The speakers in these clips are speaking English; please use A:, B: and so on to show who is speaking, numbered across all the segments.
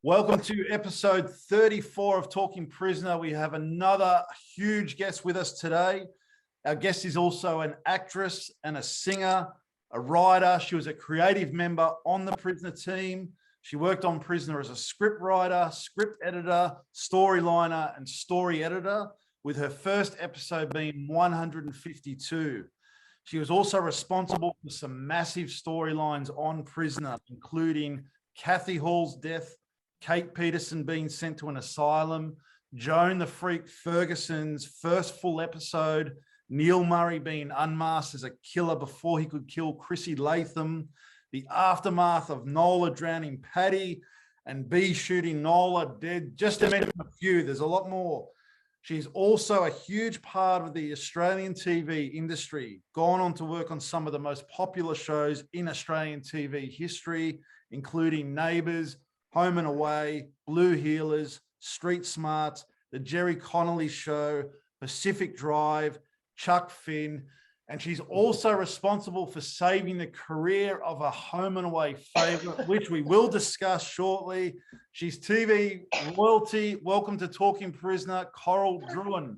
A: Welcome to episode 34 of Talking Prisoner. We have another huge guest with us today. Our guest is also an actress and a singer, a writer. She was a creative member on the Prisoner team. She worked on Prisoner as a script writer, script editor, storyliner, and story editor, with her first episode being 152. She was also responsible for some massive storylines on Prisoner, including Kathy Hall's death, Kate Peterson being sent to an asylum, Joan the Freak Ferguson's first full episode, Neil Murray being unmasked as a killer before he could kill Chrissy Latham, the aftermath of Nola drowning Paddy, and B shooting Nola dead, just to mention a few. There's a lot more. She's also a huge part of the Australian TV industry, gone on to work on some of the most popular shows in Australian TV history, including Neighbours, Home and Away, Blueheelers, Street Smarts, The Jerry Connolly Show, Pacific Drive, Chuck Finn, and she's also responsible for saving the career of a Home and Away favourite, which we will discuss shortly. She's TV royalty. Welcome to Talking Prisoner, Coraldrouyn.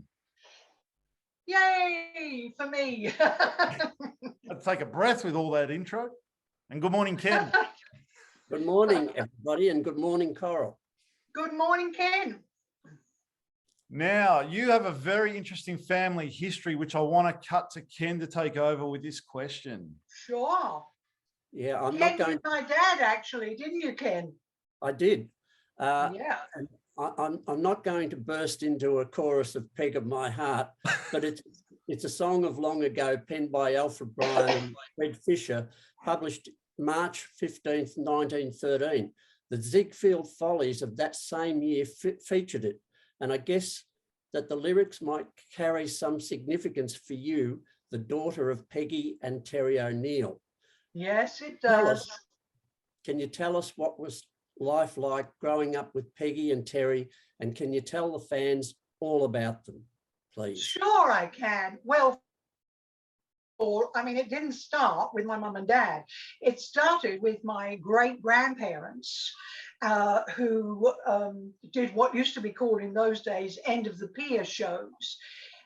B: Yay for me.
A: I'd take a breath with all that intro. And good morning, Ken.
C: Good morning, everybody, and good morning, Coral.
B: Good morning, Ken.
A: Now, you have a very interesting family history, which I want to cut to Ken to take over with this question.
B: Sure.
C: Yeah, I'm
B: Ken
C: not going.
B: did my dad, actually, didn't you, Ken?
C: I did.
B: Yeah.
C: And I'm not going to burst into a chorus of Peg of My Heart, but it's a song of long ago, penned by Alfred Bryan and Fred Fisher, published March 15th, 1913. The Ziegfeld Follies of that same year featured it. And I guess that the lyrics might carry some significance for you, the daughter of Peggy and Terry O'Neill.
B: Yes, it does.
C: Can you tell us what was life like growing up with Peggy and Terry? And can you tell the fans all about them, please?
B: Sure, I can. Well, it didn't start with my mum and dad. It started with my great-grandparents, who did what used to be called in those days end of the pier shows.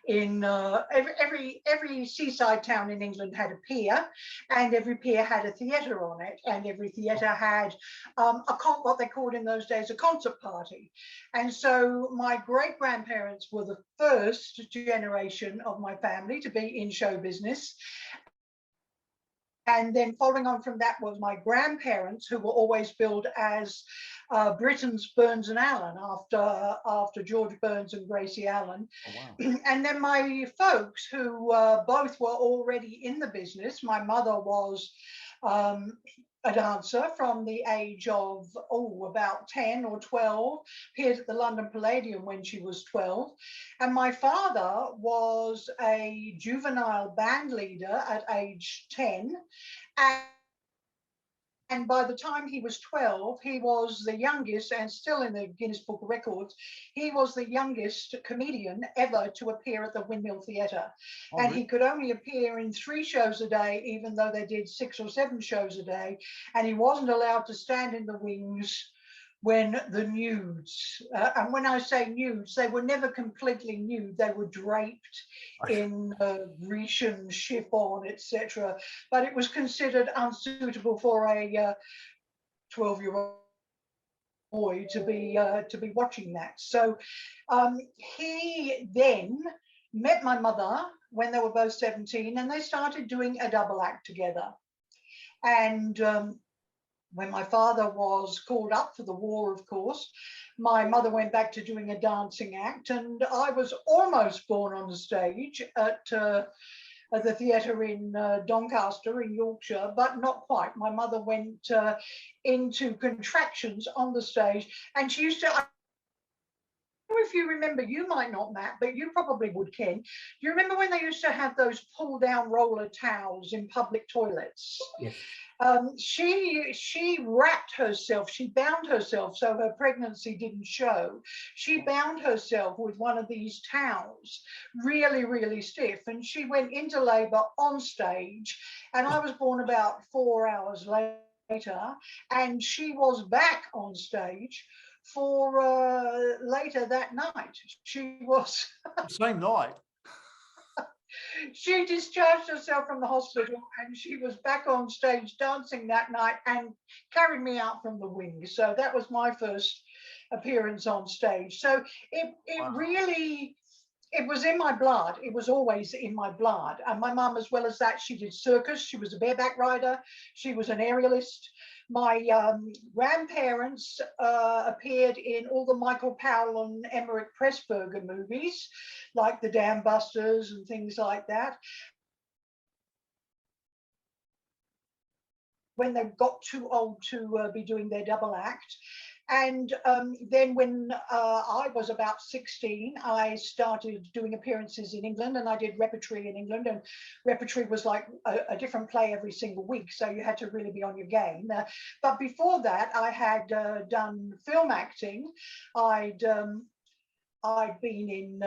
B: In every seaside town in England had a pier, and every pier had a theatre on it, and every theatre had what they called in those days a concert party. And so my great-grandparents were the first generation of my family to be in show business. And then following on from that was my grandparents, who were always billed as Britain's Burns and Allen, after George Burns and Gracie Allen.
A: Oh, wow.
B: And then my folks, who both were already in the business. My mother was a dancer from the age of about 10 or 12, appeared at the London Palladium when she was 12. And my father was a juvenile band leader at age 10. And by the time he was 12, he was the youngest, and still in the Guinness Book of Records, he was the youngest comedian ever to appear at the Windmill Theatre.
A: Oh,
B: and
A: really?
B: he could only appear in 3 shows a day, even though they did 6 or 7 shows a day. And he wasn't allowed to stand in the wings when the nudes, and when I say nudes, they were never completely nude. They were draped in Grecian chiffon, etc. But it was considered unsuitable for a 12-year-old boy to be watching that. So he then met my mother when they were both 17, and they started doing a double act together. And when my father was called up for the war, of course, my mother went back to doing a dancing act, and I was almost born on the stage at the theatre in Doncaster in Yorkshire, but not quite. My mother went into contractions on the stage, and she used to, I don't know if you remember, you might not, Matt, but you probably would, Ken. Do you remember when they used to have those pull-down roller towels in public toilets?
C: Yes.
B: She wrapped herself, she bound herself so her pregnancy didn't show. She bound herself with one of these towels, really, really stiff, and she went into labour on stage, and I was born about 4 hours later, and she was back on stage for later that night. She was,
A: Same night.
B: she discharged herself from the hospital and she was back on stage dancing that night and carried me out from the wings. So that was my first appearance on stage. So it
A: Wow.
B: really, it was in my blood. It was always in my blood. And my mum, as well as that, she did circus. She was a bareback rider. She was an aerialist. My grandparents appeared in all the Michael Powell and Emmerich Pressburger movies, like the Dam Busters and things like that. When they got too old to be doing their double act. And then when I was about 16, I started doing appearances in England, and I did repertory in England, and repertory was like a different play every single week. So you had to really be on your game. But before that, I had done film acting. I'd been in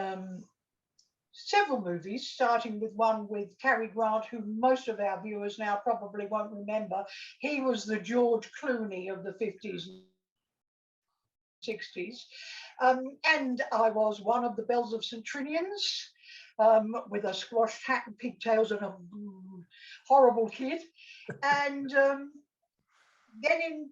B: several movies, starting with one with Cary Grant, who most of our viewers now probably won't remember. He was the George Clooney of the 50s. 60s, and I was one of the Bells of St. Trinians with a squashed hat and pigtails and a horrible kid. And then in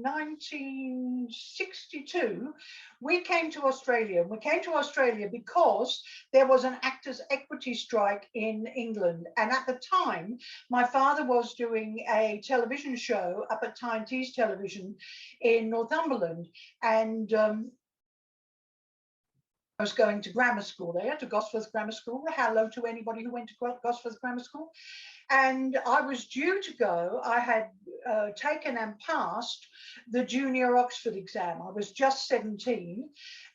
B: 1962, we came to Australia. We came to Australia because there was an actors' equity strike in England. And at the time, my father was doing a television show up at Tyne-Tees Television in Northumberland. And I was going to grammar school there, to Gosforth Grammar School. Hello to anybody who went to Gosforth Grammar School. And I was due to go. I had taken and passed the junior Oxford exam. I was just 17,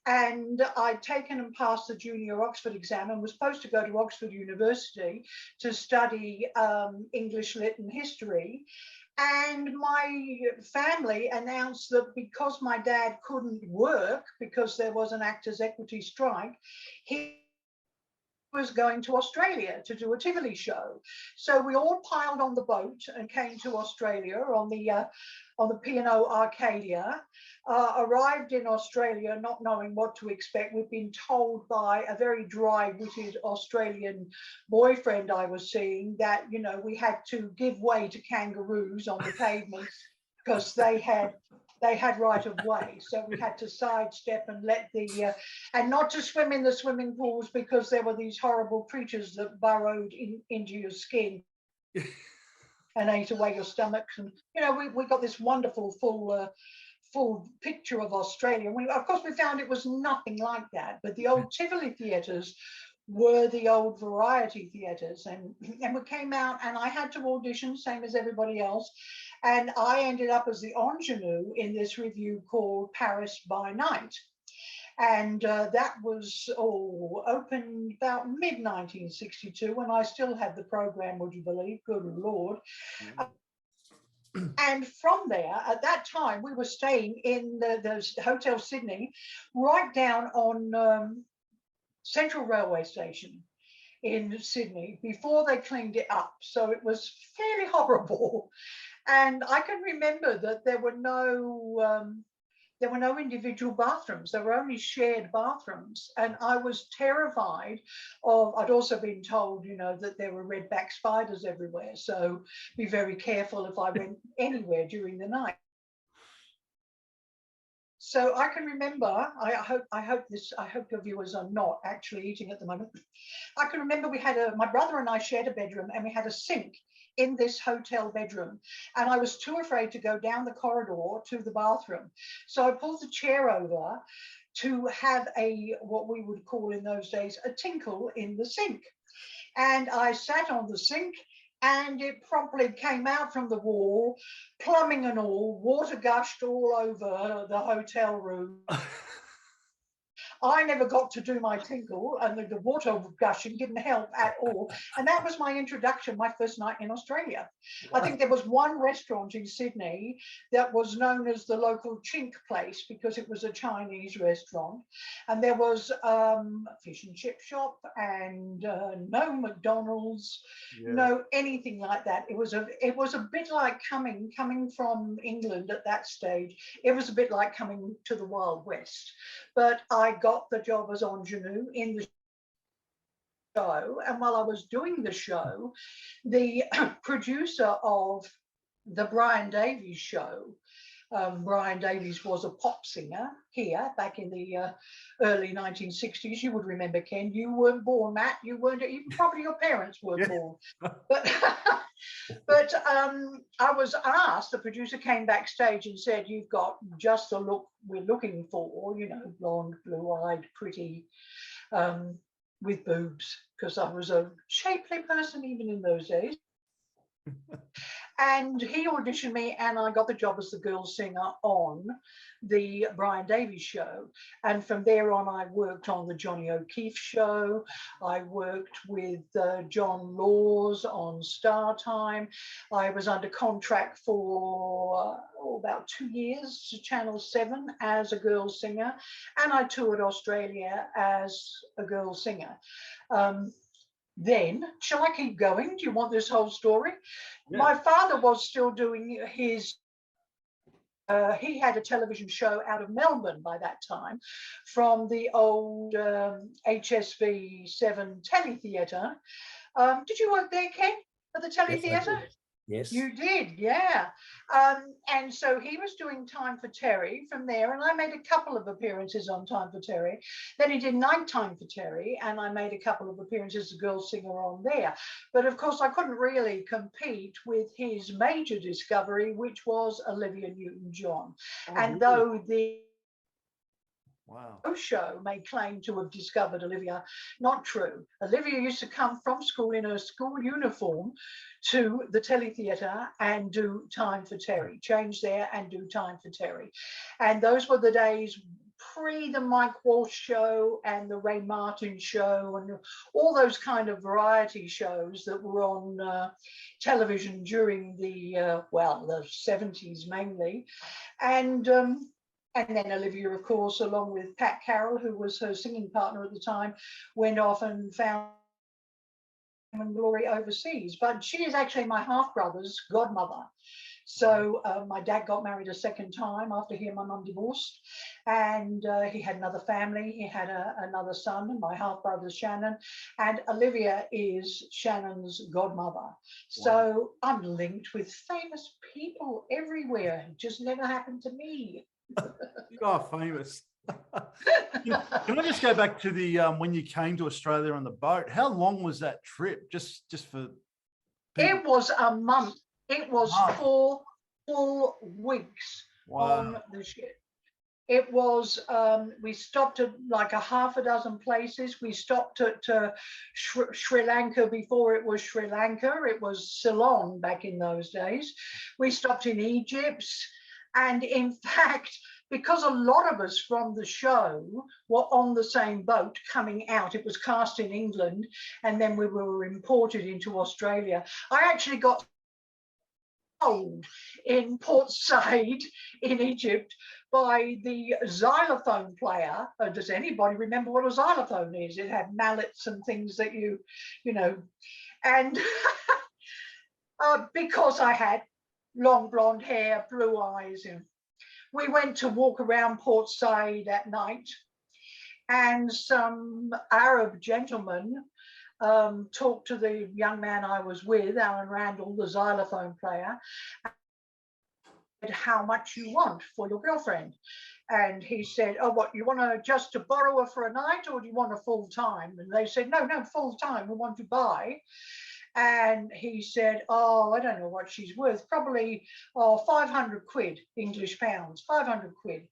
B: and I'd taken and passed the junior Oxford exam and was supposed to go to Oxford University to study English Lit and History. And my family announced that because my dad couldn't work because there was an actors' equity strike, he was going to Australia to do a Tivoli show. So we all piled on the boat and came to Australia on the P&O Arcadia, arrived in Australia not knowing what to expect. We'd been told by a very dry-witted Australian boyfriend I was seeing that, you know, we had to give way to kangaroos on the pavements because they had right of way. So we had to sidestep and let the, and not to swim in the swimming pools because there were these horrible creatures that burrowed into your skin and ate away your stomachs. And, you know, we got this wonderful full picture of Australia. Of course, we found it was nothing like that, but the old Tivoli theatres were the old variety theatres. And we came out and I had to audition, same as everybody else. And I ended up as the ingenue in this review called Paris by Night. And that was opened about mid-1962, and I still had the program, would you believe? Good Lord. And from there, at that time, we were staying in the Hotel Sydney, right down on Central Railway Station in Sydney, before they cleaned it up. So it was fairly horrible. And I can remember that there were no individual bathrooms. There were only shared bathrooms. And I was terrified of, I'd also been told, you know, that there were redback spiders everywhere. So be very careful if I went anywhere during the night. So I can remember, I hope your viewers are not actually eating at the moment. I can remember we had my brother and I shared a bedroom, and we had a sink in this hotel bedroom, and I was too afraid to go down the corridor to the bathroom. So I pulled the chair over to have what we would call in those days, a tinkle in the sink. And I sat on the sink, and it promptly came out from the wall, plumbing and all, water gushed all over the hotel room. I never got to do my tinkle, and the water gushing didn't help at all. And that was my introduction, my first night in Australia. I think there was one restaurant in Sydney that was known as the local chink place because it was a Chinese restaurant. And there was a fish and chip shop and no McDonald's, no anything like that. It was a bit like coming from England at that stage. It was a bit like coming to the Wild West. But I got the job as ingenue in the show, and while I was doing the show, the producer of the Brian Davies show, Brian Davies was a pop singer here back in the early 1960s. You would remember, Ken. You weren't born, Matt. You weren't, even probably your parents weren't born. But I was asked, the producer came backstage and said, "You've got just the look we're looking for, you know, blonde, blue-eyed, pretty, with boobs," because I was a shapely person even in those days. And he auditioned me, and I got the job as the girl singer on the Brian Davies show. And from there on, I worked on the Johnny O'Keefe show. I worked with John Laws on Star Time. I was under contract for about 2 years to Channel 7 as a girl singer. And I toured Australia as a girl singer. Then, shall I keep going? Do you want this whole story? Yeah. My father was still doing his, he had a television show out of Melbourne by that time from the old HSV 7 teletheatre. Did you work there, Ken, at the teletheatre?
C: Yes.
B: You did, yeah. And so he was doing Time for Terry from there, and I made a couple of appearances on Time for Terry. Then he did Nighttime for Terry, and I made a couple of appearances as a girl singer on there. But of course, I couldn't really compete with his major discovery, which was Olivia Newton-John. And though the show made claim to have discovered Olivia, not true. Olivia used to come from school in her school uniform to the teletheatre and do Time for Terry, change there and do Time for Terry. And those were the days pre the Mike Walsh show and the Ray Martin show and all those kind of variety shows that were on television during the, well, the 70s mainly. And then Olivia, of course, along with Pat Carroll, who was her singing partner at the time, went off and found glory overseas. But she is actually my half-brother's godmother. So my dad got married a second time after he and my mum divorced. And he had another family. He had another son, and my half-brother's Shannon. And Olivia is Shannon's godmother. Wow. So I'm linked with famous people everywhere. It just never happened to me.
A: You are famous. Can I just go back to the when you came to Australia on the boat? How long was that trip? Just for people?
B: It was a month. It was 4 full weeks on the ship. It was we stopped at like a half a dozen places. We stopped at Sri Lanka before it was Sri Lanka. It was Ceylon back in those days. We stopped in Egypt. And in fact, because a lot of us from the show were on the same boat coming out, it was cast in England, and then we were imported into Australia. I actually got told in Port Said in Egypt by the xylophone player. Does anybody remember what a xylophone is? It had mallets and things that you know, and because I had long blonde hair, blue eyes. And we went to walk around Port Said at night, and some Arab gentleman talked to the young man I was with, Alan Randall, the xylophone player, and how much you want for your girlfriend. And he said, "Oh, what, you want to just to borrow her for a night, or do you want her full time?" And they said, "No, full time, we want to buy." And he said, "Oh, I don't know what she's worth, probably 500 quid, English pounds, 500 quid.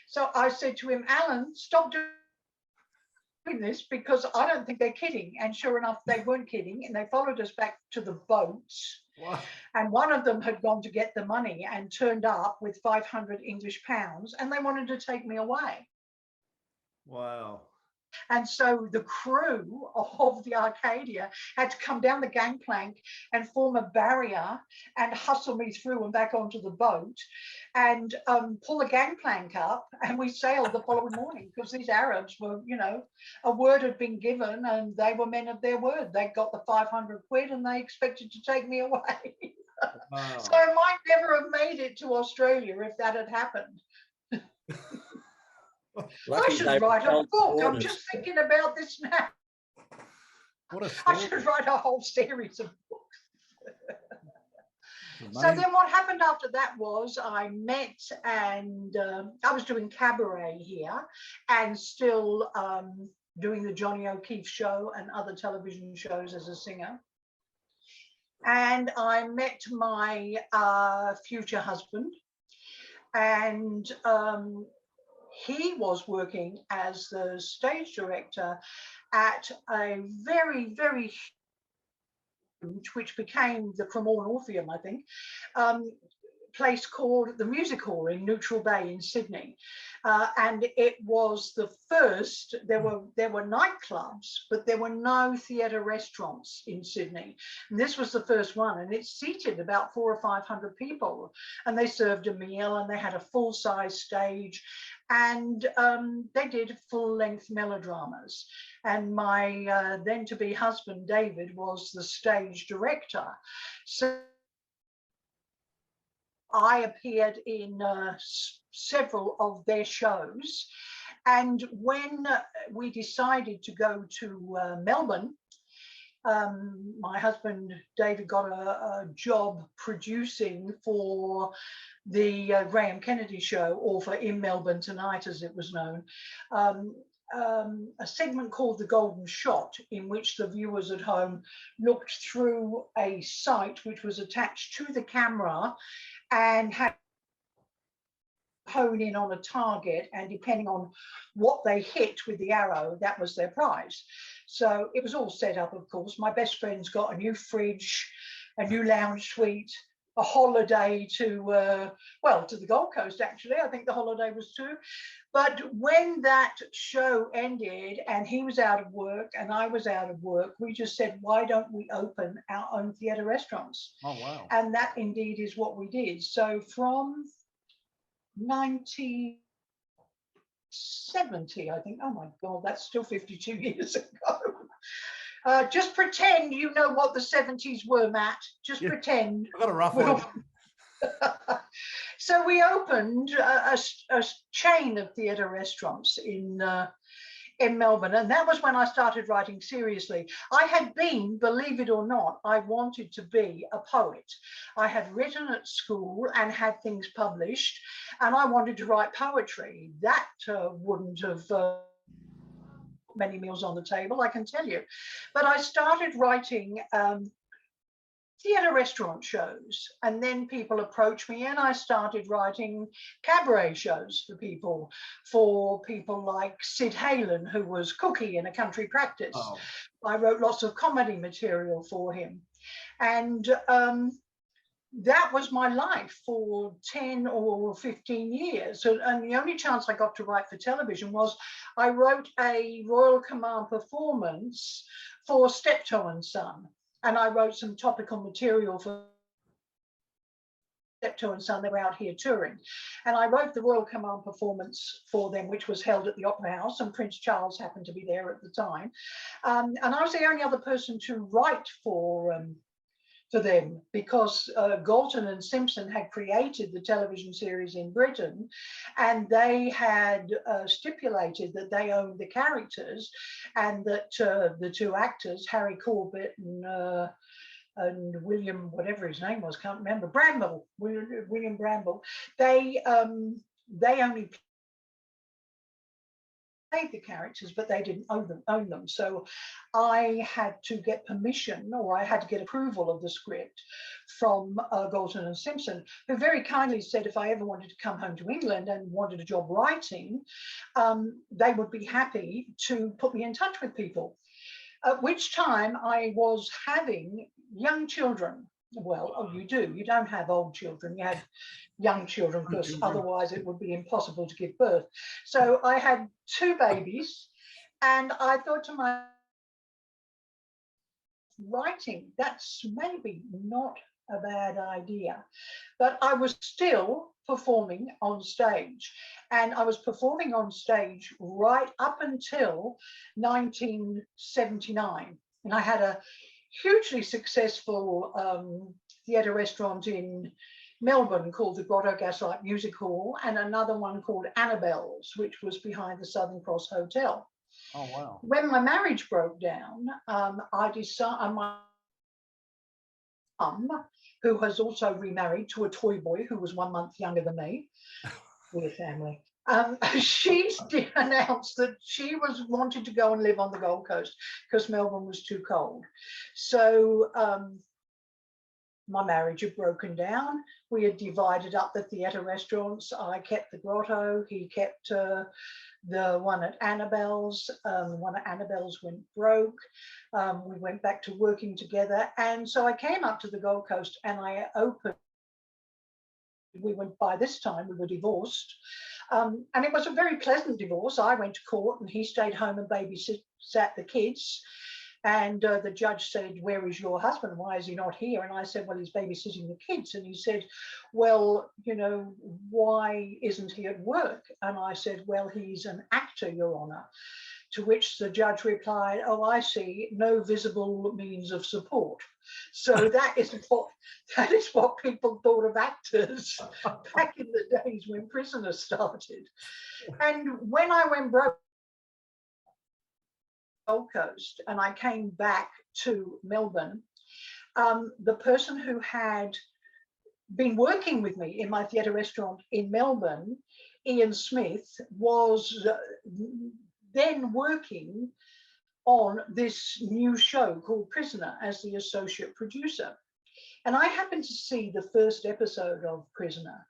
B: So I said to him, "Alan, stop doing this, because I don't think they're kidding." And sure enough, they weren't kidding. And they followed us back to the boats. Wow. And one of them had gone to get the money and turned up with 500 English pounds, and they wanted to take me away.
A: Wow.
B: And so the crew of the Arcadia had to come down the gangplank and form a barrier and hustle me through and back onto the boat and pull the gangplank up. And we sailed the following morning because these Arabs were, you know, a word had been given and they were men of their word. They got the 500 quid and they expected to take me away.
A: Wow.
B: So I might never have made it to Australia if that had happened. I should write a book. I'm just thinking about this now.
A: What a
B: I
A: story.
B: should write a whole series of books. So
A: Amazing.
B: then what happened after that was I met and I was doing cabaret here and still doing the Johnny O'Keefe show and other television shows as a singer. And I met my future husband, and he was working as the stage director at a very, very huge, which became the Cremorne Orpheum, I think, place called the Music Hall in Neutral Bay in Sydney. And it was the first, there were nightclubs, but there were no theatre restaurants in Sydney. And this was the first one, and it seated about 400 or 500 people. And they served a meal and they had a full-size stage, and they did full-length melodramas. And my then-to-be husband, David, was the stage director. So I appeared in several of their shows. And when we decided to go to Melbourne, my husband, David, got a job producing for the Graham Kennedy show, or for In Melbourne Tonight, as it was known, a segment called The Golden Shot, in which the viewers at home looked through a sight which was attached to the camera and had to hone in on a target, and depending on what they hit with the arrow, that was their prize. So it was all set up, of course. My best friend's got a new fridge, a new lounge suite, a holiday to, well, to the Gold Coast, actually. I think the holiday was too. But when that show ended and he was out of work and I was out of work, we just said, why don't we open our own theatre restaurants?
A: Oh, wow.
B: And that indeed is what we did. So from 1970, I think, oh my God, that's still 52 years ago. Just pretend you know what the 70s were, Matt. Just pretend.
A: I've got a rough one.
B: So we opened a chain of theatre restaurants in Melbourne, and that was when I started writing seriously. I had been, believe it or not, I wanted to be a poet. I had written at school and had things published, and I wanted to write poetry. That wouldn't have many meals on the table, I can tell you. But I started writing theatre restaurant shows, and then people approached me and I started writing cabaret shows for people like Sid Halen, who was Cookie in A Country Practice. Oh. I wrote lots of comedy material for him, and that was my life for 10 or 15 years. And the only chance I got to write for television was I wrote a Royal Command performance for Steptoe and Son. And I wrote some topical material for Steptoe and Son. They were out here touring. And I wrote the Royal Command performance for them, which was held at the Opera House, and Prince Charles happened to be there at the time. And I was the only other person to write for them, because Galton and Simpson had created the television series in Britain, and they had stipulated that they owned the characters, and that the two actors, Harry Corbett and William, whatever his name was, can't remember, Bramble, William Bramble, they only the characters, but they didn't own them. So I had to get permission, or I had to get approval of the script from Galton and Simpson, who very kindly said if I ever wanted to come home to England and wanted a job writing, they would be happy to put me in touch with people. At which time I was having young children. Well, oh, you do. You don't have old children. You have young children, because otherwise it would be impossible to give birth. So I had 2 babies, and I thought to myself, writing, that's maybe not a bad idea. But I was still performing on stage, and I was performing on stage right up until 1979. And I had a hugely successful theatre restaurant in Melbourne called the Grotto Gaslight Music Hall, and another one called Annabelle's, which was behind the Southern Cross Hotel.
A: Oh, wow.
B: When my marriage broke down, I decided, my mum, who has also remarried to a toy boy who was 1 month younger than me, weird family, she announced that she was wanted to go and live on the Gold Coast because Melbourne was too cold. So my marriage had broken down. We had divided up the theatre restaurants. I kept the Grotto, he kept the one at Annabelle's. One at Annabelle's went broke. We went back to working together. And so I came up to the Gold Coast and I opened. By this time we were divorced. And it was a very pleasant divorce. I went to court and he stayed home and babysat the kids. And the judge said, "Where is your husband? Why is he not here?" And I said, "Well, he's babysitting the kids." And he said, "Well, you know, why isn't he at work?" And I said, "Well, he's an actor, Your Honour." To which the judge replied, "Oh, I see, no visible means of support." So that is what people thought of actors back in the days when Prisoner started. And when I went broke, Gold Coast, and I came back to Melbourne, the person who had been working with me in my theatre restaurant in Melbourne, Ian Smith, was then working on this new show called Prisoner as the associate producer. And I happened to see the first episode of Prisoner.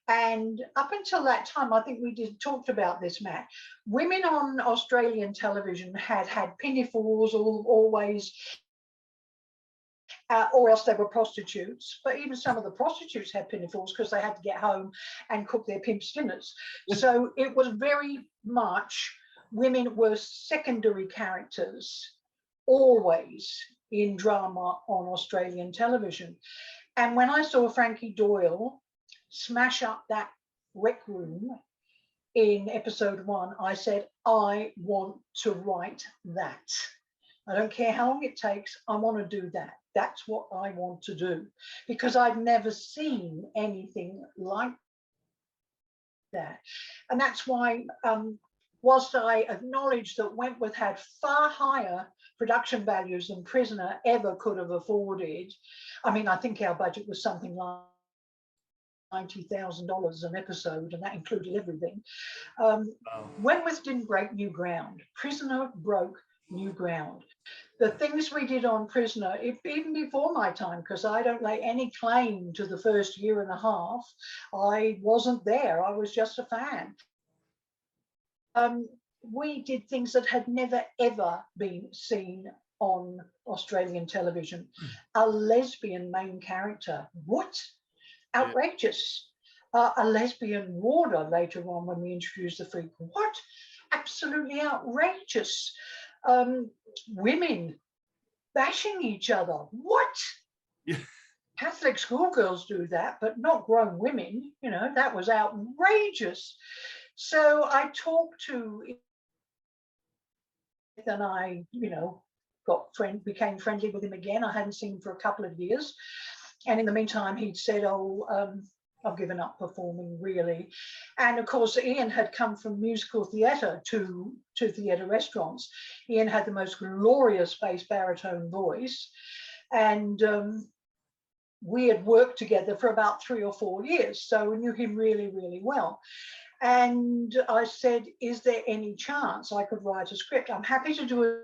B: And up until that time, I think we talked about this, Matt, women on Australian television had pinafores always, or else they were prostitutes. But even some of the prostitutes had pinafores because they had to get home and cook their pimps' dinners. So it was very much, women were secondary characters always in drama on Australian television. And when I saw Frankie Doyle smash up that rec room in episode 1, I said, I want to write that. I don't care how long it takes, I want to do that. That's what I want to do, because I'd never seen anything like that. And that's why, whilst I acknowledge that Wentworth had far higher production values than Prisoner ever could have afforded, I mean, I think our budget was something like $90,000 an episode, and that included everything. Wentworth didn't break new ground. Prisoner broke new ground. The things we did on Prisoner, even before my time, because I don't lay any claim to the first year and a half, I wasn't there. I was just a fan. We did things that had never, ever been seen on Australian television. A lesbian main character. What? Outrageous. A lesbian warder later on when we introduced the freak. What? Absolutely outrageous. Women bashing each other. What?
A: Yeah.
B: Catholic schoolgirls do that, but not grown women. You know, that was outrageous. So I talked to, and I, you know, became friendly with him again. I hadn't seen him for a couple of years. And in the meantime, he'd said, "Oh, I've given up performing, really." And of course, Ian had come from musical theatre to theatre restaurants. Ian had the most glorious bass baritone voice. And we had worked together for about 3 or 4 years. So we knew him really, really well. And I said, "Is there any chance I could write a script? I'm happy to do a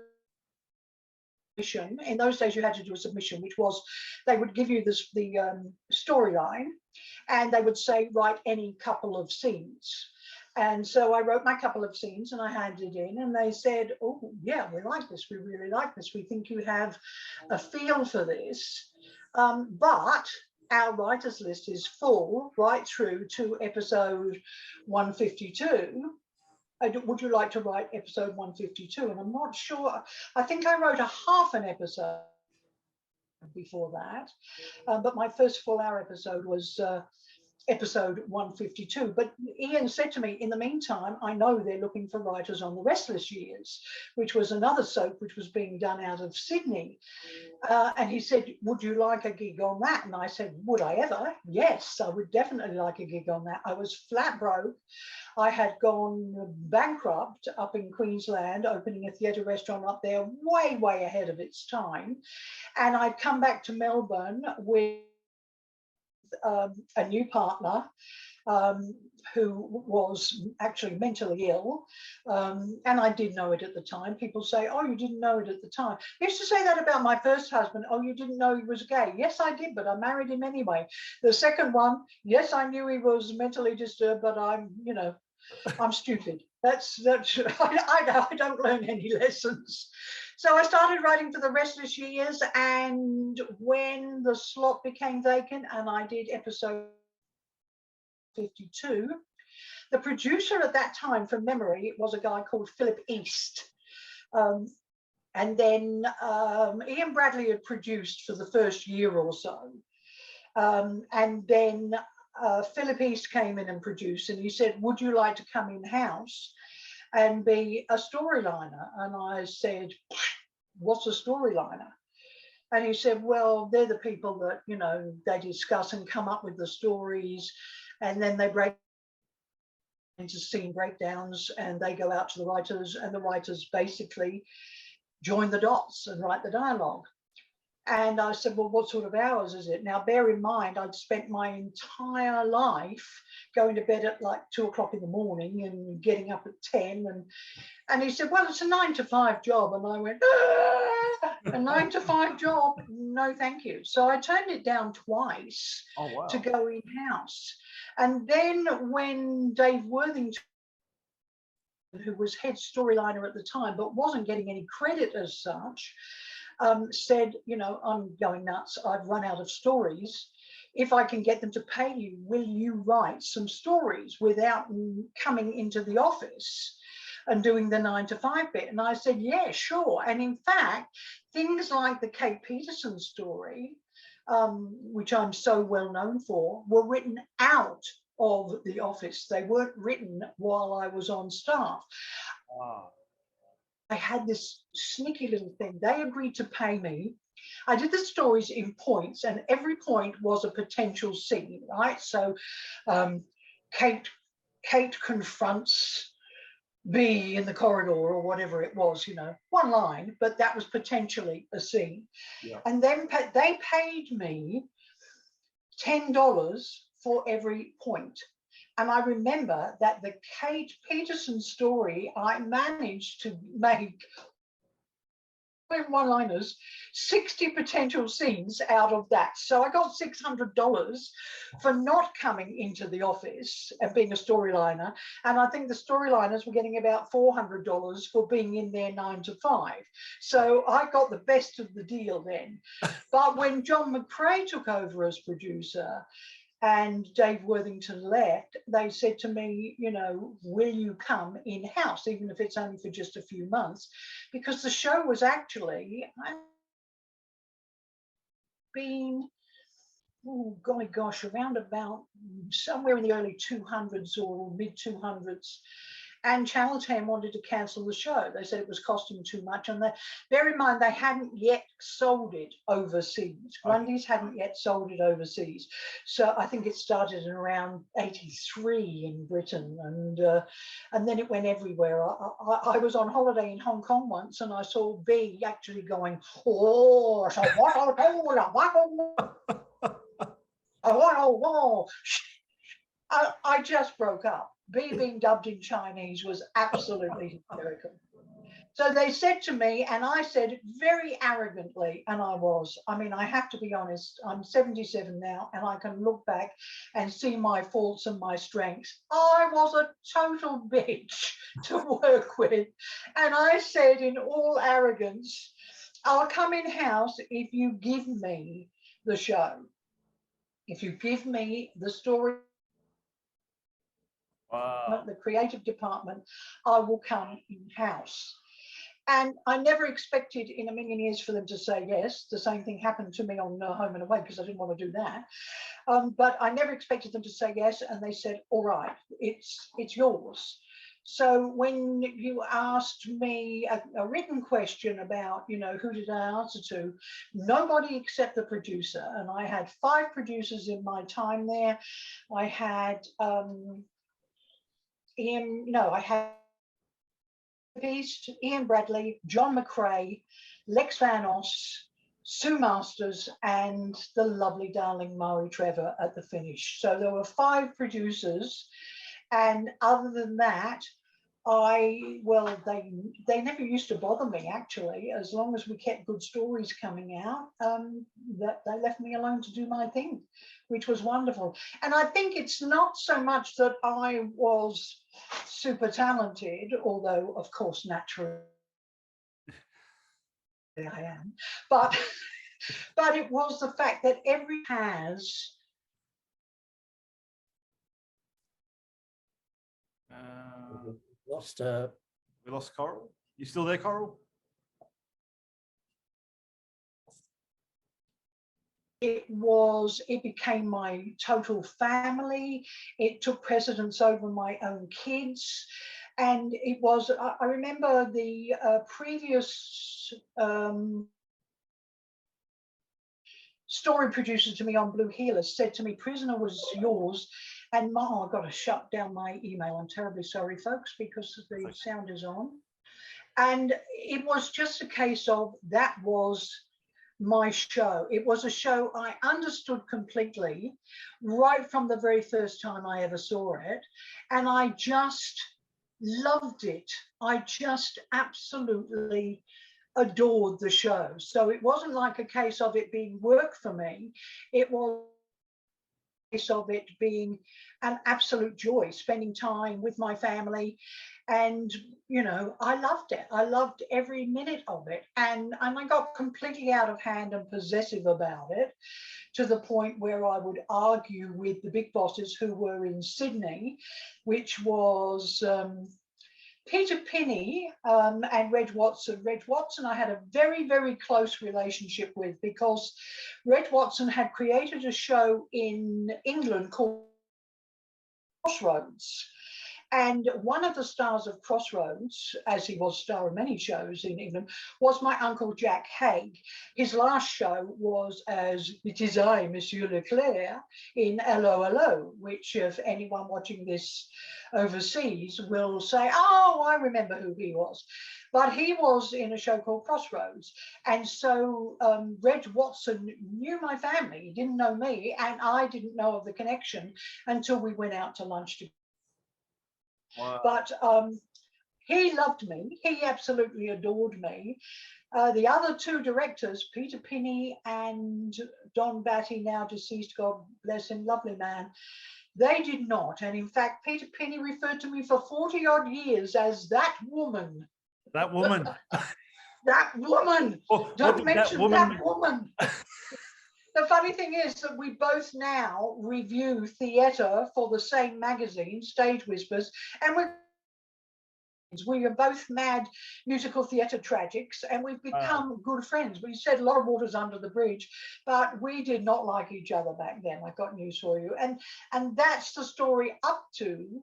B: submission." In those days, you had to do a submission, which was they would give you the storyline, and they would say, "Write any couple of scenes." And so I wrote my couple of scenes and I handed it in, and they said, "Oh, yeah, we like this. We really like this. We think you have a feel for this. But our writers list is full right through to episode 152. Would you like to write episode 152? And I'm not sure. I think I wrote a half an episode before that, but my first full hour episode was episode 152. But Ian said to me, in the meantime, I know they're looking for writers on The Restless Years, which was another soap which was being done out of Sydney. And he said, would you like a gig on that? And I said, would I ever? Yes, I would definitely like a gig on that. I was flat broke. I had gone bankrupt up in Queensland, opening a theatre restaurant up there way, way ahead of its time. And I'd come back to Melbourne with a new partner who was actually mentally ill. And I didn't know it at the time. People say, oh, you didn't know it at the time. I used to say that about my first husband. Oh, you didn't know he was gay. Yes, I did, but I married him anyway. The second one, yes, I knew he was mentally disturbed, but I'm stupid. I don't learn any lessons. So I started writing for The Restless Years, and when the slot became vacant and I did episode 52, the producer at that time, from memory, was a guy called Philip East. And then Ian Bradley had produced for the first year or so. And then Philip East came in and produced, and he said, would you like to come in-house and be a storyliner? And I said, what's a storyliner? And he said, well, they're the people that, they discuss and come up with the stories, and then they break into scene breakdowns, and they go out to the writers, and the writers basically join the dots and write the dialogue. And I said, well, what sort of hours is it? Now, bear in mind, I'd spent my entire life going to bed at like 2 o'clock in the morning and getting up at 10. And he said, well, it's a 9 to 5 job. And I went, a 9 to 5 job? No, thank you. So I turned it down twice to go in-house. And then when Dave Worthington, who was head storyliner at the time, but wasn't getting any credit as such, said, I'm going nuts. I've run out of stories. If I can get them to pay you, will you write some stories without coming into the office and doing the 9 to 5 bit? And I said, yeah, sure. And in fact, things like the Kate Peterson story, which I'm so well known for, were written out of the office. They weren't written while I was on staff. Wow. I had this sneaky little thing. They agreed to pay me. I did the stories in points, and every point was a potential scene, right? So Kate confronts B in the corridor or whatever it was, one line, but that was potentially a scene. Yeah. And then they paid me $10 for every point. And I remember that the Kate Peterson story, I managed to make one-liners, 60 potential scenes out of that. So I got $600 for not coming into the office and being a storyliner. And I think the storyliners were getting about $400 for being in there 9 to 5. So I got the best of the deal then. But when John McCrae took over as producer, and Dave Worthington left, they said to me, will you come in-house, even if it's only for just a few months? Because the show was actually been, around about somewhere in the early 200s or mid 200s. And Channel 10 wanted to cancel the show. They said it was costing too much. And bear in mind, they hadn't yet sold it overseas. Grundy's hadn't yet sold it overseas. So I think it started in around 83 in Britain. And then it went everywhere. I was on holiday in Hong Kong once, and I saw B actually going, oh, so what? I just broke up. B being dubbed in Chinese was absolutely hysterical. So they said to me, and I said very arrogantly, and I have to be honest, I'm 77 now, and I can look back and see my faults and my strengths. I was a total bitch to work with. And I said in all arrogance, I'll come in-house if you give me the show. If you give me the story,
A: Wow.
B: the creative department, I will come in-house. And I never expected in a million years for them to say yes. The same thing happened to me on Home and Away, because I didn't want to do that. But I never expected them to say yes. And they said, all right, it's yours. So when you asked me a written question about, you know, who did I answer to, nobody except the producer. And I had 5 producers in my time there. I had I had Beast, Ian Bradley, John McRae, Lex Van Os, Sue Masters, and the lovely darling Murray Trevor at the finish. So there were 5 producers. And other than that, they never used to bother me, actually. As long as we kept good stories coming out, that they left me alone to do my thing, which was wonderful. And I think it's not so much that I was super talented, although of course naturally I am, but it was the fact that every has
C: We
A: lost Coral. You still there, Coral?
B: it became my total family. It took precedence over my own kids. And it was, I remember the previous story producer to me on Blueheelers said to me, Prisoner was yours. And I've got to shut down my email. I'm terribly sorry, folks, because the sound is on. And it was just a case of that was my show. It was a show I understood completely right from the very first time I ever saw it. And I just loved it. I just absolutely adored the show. So it wasn't like a case of it being work for me. It was a case of it being an absolute joy, spending time with my family. And, you know, I loved it. I loved every minute of it. And I got completely out of hand and possessive about it, to the point where I would argue with the big bosses who were in Sydney, which was Peter Pinney and Reg Watson. Reg Watson I had a very, very close relationship with, because Reg Watson had created a show in England called Crossroads. And one of the stars of Crossroads, as he was star of many shows in England, was my uncle Jack Haig. His last show was as It Is I, Monsieur Leclerc, in Hello, Hello, which if anyone watching this overseas will say, oh, I remember who he was. But he was in a show called Crossroads. And so Reg Watson knew my family. He didn't know me, and I didn't know of the connection until we went out to lunch together.
A: Wow.
B: But he loved me. He absolutely adored me. The other 2 directors, Peter Pinney and Don Batty, now deceased, God bless him, lovely man, they did not. And in fact, Peter Pinney referred to me for 40 odd years as that woman.
A: That woman.
B: That woman. Don't mention that woman. The funny thing is that we both now review theatre for the same magazine, Stage Whispers, and we are both mad musical theatre tragics, and we've become good friends. We said a lot of water's under the bridge, but we did not like each other back then. I've got news for you. And that's the story up to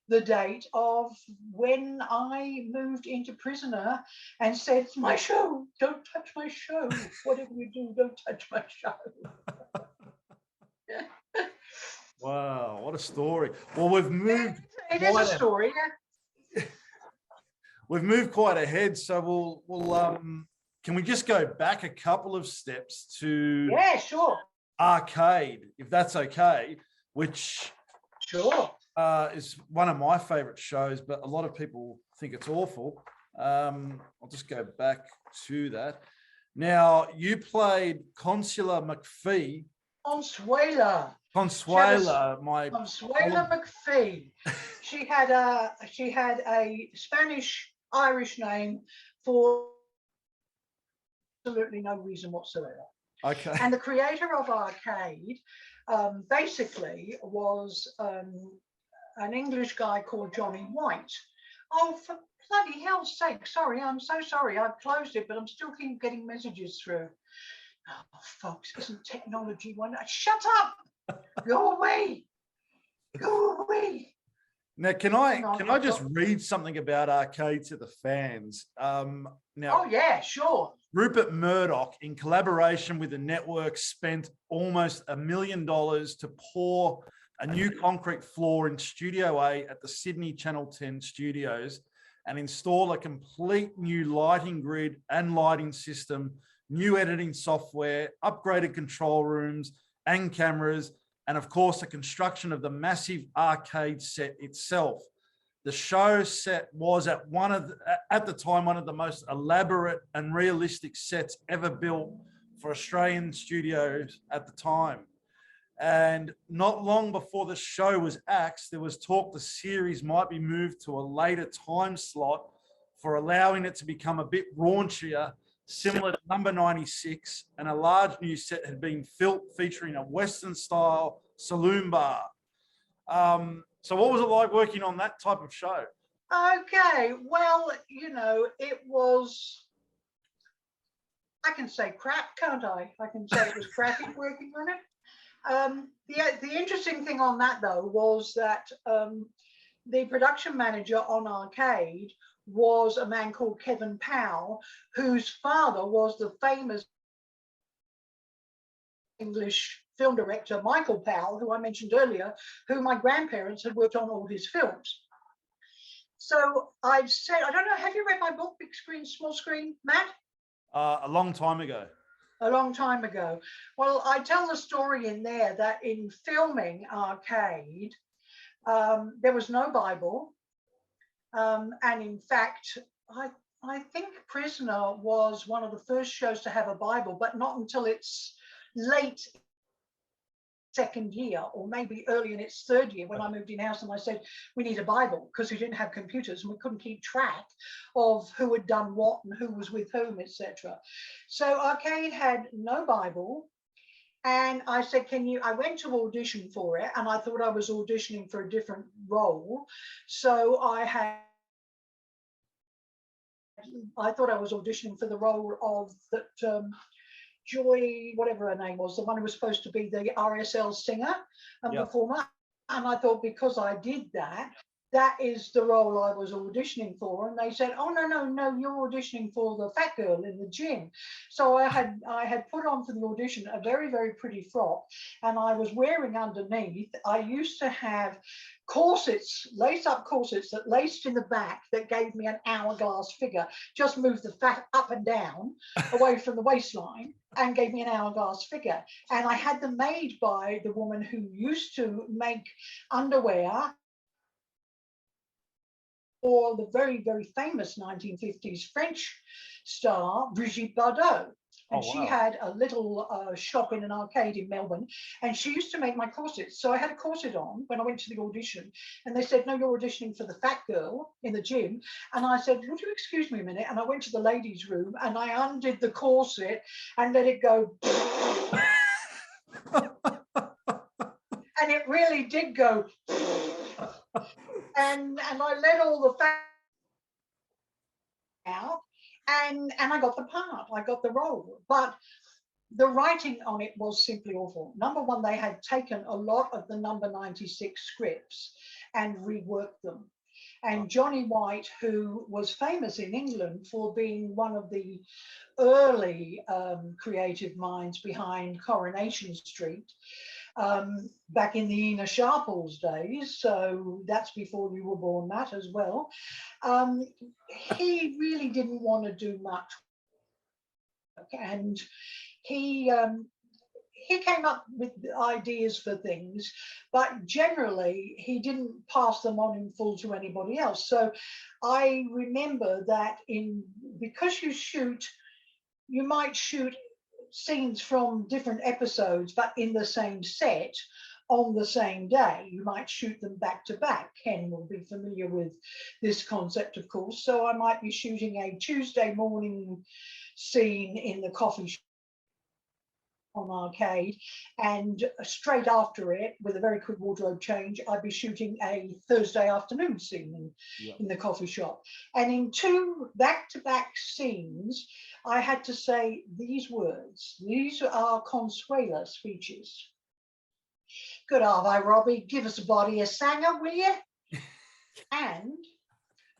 B: the date of when I moved into Prisoner and said, my show, don't touch my show. Whatever you do, don't touch my show.
A: Wow, what a story. Well, we've moved.
B: It is a story.
A: We've moved quite ahead, so we'll can we just go back a couple of steps to
B: Sure.
A: Arcade, if that's okay, which
B: Sure.
A: Is one of my favorite shows, but a lot of people think it's awful. I'll just go back to that. Now, you played Consuela McPhee.
B: Consuela McPhee. She had a Spanish Irish name for absolutely no reason whatsoever.
A: Okay.
B: And the creator of Arcade basically was an English guy called Johnny White. Oh, for bloody hell's sake, sorry, I'm so sorry. I've closed it, but I'm still keep getting messages through. Oh, folks, isn't technology one? Shut up! Go away! Go away!
A: Now, can I just read something about Arcade to the fans? Now,
B: oh yeah, sure.
A: Rupert Murdoch, in collaboration with the network, spent almost $1 million to pour a new concrete floor in Studio A at the Sydney Channel 10 studios and install a complete new lighting grid and lighting system, new editing software, upgraded control rooms and cameras, and of course, the construction of the massive arcade set itself. The show set was at the time one of the most elaborate and realistic sets ever built for Australian studios at the time. And not long before the show was axed, there was talk the series might be moved to a later time slot for allowing it to become a bit raunchier, similar to number 96, and a large new set had been built featuring a Western-style saloon bar. So what was it like working on that type of show?
B: Okay, well, it was, I can say crap, can't I? I can say it was crappy working on it. The interesting thing on that, though, was that the production manager on Arcade was a man called Kevin Powell, whose father was the famous English film director Michael Powell, who I mentioned earlier, who my grandparents had worked on all his films. So I've said, I don't know, have you read my book, Big Screen, Small Screen, Matt?
A: A long time ago.
B: A long time ago. Well, I tell the story in there that in filming Arcade, there was no Bible. And in fact, I think Prisoner was one of the first shows to have a Bible, but not until its late second year, or maybe early in its third year, when I moved in house and I said, we need a Bible, because we didn't have computers and we couldn't keep track of who had done what and who was with whom, etc. So Arcade had no Bible. And I said, I went to audition for it, and I thought I was auditioning for a different role. So I thought I was auditioning for the role of that Joy, whatever her name was, the one who was supposed to be the RSL singer and performer. And I thought, because I did that, that is the role I was auditioning for. And they said, oh, no, you're auditioning for the fat girl in the gym. So I had put on for the audition a very, very pretty frock, and I was wearing underneath, I used to have corsets, lace-up corsets that laced in the back that gave me an hourglass figure, just moved the fat up and down away from the waistline and gave me an hourglass figure. And I had them made by the woman who used to make underwear for the very, very famous 1950s French star, Brigitte Bardot. And she had a little shop in an arcade in Melbourne, and she used to make my corsets. So I had a corset on when I went to the audition, and they said, no, you're auditioning for the fat girl in the gym. And I said, would you excuse me a minute? And I went to the ladies' room and I undid the corset and let it go. And it really did go. And I let all the fat out, and I got the part, I got the role. But the writing on it was simply awful. Number one, they had taken a lot of the number 96 scripts and reworked them. And Johnny White, who was famous in England for being one of the early creative minds behind Coronation Street, back in the Ina Sharples days, so that's before you were born, Matt, as well. He really didn't want to do much, and he came up with ideas for things, but generally he didn't pass them on in full to anybody else. So I remember that because you might shoot scenes from different episodes, but in the same set on the same day. You might shoot them back to back. Ken will be familiar with this concept, of course. So I might be shooting a Tuesday morning scene in the coffee shop on Arcade, and straight after it, with a very quick wardrobe change, I'd be shooting a Thursday afternoon scene in the coffee shop. And in 2 back-to-back scenes, I had to say these words. These are Consuela speeches. Good arve, Robbie, give us a body a sanger, will you? And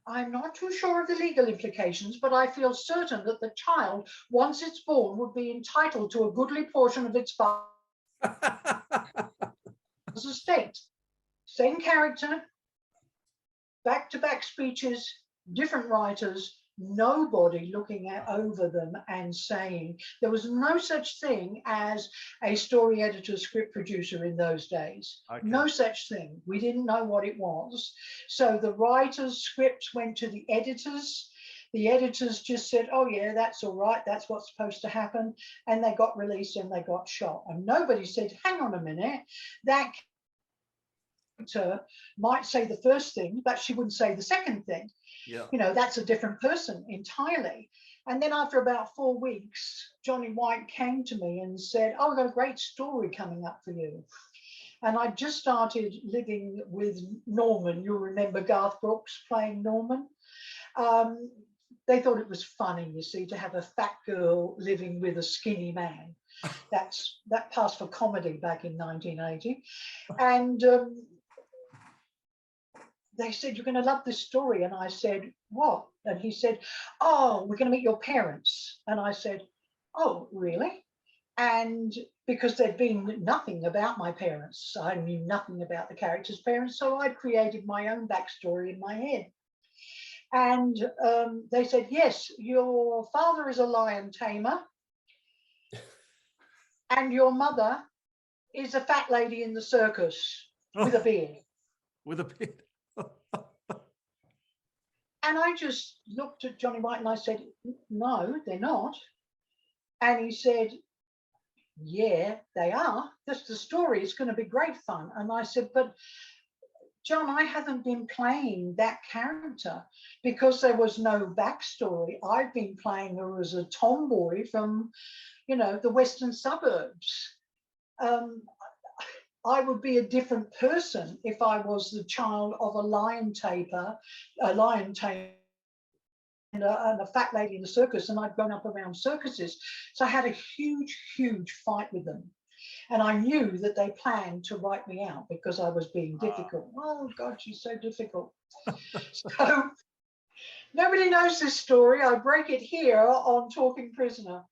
B: I'm not too sure of the legal implications, but I feel certain that the child, once it's born, would be entitled to a goodly portion of its father's estate. Same character, back-to-back speeches, different writers, nobody looking over them and saying. There was no such thing as a story editor, script producer in those days. Okay. No such thing. We didn't know what it was. So the writers' scripts went to the editors. The editors just said, oh yeah, that's all right, that's what's supposed to happen. And they got released and they got shot. And nobody said, hang on a minute, that character might say the first thing, but she wouldn't say the second thing. Yeah. You know, that's a different person entirely. And then after about 4 weeks, Johnny White came to me and said, oh, I've got a great story coming up for you. And I just started living with Norman. You'll remember Garth Brooks playing Norman. They thought it was funny, you see, to have a fat girl living with a skinny man. That passed for comedy back in 1980. And they said, you're going to love this story. And I said, what? And he said, oh, we're going to meet your parents. And I said, oh, really? And because there'd been nothing about my parents, I knew nothing about the character's parents. So I created my own backstory in my head. And they said, yes, your father is a lion tamer. And your mother is a fat lady in the circus with a beard.
A: With a beard.
B: And I just looked at Johnny White and I said, no, they're not. And he said, yeah, they are. That's the story. It's going to be great fun. And I said, but John, I haven't been playing that character because there was no backstory. I've been playing her as a tomboy from, you know, the western suburbs. I would be a different person if I was the child of a lion tamer, and a fat lady in the circus, and I'd grown up around circuses. So I had a huge, huge fight with them. And I knew that they planned to write me out because I was being difficult. Oh, God, she's so difficult. So nobody knows this story. I break it here on Talking Prisoner.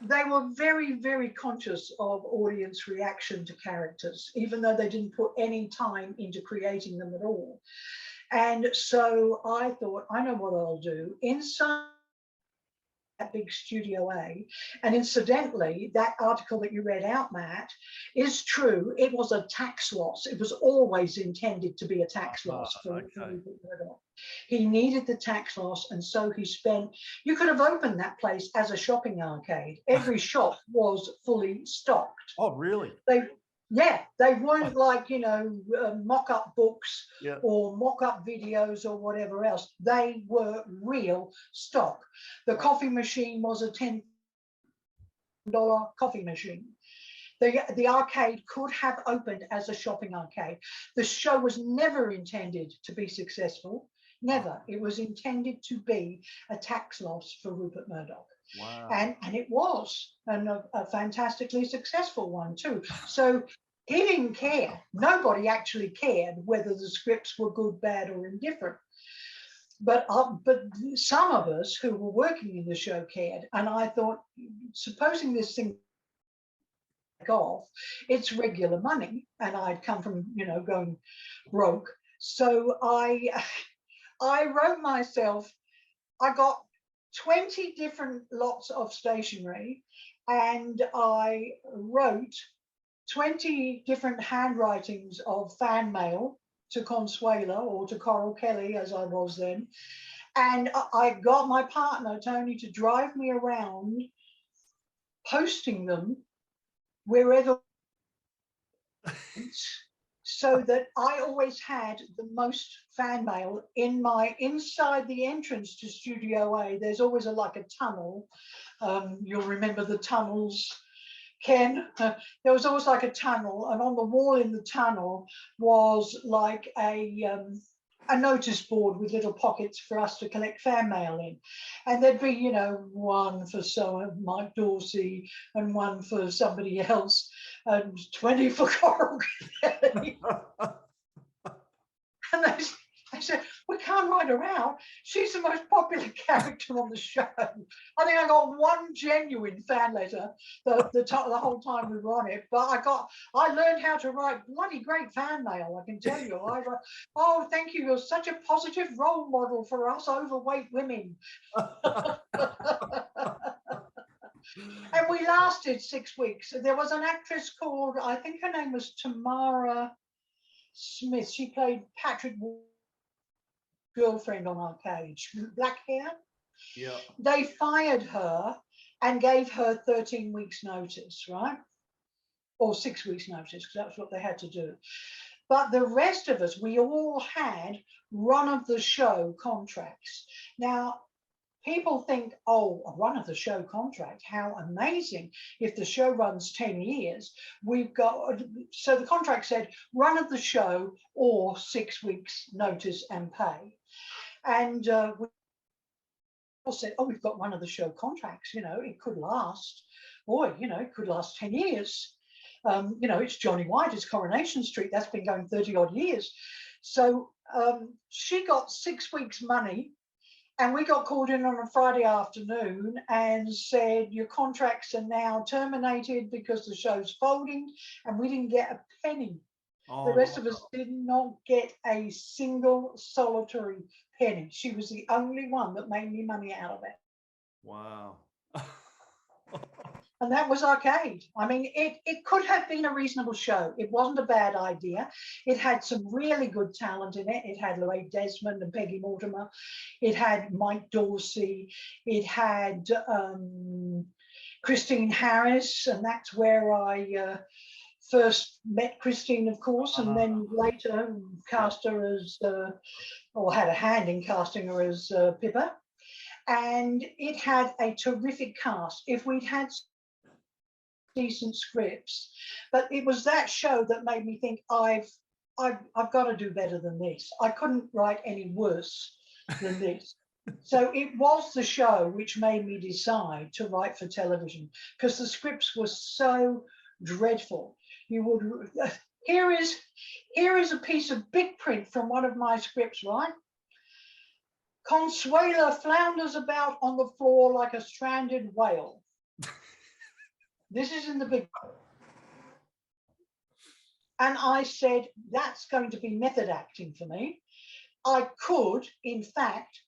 B: They were very, very conscious of audience reaction to characters, even though they didn't put any time into creating them at all. And so I thought, I know what I'll do. Inside that big Studio A, and incidentally, that article that you read out, Matt, is true. It was a tax loss. It was always intended to be a tax loss for Rupert Murdoch. He needed the tax loss, and so he spent, you could have opened that place as a shopping arcade. Every shop was fully stocked.
A: Oh, really?
B: They weren't like, you know, mock-up books or mock-up videos or whatever else. They were real stock. The coffee machine was a $10 coffee machine. The arcade could have opened as a shopping arcade. The show was never intended to be successful. Never. It was intended to be a tax loss for Rupert Murdoch. Wow. And it was, and a fantastically successful one too. So he didn't care. Nobody actually cared whether the scripts were good, bad, or indifferent. But some of us who were working in the show cared. And I thought, supposing this thing off, it's regular money, and I'd come from, you know, going broke. So I wrote myself, I got 20 different lots of stationery, and I wrote 20 different handwritings of fan mail to Consuela, or to Coral Kelly as I was then. And I got my partner, Tony, to drive me around posting them wherever, so that I always had the most fan mail inside the entrance to Studio A. There's always like a tunnel. You'll remember the tunnels, Ken. There was always like a tunnel, and on the wall in the tunnel was like a notice board with little pockets for us to collect fan mail in. And there'd be, you know, one for Mike Dorsey and one for somebody else and 20 for Coral. And they said, we can't write her out. She's the most popular character on the show. I think I got one genuine fan letter the whole time we were on it. But I learned how to write bloody great fan mail, I can tell you. I wrote, oh, thank you. You're such a positive role model for us overweight women. And we lasted 6 weeks. There was an actress called, I think her name was Tamara Smith. She played Patrick girlfriend on our cage, black hair.
A: Yeah.
B: They fired her and gave her 13 weeks notice, right? Or 6 weeks notice, because that's what they had to do. But the rest of us, we all had run of the show contracts. Now, people think, oh, a run of the show contract, how amazing. If the show runs 10 years, we've got, so the contract said run of the show or 6 weeks notice and pay. And we all said, oh, we've got one of the show contracts, you know, it could last, boy, you know, it could last 10 years. You know, it's Johnny White, it's Coronation Street, that's been going 30 odd years. So she got 6 weeks money. And we got called in on a Friday afternoon and said, your contracts are now terminated because the show's folding, and we didn't get a penny.
A: Oh,
B: the rest of us did not get a single solitary penny. She was the only one that made any money out of it.
A: wow.
B: And that was Arcade. I mean, it could have been a reasonable show. It wasn't a bad idea. It had some really good talent in it. It had Lloyd Desmond and Peggy Mortimer. It had Mike Dorsey. It had Christine Harris, and that's where I first met Christine, of course, and then later cast her as, or had a hand in casting her as Pippa. And it had a terrific cast. If we'd had decent scripts, but it was that show that made me think I've got to do better than this. I couldn't write any worse than this. So it was the show which made me decide to write for television, because the scripts were so dreadful. You would here is a piece of big print from one of my scripts, right? Consuela flounders about on the floor like a stranded whale. This is in the big. And I said, that's going to be method acting for me. I could, in fact,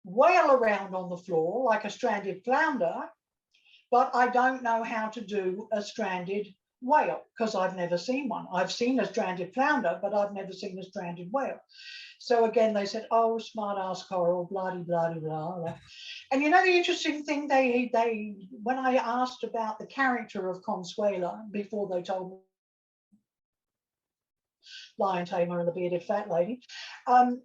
B: wail around on the floor like a stranded flounder, but I don't know how to do a stranded whale because I've never seen one. I've seen a stranded flounder, but I've never seen a stranded whale. So again, they said, oh, smart ass Coral, blah, blah, blah, blah. And you know, the interesting thing, they when I asked about the character of Consuela before they told me Lion Tamer and the bearded fat lady, I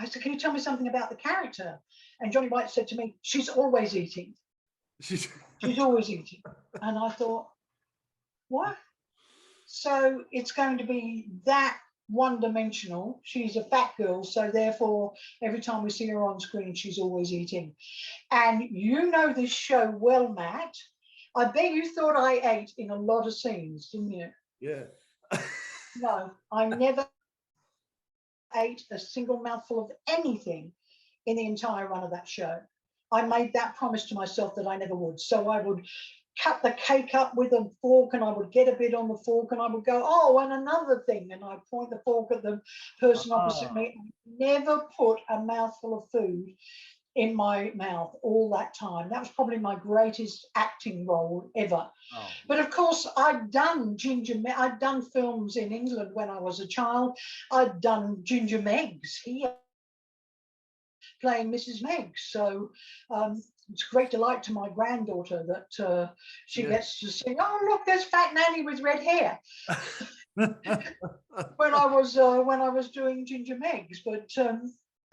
B: said, can you tell me something about the character? And Johnny White said to me, she's always eating. She's always eating. And I thought, what? So it's going to be that one-dimensional. She's a fat girl, so therefore every time we see her on screen she's always eating. And you know this show well, Matt. I bet you thought I ate in a lot of scenes, didn't you?
A: Yeah.
B: No, I never ate a single mouthful of anything in the entire run of that show. I made that promise to myself that I never would. So I would cut the cake up with a fork, and I would get a bit on the fork, and I would go, oh, and another thing, and I'd point the fork at the person opposite me. Never put a mouthful of food in my mouth all that time. That was probably my greatest acting role ever. Oh. But of course, I'd done films in England when I was a child. I'd done Ginger Meggs here, playing Mrs. Meggs. So it's a great delight to my granddaughter that she gets to sing, oh, look, there's Fat Nanny with red hair. when I was doing Ginger Megs, but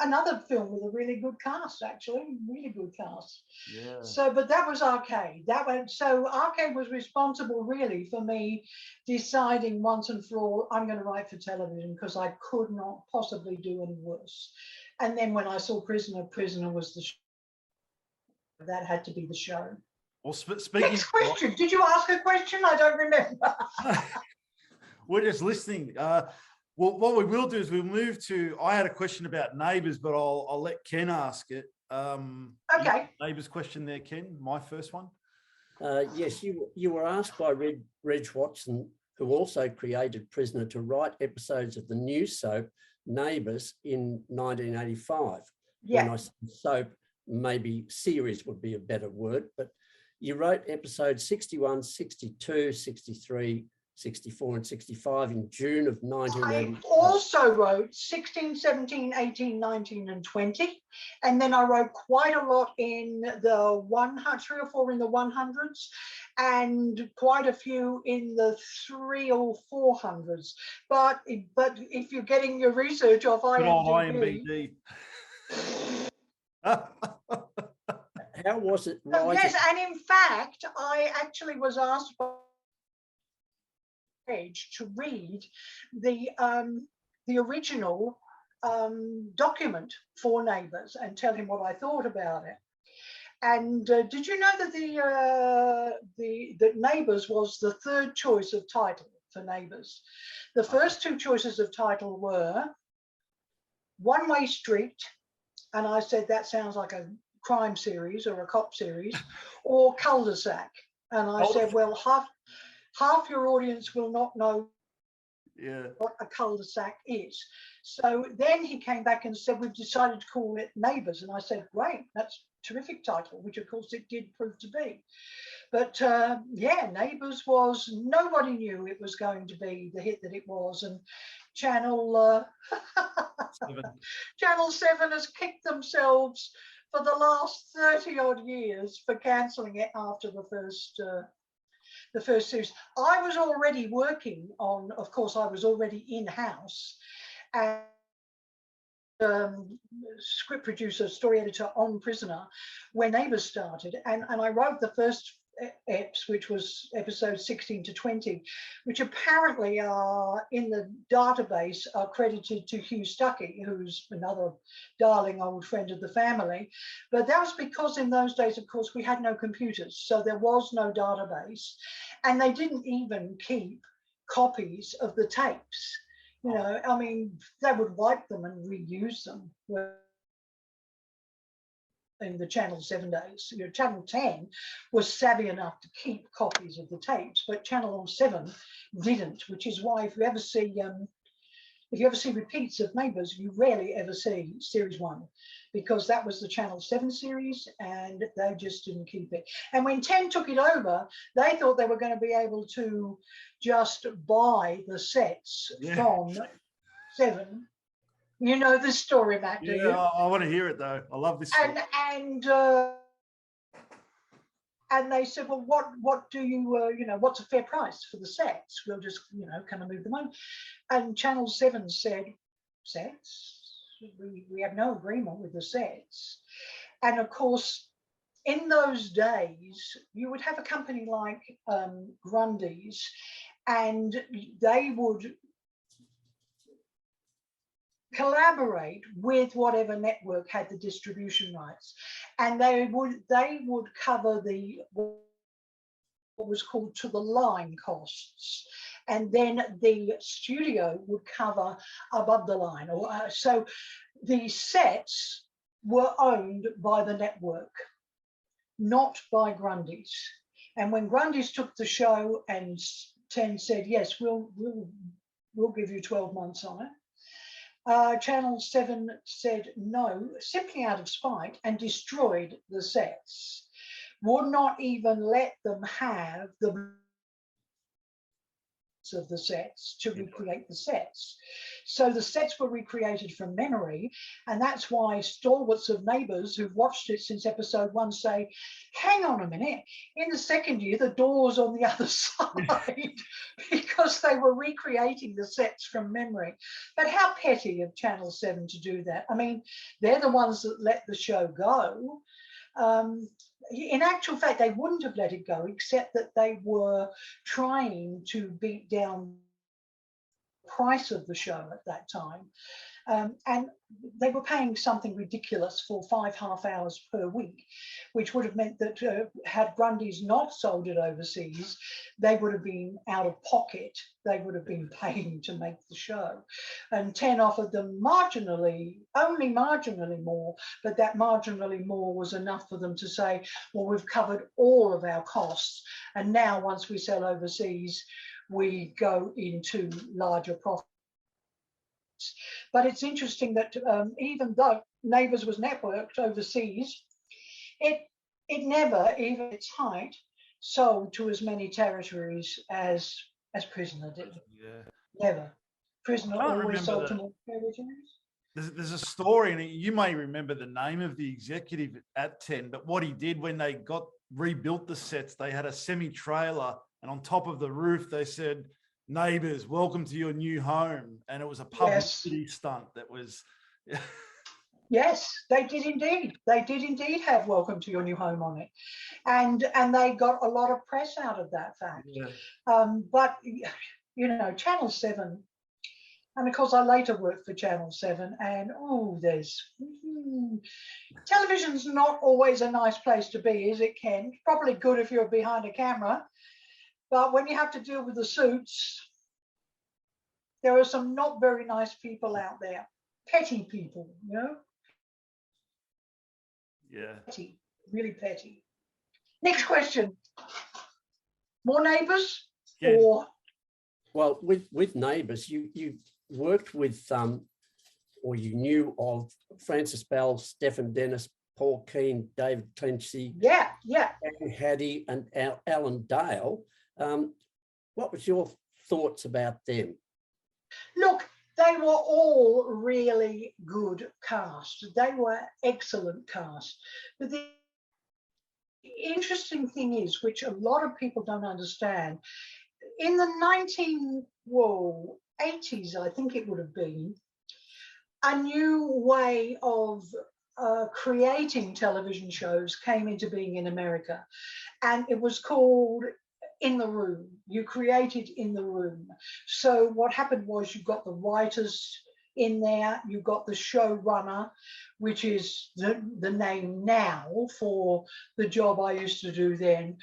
B: another film with a really good cast, actually, really good cast.
A: Yeah.
B: So, but that was Arcade. So Arcade was responsible really for me deciding once and for all, I'm going to write for television because I could not possibly do any worse. And then when I saw Prisoner was the show. That had to be the show.
A: Well, speaking.
B: Next question. Did you ask a question? I don't remember.
A: We're just listening. Well, what we will do is we'll move to. I had a question about neighbours, but I'll let Ken ask it.
B: Okay.
A: Neighbours question there, Ken. My first one.
C: Yes, you were asked by Reg Watson, who also created Prisoner, to write episodes of the new soap Neighbours in 1985.
B: Yeah.
C: When I said soap, maybe series would be a better word, but you wrote episodes 61, 62, 63, 64 and 65 in June of 1985.
B: I also wrote 16, 17, 18, 19 and 20. And then I wrote quite a lot in the 100, 3 or 4 in the 100s and quite a few in the 300 or 400s. But if you're getting your research off IMDb.
C: How was it writing?
B: Yes, and in fact, I actually was asked by to read the original document for Neighbours and tell him what I thought about it. And did you know that that Neighbours was the third choice of title for Neighbours? The first two choices of title were One Way Street, and I said that sounds like a crime series or a cop series, or Cul-de-sac. And I said, well, half your audience will not know what a cul-de-sac is. So then he came back and said, we've decided to call it Neighbours. And I said, great, that's a terrific title, which of course it did prove to be. But yeah, Neighbours was, nobody knew it was going to be the hit that it was. And Channel 7 has kicked themselves for the last 30 odd years for cancelling it after the first series. I was already working on, of course, I was already in-house and script producer, story editor on Prisoner when Neighbours started. And I wrote the first eps, which was episodes 16 to 20, which apparently are in the database are credited to Hugh Stuckey, who's another darling old friend of the family. But that was because in those days, of course, we had no computers, so there was no database, and they didn't even keep copies of the tapes. You know, I mean, they would wipe them and reuse them. In the Channel 7 days, you know, Channel 10 was savvy enough to keep copies of the tapes, but Channel 7 didn't, which is why if you ever see repeats of Neighbours, you rarely ever see series 1, because that was the Channel 7 series and they just didn't keep it. And when 10 took it over, they thought they were going to be able to just buy the sets from 7. You know this story, Matt, do you?
A: I want to hear it though. I love this story.
B: And they said, well, what do you, you know, what's a fair price for the sets? We'll just, you know, come and move them on. And Channel 7 said, sets? We have no agreement with the sets. And of course, in those days, you would have a company like Grundy's, and they would collaborate with whatever network had the distribution rights, and they would cover what was called to the line costs, and then the studio would cover above the line. So the sets were owned by the network, not by Grundy's. And when Grundy's took the show and 10 said, yes, we'll give you 12 months on it, Channel 7 said no, simply out of spite, and destroyed the sets. Would not even let them have the bits of the sets to recreate the sets. So the sets were recreated from memory, and that's why stalwarts of Neighbours who've watched it since episode 1 say, hang on a minute, in the second year the door's on the other side, because they were recreating the sets from memory. But how petty of Channel 7 to do that. I mean, they're the ones that let the show go. In actual fact, they wouldn't have let it go, except that they were trying to beat down the price of the show at that time. And they were paying something ridiculous for 5 half hours per week, which would have meant that had Grundy's not sold it overseas, they would have been out of pocket. They would have been paying to make the show. And 10 offered them marginally, only marginally more, but that marginally more was enough for them to say, well, we've covered all of our costs. And now once we sell overseas, we go into larger profits. But it's interesting that even though Neighbours was networked overseas, it never, even at its height, sold to as many territories as Prisoner did.
A: Yeah.
B: Never. Prisoner
A: I can't
B: always
A: remember
B: sold
A: the-
B: to more territories.
A: There's a story, and you may remember the name of the executive at 10, but what he did when they rebuilt the sets, they had a semi-trailer, and on top of the roof, they said, Neighbours, welcome to your new home. And it was a publicity stunt that was...
B: Yes, they did indeed. They did indeed have welcome to your new home on it. And they got a lot of press out of that fact.
A: Yeah.
B: But, you know, Channel 7, and of course I later worked for Channel 7, and television's not always a nice place to be, is it, Ken? It's probably good if you're behind a camera, but when you have to deal with the suits, there are some not very nice people out there, petty people, you know?
A: Yeah.
B: Petty, really petty. Next question. More Neighbours?
A: Yeah.
B: Or
C: Well, with Neighbours, you worked with or you knew of Francis Bell, Stephen Dennis, Paul Keane, David Clenchey,
B: yeah.
C: Anne Haddie, and Alan Dale. What was your thoughts about them?
B: Look, they were all really good cast. They were excellent cast. But the interesting thing is, which a lot of people don't understand, in the 1980s, I think it would have been, a new way of creating television shows came into being in America, and it was called in the room. You created in the room. So what happened was you got the writers in there, you got the showrunner, which is the name now for the job I used to do then.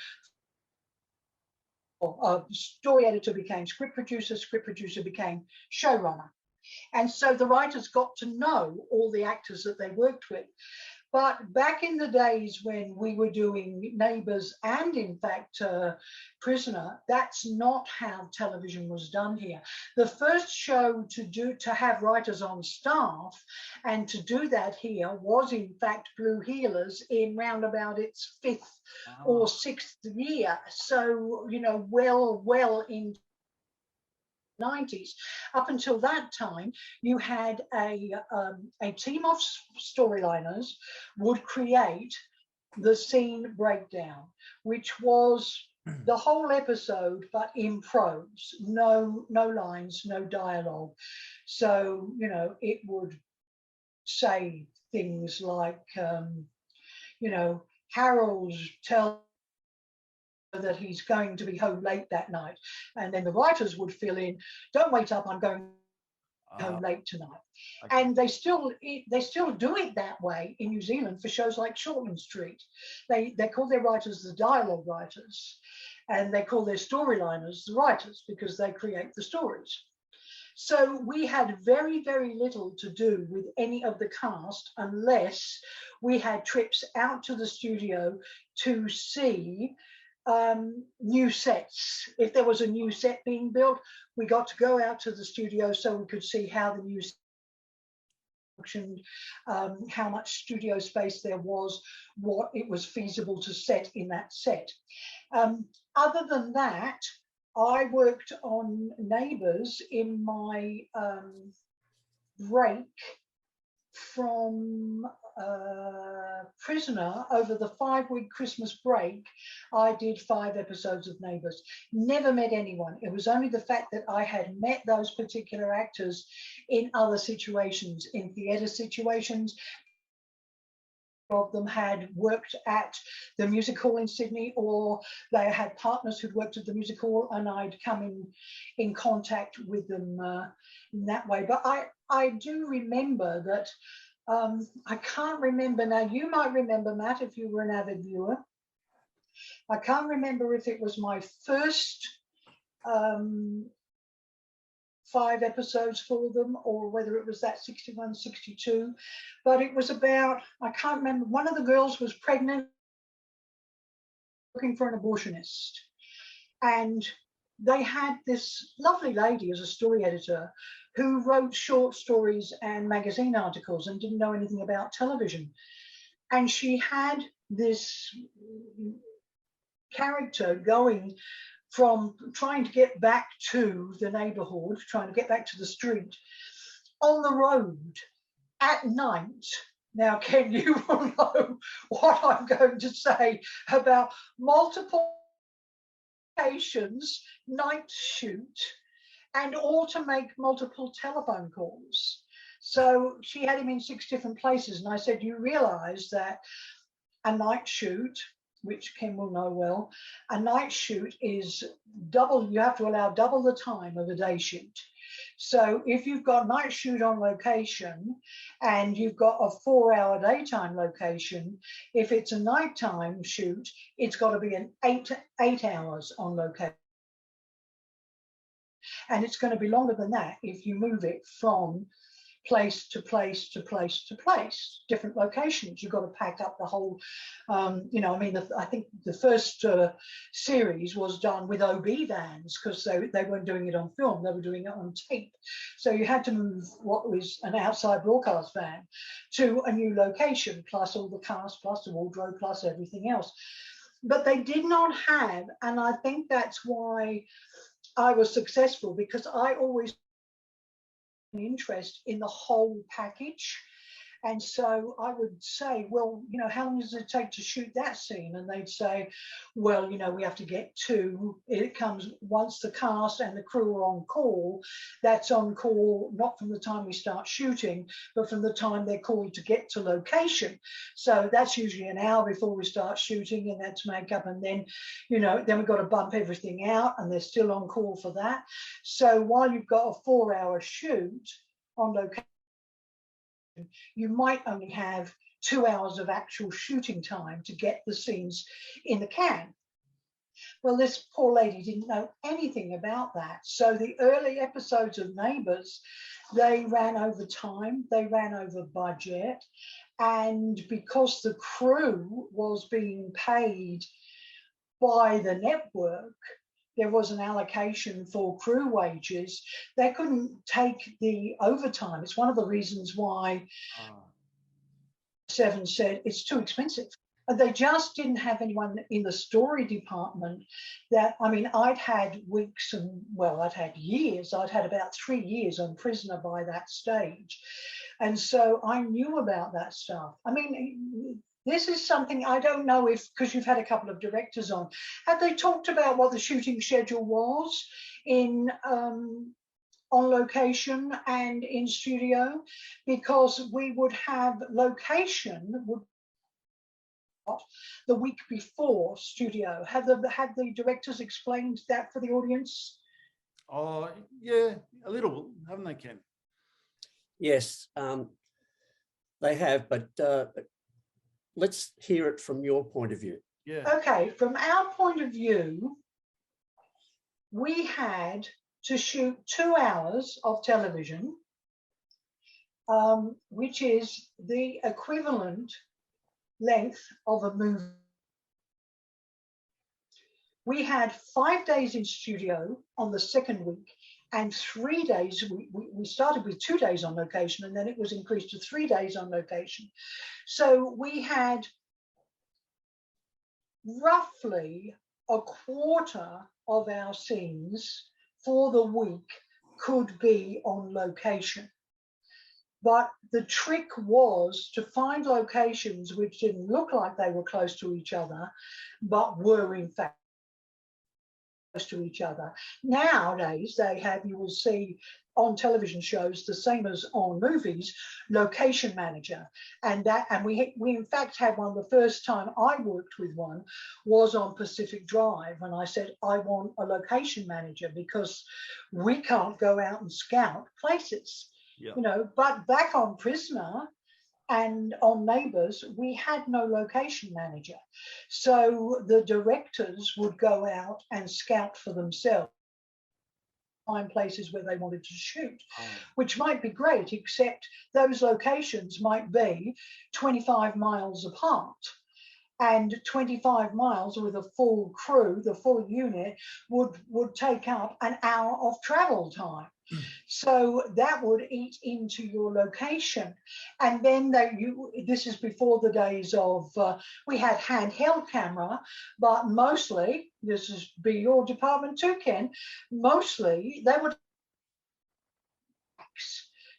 B: Story editor became script producer became showrunner. And so the writers got to know all the actors that they worked with. But back in the days when we were doing Neighbours and in fact Prisoner, that's not how television was done here. The first show to have writers on staff and to do that here was in fact Blueheelers in round about its 5th or 6th year. So, you know, well into 90s. Up until that time, you had a team of storyliners would create the scene breakdown, which was the whole episode, but in prose, no lines, no dialogue. So, you know, it would say things like, you know, Harold tells that he's going to be home late that night, and then the writers would fill in, don't wait up, I'm going home late tonight. Okay. And they still do it that way in New Zealand for shows like Shortland Street. They call their writers the dialogue writers, and they call their storyliners the writers because they create the stories. So we had very, very little to do with any of the cast unless we had trips out to the studio to see new sets. If there was a new set being built, we got to go out to the studio so we could see how the new functioned, how much studio space there was, what it was feasible to set in that set. Other than that, I worked on Neighbours in my break from Prisoner. Over the 5-week Christmas break, I did 5 episodes of Neighbours. Never met anyone. It was only the fact that I had met those particular actors in other situations, in theatre situations. Of them had worked at the music hall in Sydney, or they had partners who'd worked at the music hall, and I'd come in contact with them in that way. But I do remember that, I can't remember now, you might remember, Matt, if you were an avid viewer. I can't remember if it was my first 5 episodes for them, or whether it was that 61, 62, but it was about, I can't remember, one of the girls was pregnant, looking for an abortionist, and they had this lovely lady as a story editor who wrote short stories and magazine articles and didn't know anything about television, and she had this character going from trying to get back to the neighborhood, trying to get back to the street, on the road at night. Now, Ken, you will know what I'm going to say about multiple locations, night shoot, and all to make multiple telephone calls. So she had him in 6 different places. And I said, you realize that a night shoot, which Ken will know well, a night shoot is double, you have to allow double the time of a day shoot. So if you've got night shoot on location and you've got a 4-hour daytime location, if it's a nighttime shoot, it's got to be an 8 hours on location. And it's going to be longer than that if you move it from place to place to place to place, different locations. You've got to pack up the whole, you know, I mean, I think the first series was done with OB vans because they weren't doing it on film, they were doing it on tape. So you had to move what was an outside broadcast van to a new location, plus all the cast, plus the wardrobe, plus everything else. But they did not have, and I think that's why I was successful, because I always interest in the whole package. And so I would say, well, you know, how long does it take to shoot that scene? And they'd say, well, you know, we have to get to, it comes once the cast and the crew are on call. That's on call not from the time we start shooting, but from the time they're called to get to location. So that's usually an hour before we start shooting, and that's makeup. And then, you know, then we've got to bump everything out, and they're still on call for that. So while you've got a 4-hour shoot on location, you might only have 2 hours of actual shooting time to get the scenes in the can. Well, this poor lady didn't know anything about that. So the early episodes of Neighbours, they ran over time, they ran over budget, and because the crew was being paid by the network, there was an allocation for crew wages. They couldn't take the overtime. It's one of the reasons why Seven said it's too expensive. And they just didn't have anyone in the story department that, I mean, I'd had weeks and, well, I'd had years. I'd had about 3 years on Prisoner by that stage. And so I knew about that stuff. I mean, this is something I don't know if, because you've had a couple of directors on, have they talked about what the shooting schedule was in on location and in studio? Because we would have location would the week before studio. Have the directors explained that for the audience?
A: Oh, yeah, a little, haven't they, Ken?
C: Yes, they have, but let's hear it from your point of view.
A: Yeah.
B: Okay, from our point of view, we had to shoot 2 hours of television, which is the equivalent length of a movie. We had 5 days in studio on the second week, and 3 days, we started with 2 days on location, and then it was increased to 3 days on location. So we had roughly a quarter of our scenes for the week could be on location. But the trick was to find locations which didn't look like they were close to each other, but were in fact close to each other. Nowadays, they have, you will see on television shows, the same as on movies, location manager. And we in fact had one, the first time I worked with one was on Pacific Drive. And I said, I want a location manager because we can't go out and scout places.
A: Yeah.
B: You know, but back on Prisoner and on Neighbours, we had no location manager. So the directors would go out and scout for themselves, find places where they wanted to shoot, which might be great, except those locations might be 25 miles apart. And 25 miles with a full crew, the full unit, would take up an hour of travel time. So that would eat into your location. And then this is before the days of, we had handheld camera, but mostly, this is be your department too, Ken, mostly they would.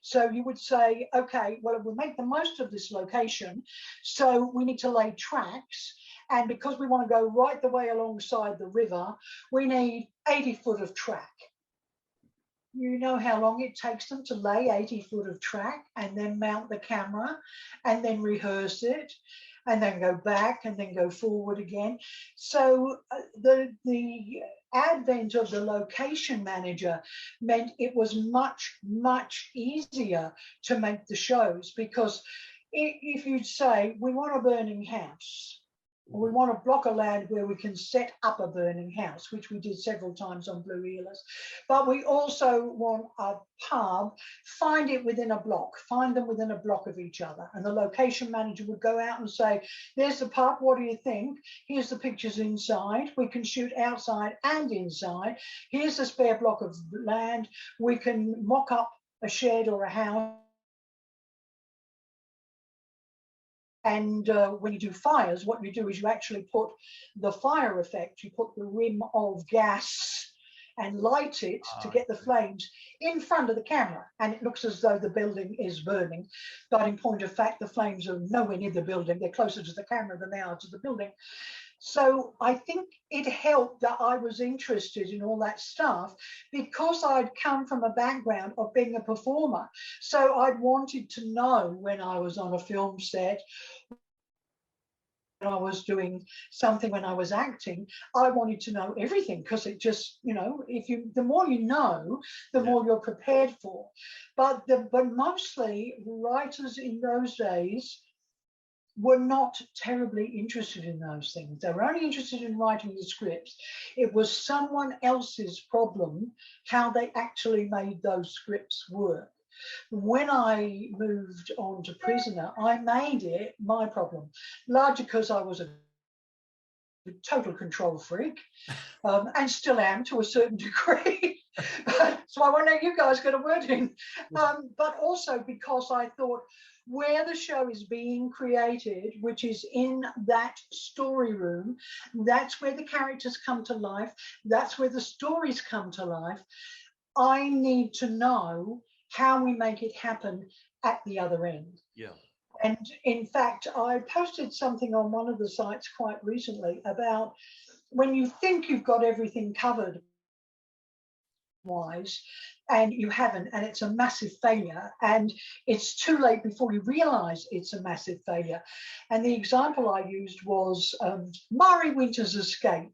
B: So you would say, okay, well, we'll make the most of this location. So we need to lay tracks. And because we want to go right the way alongside the river, we need 80 foot of track. You know how long it takes them to lay 80 foot of track and then mount the camera and then rehearse it and then go back and then go forward again. So the advent of the location manager meant it was much, much easier to make the shows, because if you'd say, we want a burning house, or we want a block of land where we can set up a burning house, which we did several times on Blueheelers. But we also want a pub, find it within a block, find them within a block of each other. And the location manager would go out and say, there's the pub, what do you think? Here's the pictures inside. We can shoot outside and inside. Here's a spare block of land. We can mock up a shed or a house. And when you do fires, what you do is you actually put the fire effect, you put the rim of gas and light it to get the flames in front of the camera. And it looks as though the building is burning. But in point of fact, the flames are nowhere near the building. They're closer to the camera than they are to the building. So I think it helped that I was interested in all that stuff because I'd come from a background of being a performer. So I'd wanted to know when I was on a film set, when I was doing something, when I was acting, I wanted to know everything, because it just, you know, the more you know, the more you're prepared for. But mostly writers in those days were not terribly interested in those things. They were only interested in writing the scripts. It was someone else's problem how they actually made those scripts work. When I moved on to Prisoner, I made it my problem, largely because I was a total control freak, and still am to a certain degree. So I wonder, you guys got a word in. But also because I thought, where the show is being created, which is in that story room, that's where the characters come to life, that's where the stories come to life. I need to know how we make it happen at the other end.
A: Yeah.
B: And in fact, I posted something on one of the sites quite recently about when you think you've got everything covered wise, and you haven't, and it's a massive failure, and it's too late before you realize it's a massive failure. And the example I used was Mari Winter's escape.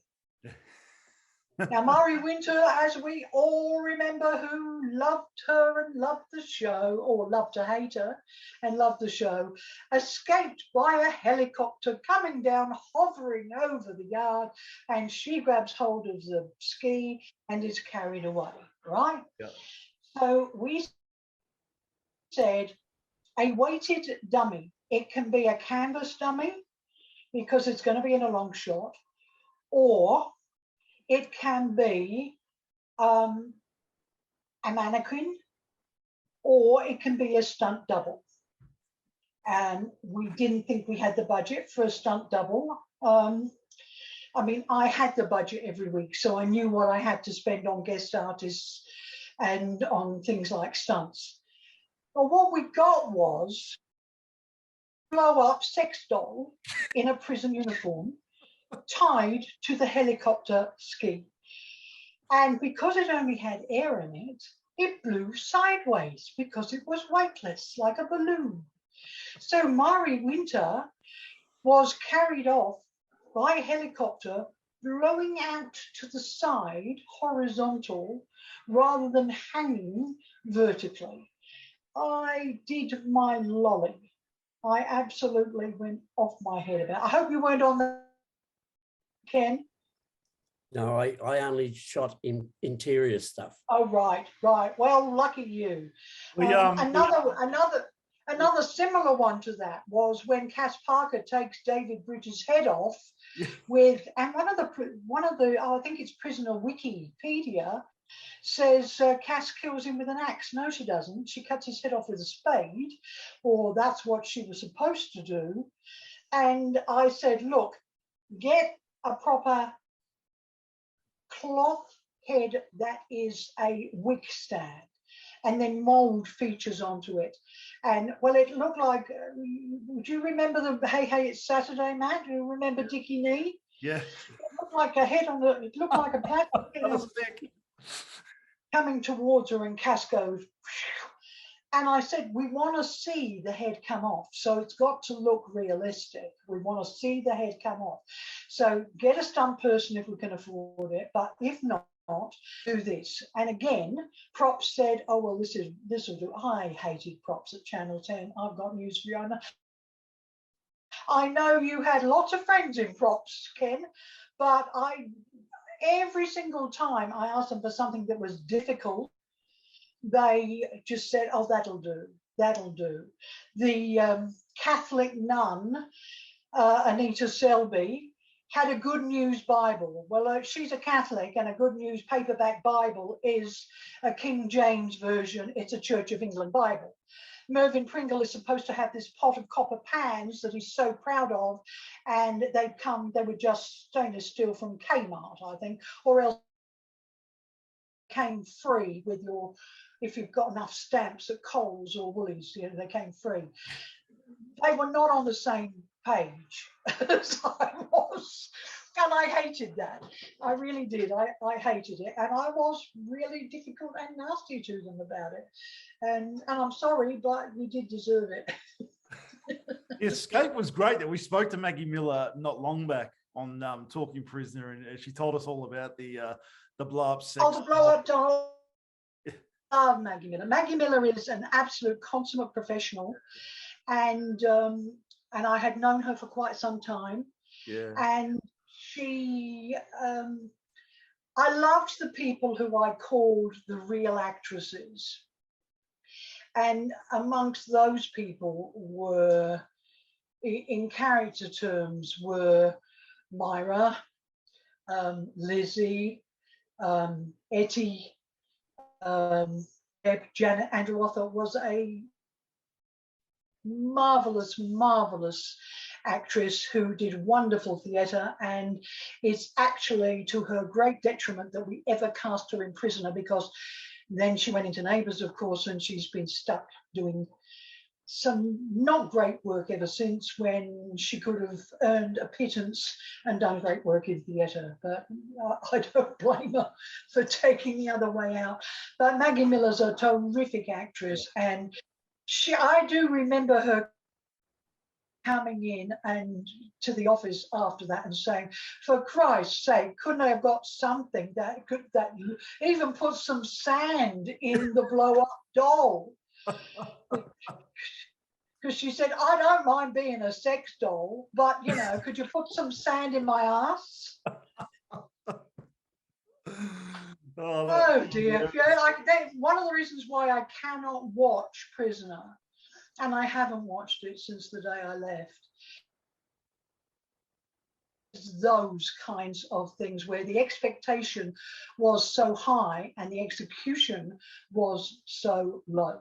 B: Now, Mari Winter, as we all remember, who loved her and loved the show, or loved to hate her and loved the show, escaped by a helicopter coming down, hovering over the yard, and she grabs hold of the ski and is carried away, right? Yeah. So we said a weighted dummy. It can be a canvas dummy because it's going to be in a long shot, or it can be a mannequin, or it can be a stunt double. And we didn't think we had the budget for a stunt double. I mean, I had the budget every week, so I knew what I had to spend on guest artists and on things like stunts. But what we got was a blow-up sex doll in a prison uniform tied to the helicopter ski. And because it only had air in it, it blew sideways because it was weightless, like a balloon. So Mari Winter was carried off by a helicopter, blowing out to the side, horizontal, rather than hanging vertically. I did my lolly. I absolutely went off my head about it. I hope you weren't on that, Ken.
C: No, I only shot in interior stuff.
B: Oh, right. Well, lucky you. Another similar one to that was when Cass Parker takes David Bridges' head off with, and one of the I think it's Prisoner Wikipedia says Cass kills him with an axe. No, she doesn't. She cuts his head off with a spade, or that's what she was supposed to do. And I said, look, get a proper cloth head that is a wick stand, and then mold features onto it. And well, it looked like, do you remember the Hey Hey It's Saturday, Matt? Do you remember Dickie Nee?
A: Yeah.
B: It looked like a head on the, it looked like a plastic head coming towards her, and Cass goes, phew. And I said, we want to see the head come off. So it's got to look realistic. We want to see the head come off. So get a stunt person if we can afford it, but if not, do this. And again, props said, oh, well, this will do. I hated props at Channel 10. I've got news for you. I know you had lots of friends in props, Ken, but every single time I asked them for something that was difficult, they just said, oh, that'll do. The Catholic nun, Anita Selby, had a Good News Bible. Well, she's a Catholic, and a Good News paperback Bible is a King James version. It's a Church of England Bible. Mervyn Pringle is supposed to have this pot of copper pans that he's so proud of, and they were just stainless steel from Kmart, I think, or else came free with your, if you've got enough stamps at Coles or Woolies, they came free. They were not on the same page as I was, and I hated that. I really did. I hated it, and I was really difficult and nasty to them about it. And I'm sorry, but you did deserve it.
A: The escape was great. That we spoke to Maggie Miller not long back on Talking Prisoner, and she told us all about the blow up sex.
B: Oh, the blow up doll. I love Maggie Miller. Maggie Miller is an absolute consummate professional, and I had known her for quite some time.
A: Yeah.
B: And she, I loved the people who I called the real actresses. And amongst those people were, in character terms, were Myra, Lizzie, Etty, Janet Andrew was a marvelous actress who did wonderful theatre, and it's actually to her great detriment that we ever cast her in Prisoner, because then she went into Neighbours, of course, and she's been stuck doing some not great work ever since, when she could have earned a pittance and done great work in theatre. But I don't blame her for taking the other way out. But Maggie Miller's a terrific actress, and I do remember her coming in and to the office after that and saying, for Christ's sake, couldn't I have got something that even put some sand in the blow up doll? Because she said, I don't mind being a sex doll, but could you put some sand in my ass? Oh dear. One of the reasons why I cannot watch Prisoner, and I haven't watched it since the day I left, is those kinds of things where the expectation was so high and the execution was so low.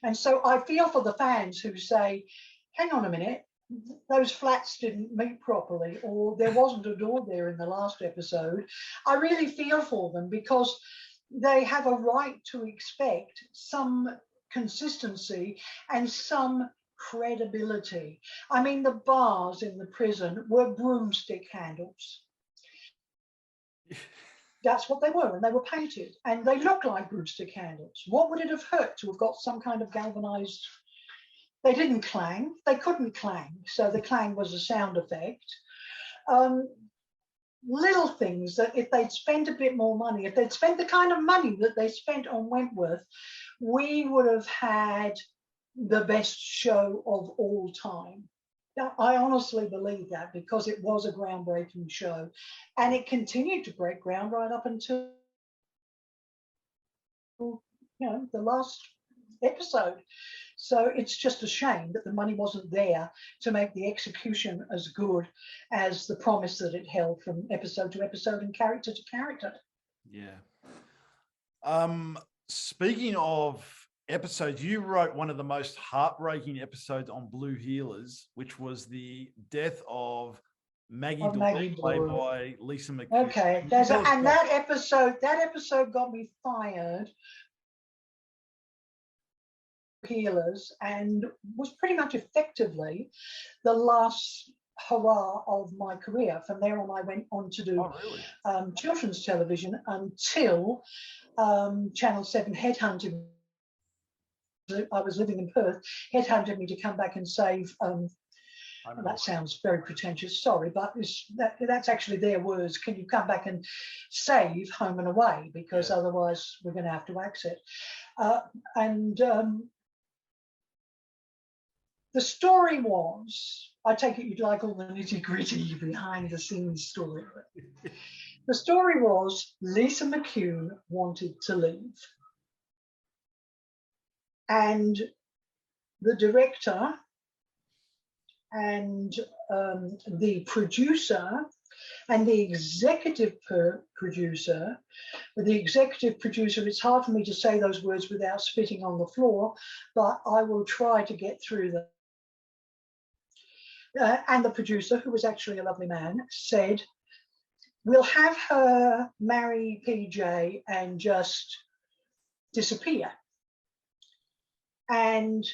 B: And so I feel for the fans who say, hang on a minute, those flats didn't meet properly, or there wasn't a door there in the last episode, I really feel for them, because they have a right to expect some consistency and some credibility. I mean, the bars in the prison were broomstick handles. That's what they were, and they were painted, and they look like broomstick handles. What would it have hurt to have got some kind of galvanized? They didn't clang, they couldn't clang, so the clang was a sound effect. Little things that if they'd spent a bit more money, if they'd spent the kind of money that they spent on Wentworth, we would have had the best show of all time. Now, I honestly believe that, because it was a groundbreaking show, and it continued to break ground right up until, you know, the last episode. So it's just a shame that the money wasn't there to make the execution as good as the promise that it held from episode to episode and character to character.
A: Yeah. Speaking of episodes, you wrote one of the most heartbreaking episodes on Blue Heelers, which was the death of Maggie Doyle, played by Lisa McCune.
B: Okay, that episode got me fired. Healers, and was pretty much effectively the last hurrah of my career. From there on, I went on to do children's television until Channel 7 headhunted. I was living in Perth, headhunted me to come back and save. That sounds very pretentious, sorry, but that's actually their words. Can you come back and save Home and Away? Because otherwise we're going to have to axe it. The story was, I take it you'd like all the nitty-gritty behind the scenes story. The story was Lisa McCune wanted to leave. And the director and the producer and the executive producer, it's hard for me to say those words without spitting on the floor, but I will try to get through them. And the producer, who was actually a lovely man, said, we'll have her marry PJ and just disappear. And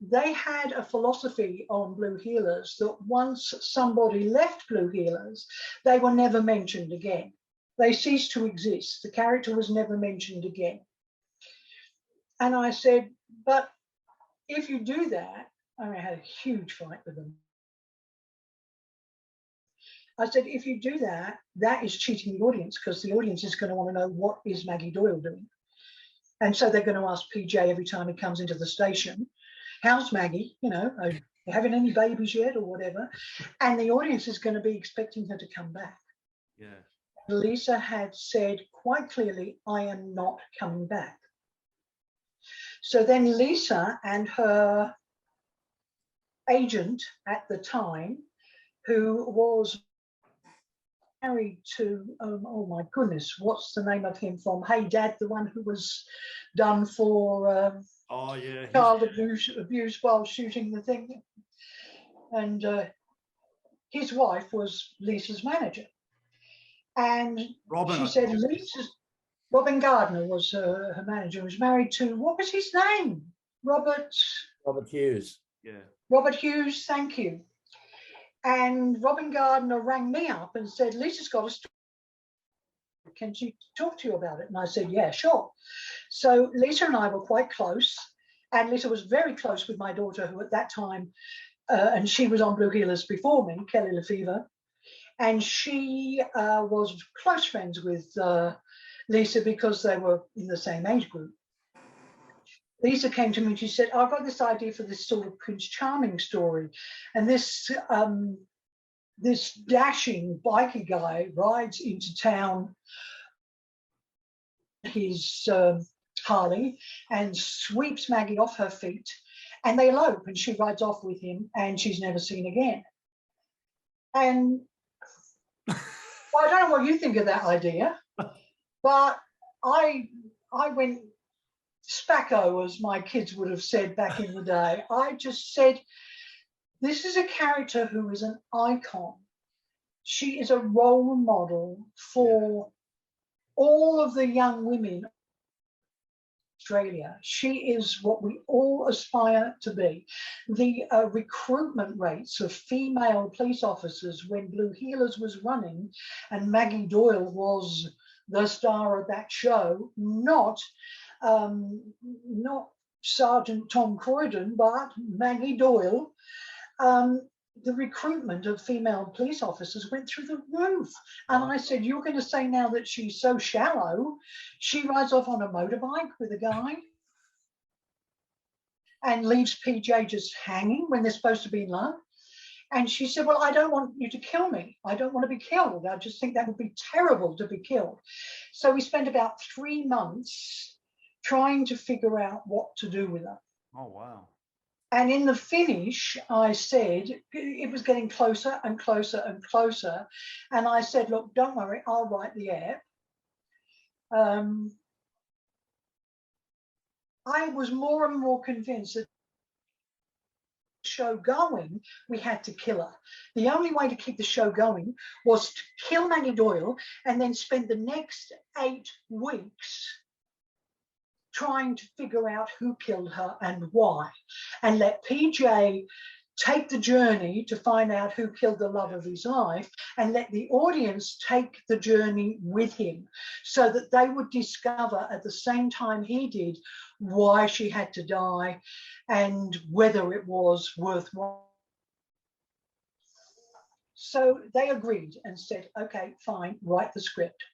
B: they had a philosophy on Blue Heelers that once somebody left Blue Heelers, they were never mentioned again. They ceased to exist. The character was never mentioned again. And I said, but if you do that, I had a huge fight with them. I said, if you do that, that is cheating the audience, because the audience is going to want to know, what is Maggie Doyle doing? And so they're going to ask PJ every time he comes into the station, how's Maggie? You know, are you having any babies yet or whatever? And the audience is going to be expecting her to come back.
A: Yeah.
B: Lisa had said quite clearly, I am not coming back. So then Lisa and her agent at the time, who was married to, oh my goodness, what's the name of him from Hey Dad, the one who was done for child abuse while shooting the thing. And his wife was Lisa's manager. And she said Robin Gardner was her manager, was married to, what was his name? Robert
C: Hughes.
A: Yeah.
B: Robert Hughes, thank you. And Robin Gardner rang me up and said, Lisa's got a story. Can she talk to you about it? And I said, yeah, sure. So Lisa and I were quite close. And Lisa was very close with my daughter, who at that time, and she was on Blue Heelers before me, Kelly Lefevre. And she was close friends with Lisa because they were in the same age group. Lisa came to me and she said, I've got this idea for this sort of Prince Charming story. And this dashing bikie guy rides into town, his Harley, and sweeps Maggie off her feet, and they elope, and she rides off with him, and she's never seen again. And well, I don't know what you think of that idea, but I went spacco, as my kids would have said back in the day. I just said, This is a character who is an icon. She is a role model for all of the young women in Australia. She is what we all aspire to be. The recruitment rates of female police officers when Blueheelers was running and Maggie Doyle was the star of that show, not Sergeant Tom Croydon, but Maggie Doyle. The recruitment of female police officers went through the roof. And I said, you're going to say now that she's so shallow, she rides off on a motorbike with a guy and leaves PJ just hanging when they're supposed to be in love. And she said, well, I don't want you to kill me. I don't want to be killed. I just think that would be terrible to be killed. So we spent about 3 months trying to figure out what to do with her.
A: Oh, wow.
B: And in the finish, I said, it was getting closer and closer and closer. And I said, look, don't worry, I'll write the app. I was more and more convinced that the show going, we had to kill her. The only way to keep the show going was to kill Maggie Doyle and then spend the next 8 weeks trying to figure out who killed her and why, and let PJ take the journey to find out who killed the love of his life, and let the audience take the journey with him so that they would discover at the same time he did why she had to die and whether it was worthwhile. So they agreed and said, okay, fine, write the script.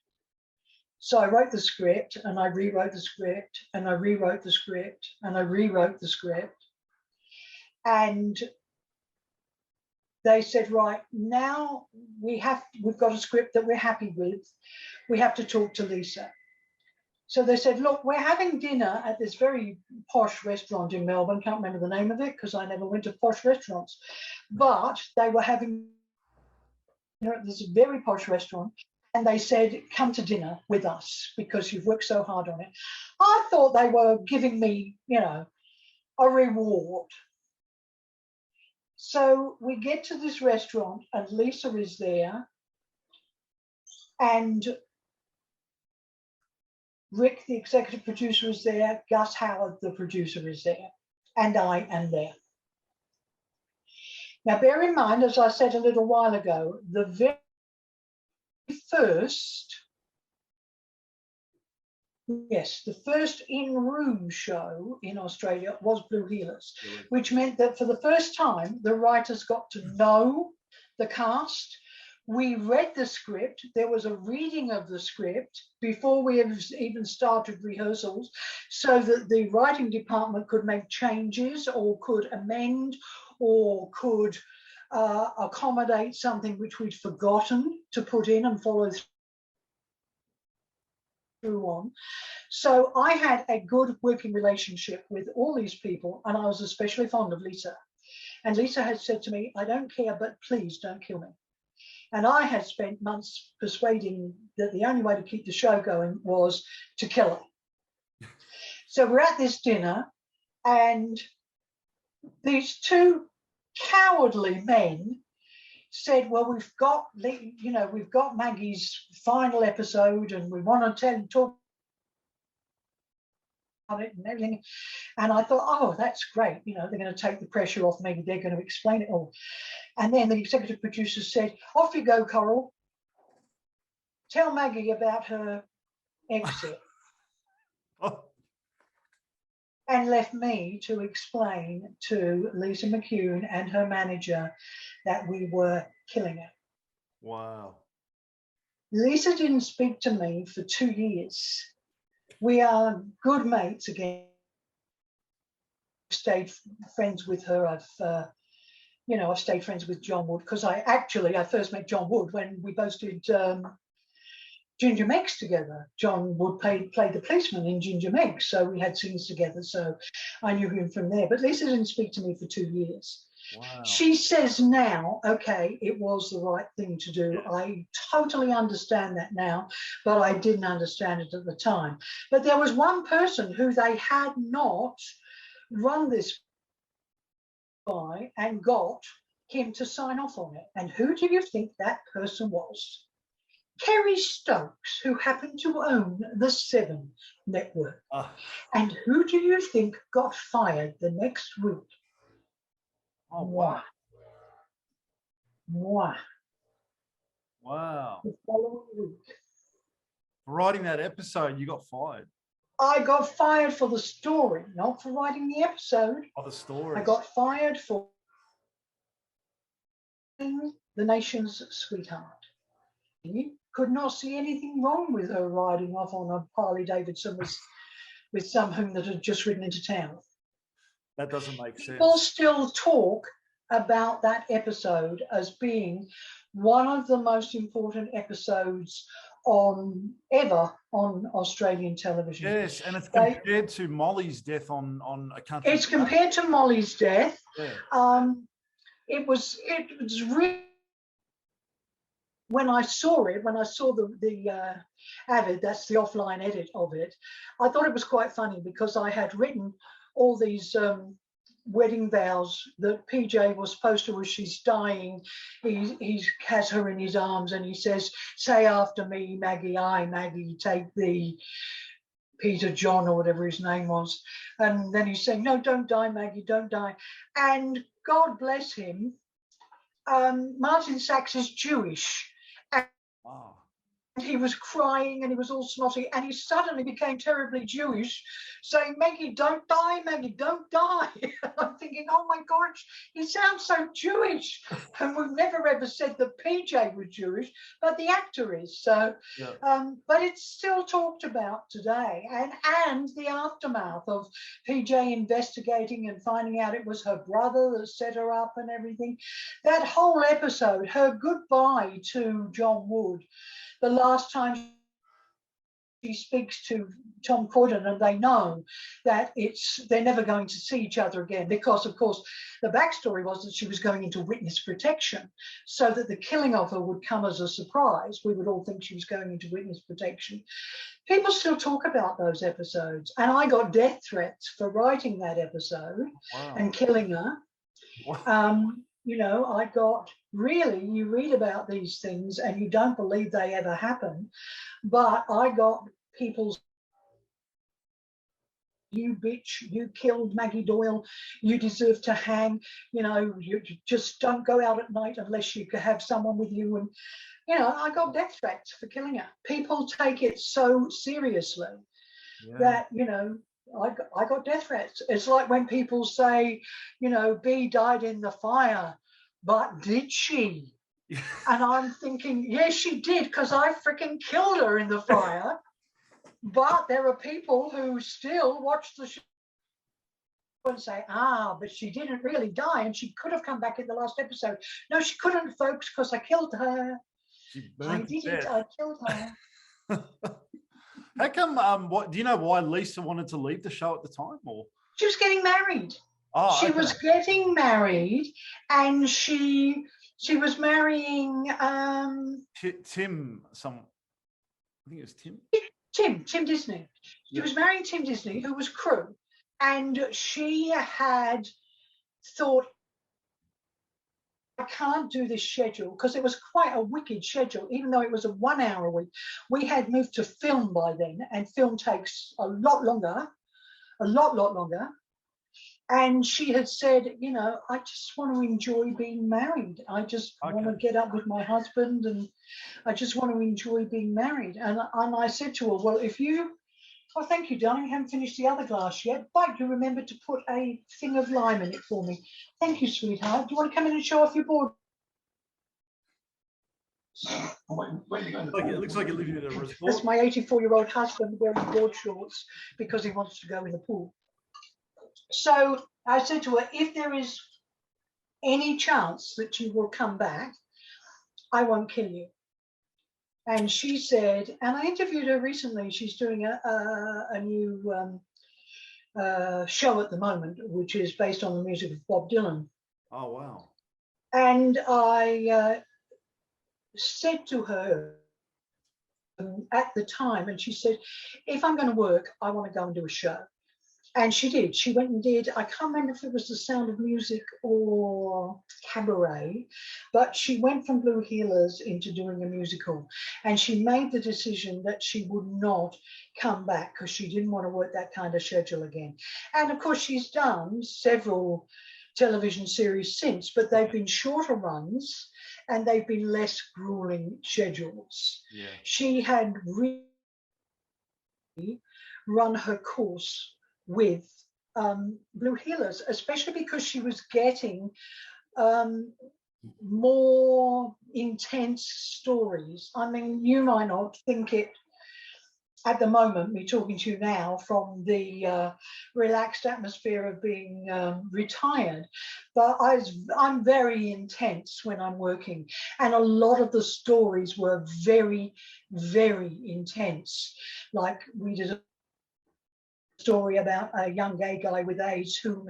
B: So I wrote the script and I rewrote the script and I rewrote the script and I rewrote the script. And they said, right, now we've got a script that we're happy with. We have to talk to Lisa. So they said, look, we're having dinner at this very posh restaurant in Melbourne. Can't remember the name of it because I never went to posh restaurants. But they were having dinner at this very posh restaurant. And they said, come to dinner with us because you've worked so hard on it. I thought they were giving me, a reward. So we get to this restaurant and Lisa is there and Rick, the executive producer, is there. Gus Howard, the producer, is there. And I am there. Now, bear in mind, as I said a little while ago, the very first in-room show in Australia was Blueheelers, which meant that for the first time, the writers got to know the cast. We read the script. There was a reading of the script before we even started rehearsals so that the writing department could make changes or could amend or could accommodate something which we'd forgotten to put in and follow through on. So I had a good working relationship with all these people, and I was especially fond of Lisa. And Lisa had said to me, I don't care, but please don't kill me. And I had spent months persuading that the only way to keep the show going was to kill her. So we're at this dinner, and these 2 cowardly men said, well, we've got Maggie's final episode and we want to talk about it and everything. And I thought, oh, that's great. They're going to take the pressure off Maggie. They're going to explain it all. And then the executive producer said, off you go, Coral. Tell Maggie about her exit.
A: Oh.
B: And left me to explain to Lisa McCune and her manager that we were killing her.
A: Wow.
B: Lisa didn't speak to me for 2 years. We are good mates again. I've stayed friends with her. I've stayed friends with John Wood because I first met John Wood when we both did Ginger Meggs together. John Wood played the policeman in Ginger Meggs, so we had scenes together, so I knew him from there. But Lisa didn't speak to me for 2 years.
A: Wow.
B: She says now, okay, it was the right thing to do. I totally understand that now, but I didn't understand it at the time. But there was one person who they had not run this by and got him to sign off on it. And who do you think that person was? Kerry Stokes, who happened to own the Seven Network. And who do you think got fired the next week?
A: Oh, wow.
B: Moi.
A: Wow.
B: The following week.
A: For writing that episode, you got fired.
B: I got fired for the story, not for writing the episode.
A: Oh, the story.
B: I got fired for being the nation's sweetheart. He could not see anything wrong with her riding off on a Harley Davidson with some whom that had just ridden into town.
A: That doesn't make sense.
B: People still talk about that episode as being one of the most important episodes ever on Australian television.
A: Yes, and it's compared to Molly's death on A Country.
B: It's compared to Molly's death.
A: Yeah.
B: It was really, when I saw the avid, that's the offline edit of it, I thought it was quite funny because I had written all these wedding vows that PJ was supposed to, as she's dying, he has her in his arms and he says, "Say after me, Maggie, I, Maggie, take thee, Peter John," or whatever his name was. And then he's saying, "No, don't die, Maggie, don't die." And God bless him, Martin Sachs is Jewish.
A: Wow.
B: And he was crying and he was all snotty and he suddenly became terribly Jewish, saying, "Maggie, don't die, Maggie, don't die." I'm thinking, oh my gosh, he sounds so Jewish. And we've never ever said that PJ was Jewish, but the actor is. So,
A: Yeah.
B: but it's still talked about today. And the aftermath of PJ investigating and finding out it was her brother that set her up and everything. That whole episode, her goodbye to John Wood, the last time she speaks to Tom Croydon, and they know that they're never going to see each other again because, of course, the backstory was that she was going into witness protection so that the killing of her would come as a surprise. We would all think she was going into witness protection. People still talk about those episodes, and I got death threats for writing that episode.
A: Wow.
B: And killing her.
A: Wow.
B: You know, I got, really, you read about these things and you don't believe they ever happen, but I got people's, "You bitch, you killed Maggie Doyle, you deserve to hang, you know, you just don't go out at night unless you could have someone with you." And, you know, I got death threats for killing her. People take it so seriously that, you know, I got death threats. It's like when people say, you know, B died in the fire, but did she? And I'm thinking, yes, she did, because I freaking killed her in the fire. But there are people who still watch the show and say, but she didn't really die and she could have come back in the last episode. No, she couldn't, folks, because I killed her. I did it. I killed her.
A: How come? What do you know? Why Lisa wanted to leave the show at the time? Or
B: she was getting married.
A: Oh,
B: she
A: okay.
B: was getting married, and she was marrying
A: Tim. I think it was Tim.
B: Tim Disney. She was marrying Tim Disney, who was crew, and she had thought, I can't do this schedule, because it was quite a wicked schedule, even though it was a 1 hour a week. We had moved to film by then, and film takes a lot longer. And she had said, you know, I just want to enjoy being married. I just want to get up with my husband, and I just want to enjoy being married. And I said to her, well, oh, thank you, darling. I haven't finished the other glass yet. But you remember to put a thing of lime in it for me. Thank you, sweetheart. Do you want to come in and show off your board?
A: It looks like you're living in a resort.
B: That's my 84-year-old husband wearing board shorts because he wants to go in the pool. So I said to her, if there is any chance that you will come back, I won't kill you. And she said, and I interviewed her recently, she's doing a new show at the moment, which is based on the music of Bob Dylan.
A: Oh, wow.
B: And I said to her at the time, and she said, if I'm going to work, I want to go and do a show. And she did. She went and did, I can't remember if it was The Sound of Music or Cabaret, but she went from Blueheelers into doing a musical. And she made the decision that she would not come back because she didn't want to work that kind of schedule again. And of course, she's done several television series since, but they've been shorter runs and they've been less grueling schedules.
A: Yeah.
B: She had really run her course with Blueheelers, especially because she was getting more intense stories. I mean, you might not think it at the moment, me talking to you now from the relaxed atmosphere of being retired, but I'm very intense when I'm working, and a lot of the stories were very, very intense. Like we did a story about a young gay guy with AIDS whom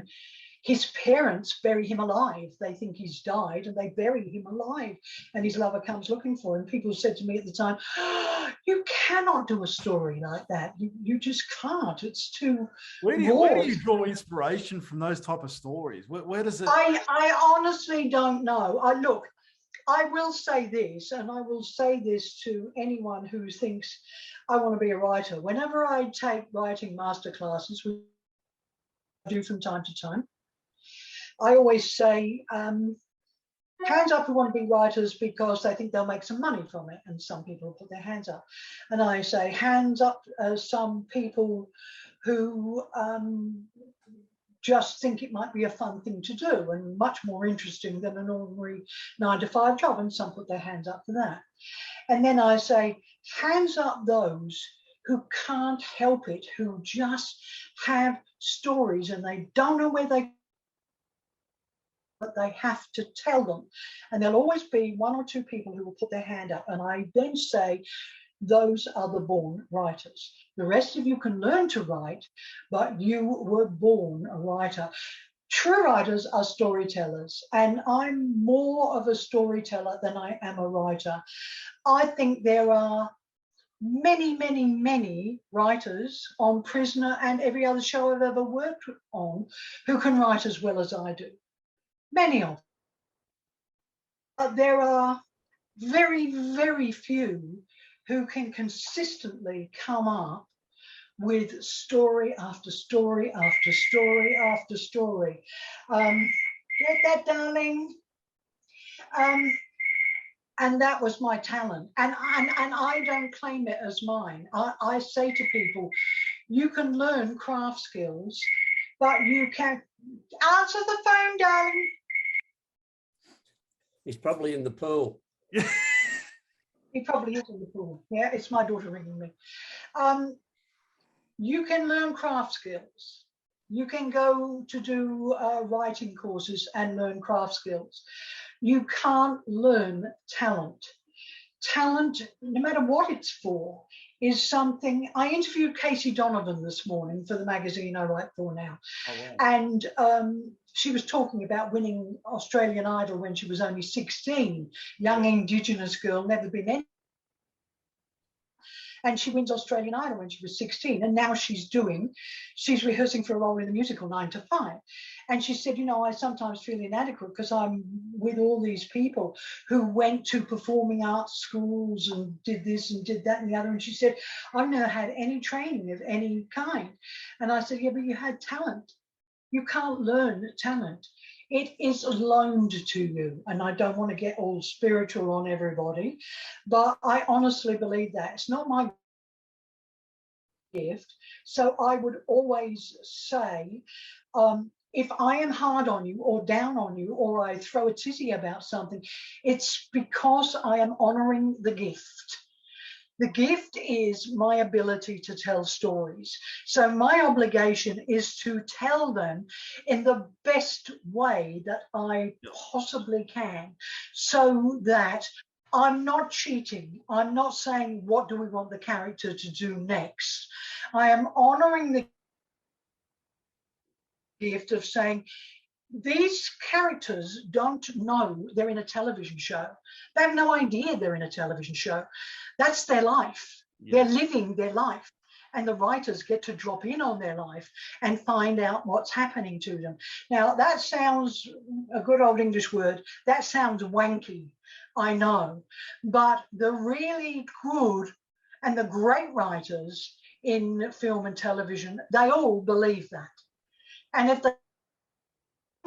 B: his parents bury him alive. They think he's died and they bury him alive, and his lover comes looking for him. People said to me at the time, oh, you cannot do a story like that. You just can't. It's too
A: Where do you draw inspiration from those type of stories? Where does it?
B: I honestly don't know. Look, I will say this, and I will say this to anyone who thinks I want to be a writer. Whenever I take writing masterclasses, which I do from time to time, I always say, hands up who want to be writers because they think they'll make some money from it. And some people put their hands up. And I say, hands up some people who just think it might be a fun thing to do and much more interesting than an ordinary 9-to-5 job. And some put their hands up for that. And then I say, hands up those who can't help it, who just have stories and they don't know where they, but they have to tell them. And there'll always be 1 or 2 people who will put their hand up. And I then say, those are the born writers. The rest of you can learn to write, but you were born a writer. True writers are storytellers, and I'm more of a storyteller than I am a writer. I think there are many, many, many writers on Prisoner and every other show I've ever worked on who can write as well as I do. Many of them. But there are very, very few who can consistently come up with story after story after story after story. Get that, darling? And that was my talent. And I don't claim it as mine. I say to people, you can learn craft skills, but you can answer the phone, darling.
C: He's probably in the pool.
B: He probably is in the pool. Yeah, it's my daughter ringing me. You can learn craft skills. You can go to do writing courses and learn craft skills. You can't learn talent. Talent, no matter what it's for, is something. I interviewed Casey Donovan this morning for the magazine I write for now. Oh, wow. And she was talking about winning Australian Idol when she was only 16, young Indigenous girl, never been any. And she wins Australian Idol when she was 16. And now she's rehearsing for a role in the musical 9 to 5. And she said, you know, I sometimes feel inadequate because I'm with all these people who went to performing arts schools and did this and did that and the other. And she said, I've never had any training of any kind. And I said, yeah, but you had talent. You can't learn talent. It is loaned to you. And I don't want to get all spiritual on everybody, but I honestly believe that. It's not my gift. So I would always say, if I am hard on you or down on you, or I throw a tizzy about something, it's because I am honoring the gift. The gift is my ability to tell stories. So my obligation is to tell them in the best way that I possibly can, so that I'm not cheating. I'm not saying, what do we want the character to do next? I am honoring the gift of saying, these characters don't know they're in a television show. They have no idea they're in a television show. That's their life. Yeah. They're living their life. and the writers get to drop in on their life and find out what's happening to them. Now, that sounds, a good old English word, that sounds wanky, I know, but the really good and the great writers in film and television, they all believe that. And if they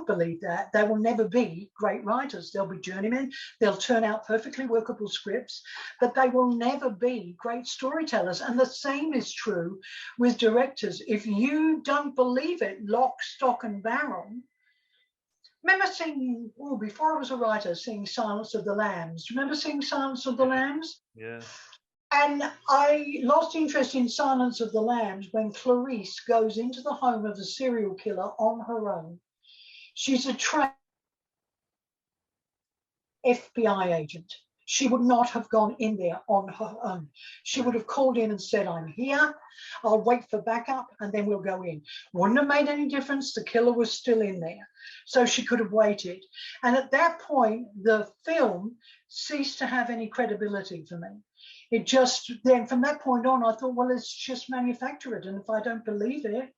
B: believe that, they will never be great writers. They'll be journeymen, they'll turn out perfectly workable scripts, but they will never be great storytellers. And the same is true with directors. If you don't believe it, lock, stock and barrel. Remember seeing, before I was a writer, seeing Silence of the Lambs. Remember seeing Silence of the Lambs?
A: Yeah.
B: And I lost interest in Silence of the Lambs when Clarice goes into the home of the serial killer on her own. She's a trained FBI agent. She would not have gone in there on her own. She would have called in and said, I'm here, I'll wait for backup, and then we'll go in. Wouldn't have made any difference. The killer was still in there. So she could have waited. And at that point, the film ceased to have any credibility for me. It just, then from that point on, I thought, well, let's just manufacture it. And if I don't believe it,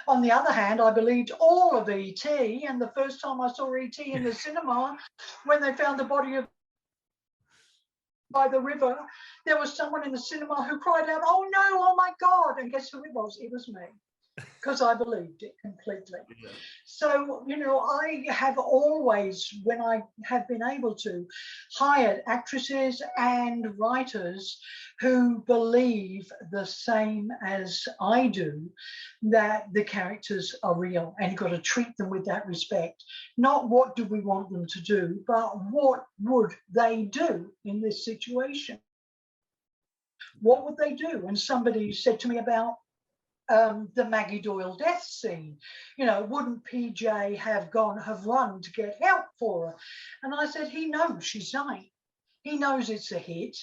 B: on the other hand, I believed all of E.T. And the first time I saw E.T. in the cinema, when they found the body of by the river, there was someone in the cinema who cried out, oh no, oh my God. And guess who it was? It was me, because I believed it completely. Yeah. So, you know, I have always, when I have been able to, hired actresses and writers who believe the same as I do, that the characters are real, and you've got to treat them with that respect. Not what do we want them to do, but what would they do in this situation? What would they do? And somebody said to me about the Maggie Doyle death scene. You know, wouldn't PJ have run to get help for her? And I said, he knows she's dying. He knows it's a hit.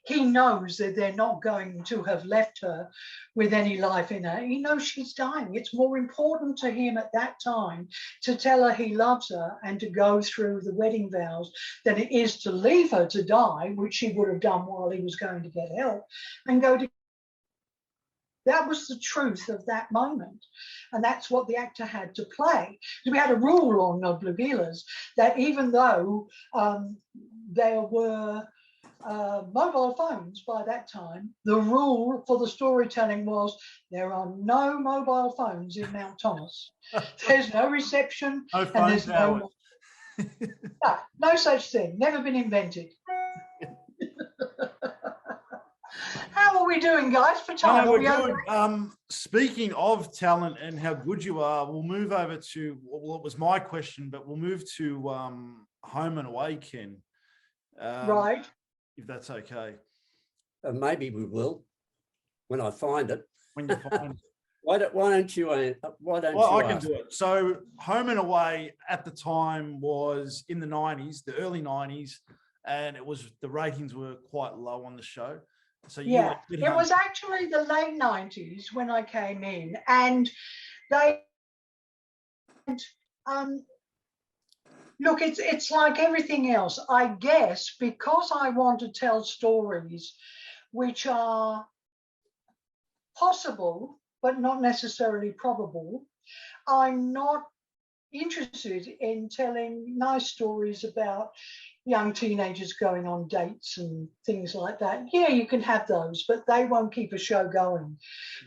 B: He knows that they're not going to have left her with any life in her. He knows she's dying. It's more important to him at that time to tell her he loves her and to go through the wedding vows than it is to leave her to die, which he would have done while he was going to get help, and go to. That was the truth of that moment. And that's what the actor had to play. We had a rule on blueheelers that even though there were mobile phones by that time, the rule for the storytelling was there are no mobile phones in Mount Thomas. There's no reception,
A: no
B: and there's
A: no,
B: no such thing, never been invented. How are we doing, guys, for time?
A: No, we're good. Speaking of talent and how good you are, we'll move over to, well, it was my question, but we'll move to Home and Away, Ken.
B: Right.
A: If that's okay.
C: Maybe we will, when I find it.
A: When you find it.
C: Why don't you
A: I can do it. So Home and Away at the time was in the 90s, the early 90s, and the ratings were quite low on the show. So
B: yeah, it was actually the late 90s when I came in, and they look, it's like everything else, I guess, because I want to tell stories which are possible but not necessarily probable. I'm not interested in telling nice stories about young teenagers going on dates and things like that. Yeah, you can have those, but they won't keep a show going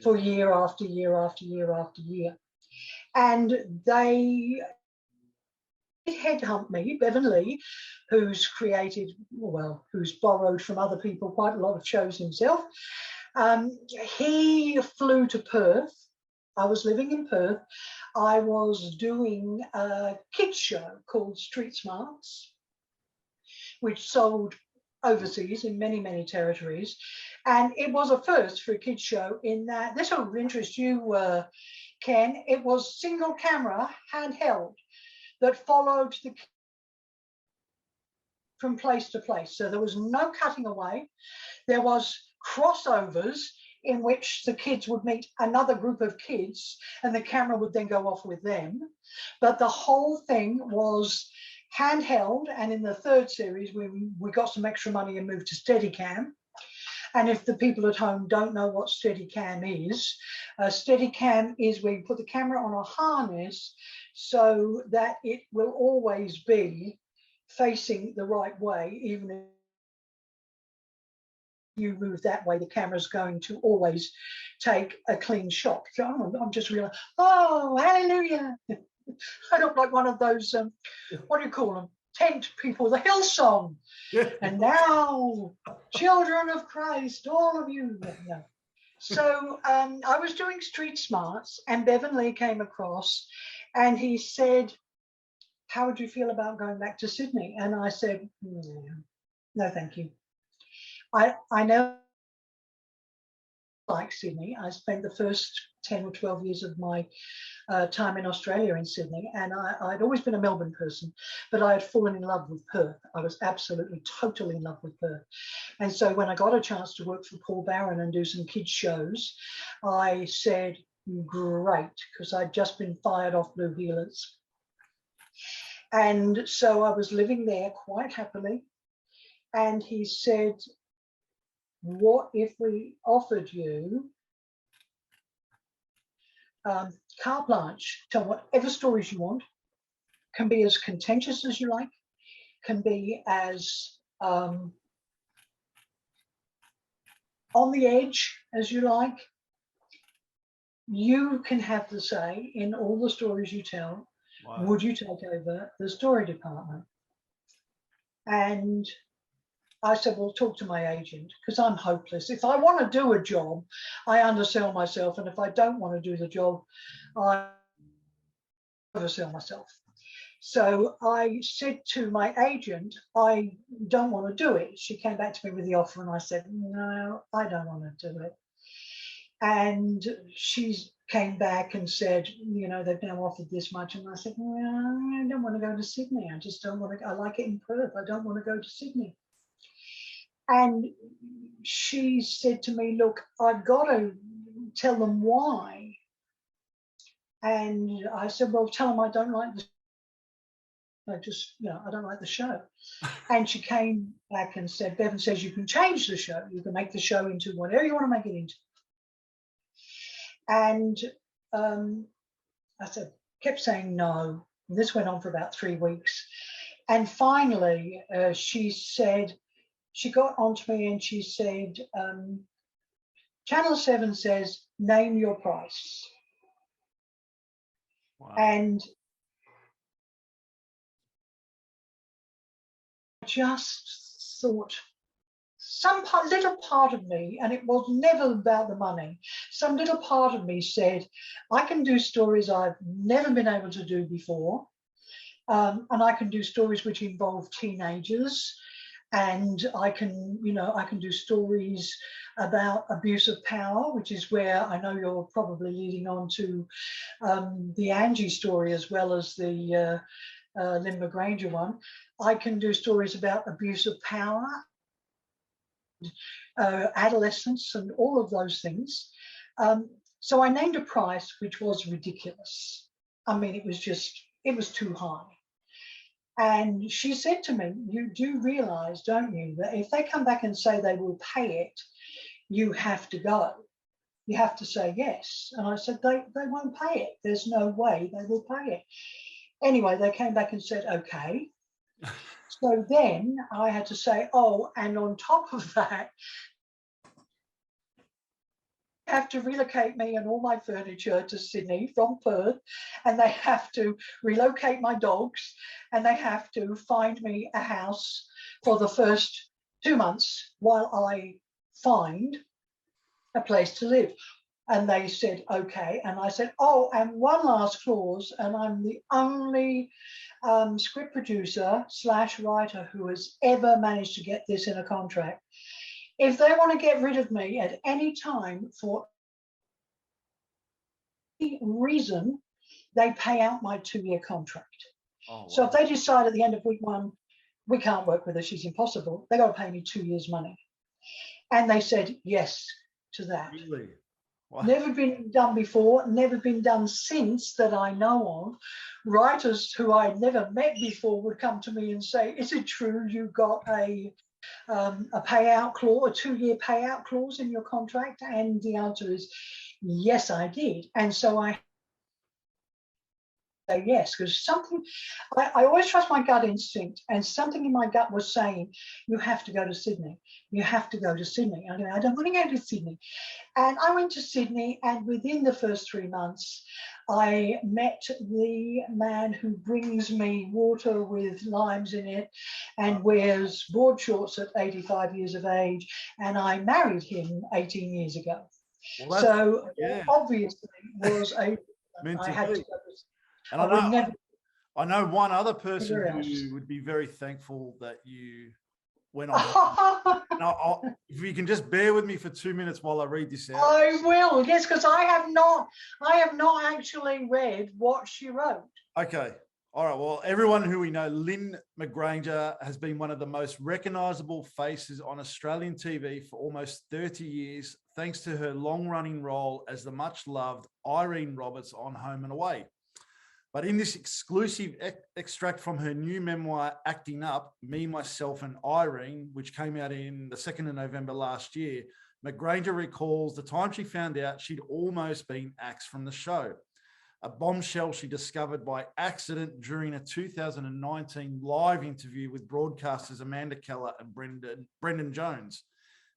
B: for year after year after year after year. And they headhunt me, Bevan Lee, who's created, well, who's borrowed from other people quite a lot of shows himself. He flew to Perth. I was living in Perth. I was doing a kids show called Street Smarts, which sold overseas in many, many territories. And it was a first for a kids show in that, this will interest you, Ken, it was single camera, handheld, that followed the from place to place. So there was no cutting away. There was crossovers in which the kids would meet another group of kids and the camera would then go off with them. But the whole thing was handheld, and in the third series we got some extra money and moved to Steadicam. And if the people at home don't know what Steadicam is, Steadicam is where you put the camera on a harness so that it will always be facing the right way, even if you move that way, the camera's going to always take a clean shot. So I'm just realizing, oh, hallelujah. I look like one of those, what do you call them? Tent people, the Hillsong.
A: Yeah.
B: And now, children of Christ, all of you. No. So I was doing Street Smarts and Bevan Lee came across and he said, how would you feel about going back to Sydney? And I said, no, thank you. I know like Sydney. I spent the first 10 or 12 years of my time in Australia in Sydney, and I'd always been a Melbourne person, but I had fallen in love with Perth. I was absolutely, totally in love with Perth. And so when I got a chance to work for Paul Barron and do some kids shows, I said, great, because I'd just been fired off Blueheelers. And so I was living there quite happily. And he said, what if we offered you carte blanche, tell whatever stories you want, can be as contentious as you like, can be as on the edge as you like. You can have the say in all the stories you tell.
A: Wow.
B: Would you take over the story department? And I said, well, talk to my agent, because I'm hopeless. If I want to do a job, I undersell myself. And if I don't want to do the job, I oversell myself. So I said to my agent, I don't want to do it. She came back to me with the offer and I said, no, I don't want to do it. And she came back and said, you know, they've now offered this much. And I said, well, I don't want to go to Sydney. I just don't want to. I like it in Perth. I don't want to go to Sydney. And she said to me, look, I've got to tell them why. And I said, well, tell them I don't like the I don't like the show. And she came back and said, Bevan says you can change the show. You can make the show into whatever you want to make it into. And I said, kept saying no. This went on for about 3 weeks. And finally, she said, she got onto me and she said, Channel 7 says, name your price.
A: Wow.
B: And I just thought, little part of me, and it was never about the money, some little part of me said, I can do stories I've never been able to do before. And I can do stories which involve teenagers. And I can do stories about abuse of power, which is where I know you're probably leading on to the Angie story as well as the Lynn Mcgranger one. I can do stories about abuse of power, adolescence, and all of those things. So I named a price which was ridiculous. I mean, it was too high. And she said to me, you do realize, don't you, that if they come back and say they will pay it, you have to go. You have to say yes. And I said, they won't pay it. There's no way they will pay it. Anyway, they came back and said, okay. So then I had to say, oh, and on top of that, have to relocate me and all my furniture to Sydney from Perth, and they have to relocate my dogs, and they have to find me a house for the first 2 months while I find a place to live. And they said, okay. And I said, oh, and one last clause, and I'm the only script producer / writer who has ever managed to get this in a contract. If they want to get rid of me at any time for any reason, they pay out my 2-year contract. Oh, wow. So if they decide at the end of week 1, we can't work with her, she's impossible, they got to pay me 2 years' money. And they said yes to that.
A: Really? Wow.
B: Never been done before, never been done since that I know of. Writers who I'd never met before would come to me and say, is it true you got a a payout clause, a 2-year payout clause in your contract? And the answer is yes, I did. And so I say yes, because something, I always trust my gut instinct, and something in my gut was saying, you have to go to Sydney. You have to go to Sydney. I don't want to go to Sydney. And I went to Sydney, and within the first 3 months, I met the man who brings me water with limes in it and wears board shorts at 85 years of age. And I married him 18 years ago.
A: Well,
B: So
A: yeah.
B: obviously was a,
A: Meant
B: I
A: to
B: had
A: be.
B: to go.
A: And I know one other person who would be very thankful that you went on. Now, if you can just bear with me for 2 minutes while I read this out.
B: I will, yes, because I have not actually read what she wrote.
A: Okay. All right. Well, everyone who we know, Lynn Mcgranger has been one of the most recognisable faces on Australian TV for almost 30 years, thanks to her long-running role as the much-loved Irene Roberts on Home and Away. But in this exclusive extract from her new memoir, Acting Up, Me, Myself and Irene, which came out in the 2nd of November last year, Mcgranger recalls the time she found out she'd almost been axed from the show. A bombshell she discovered by accident during a 2019 live interview with broadcasters Amanda Keller and Brendan Jones.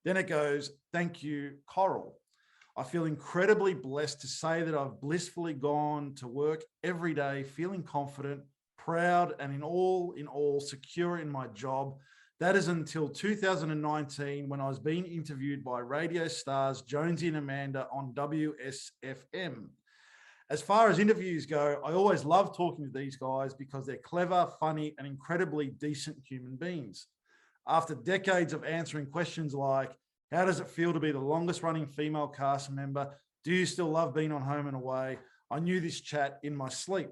A: Then it goes, thank you, Coral. I feel incredibly blessed to say that I've blissfully gone to work every day, feeling confident, proud, and in all, secure in my job. That is until 2019, when I was being interviewed by radio stars Jonesy and Amanda on WSFM. As far as interviews go, I always love talking to these guys because they're clever, funny, and incredibly decent human beings. After decades of answering questions like, how does it feel to be the longest running female cast member? Do you still love being on Home and Away? I knew this chat in my sleep.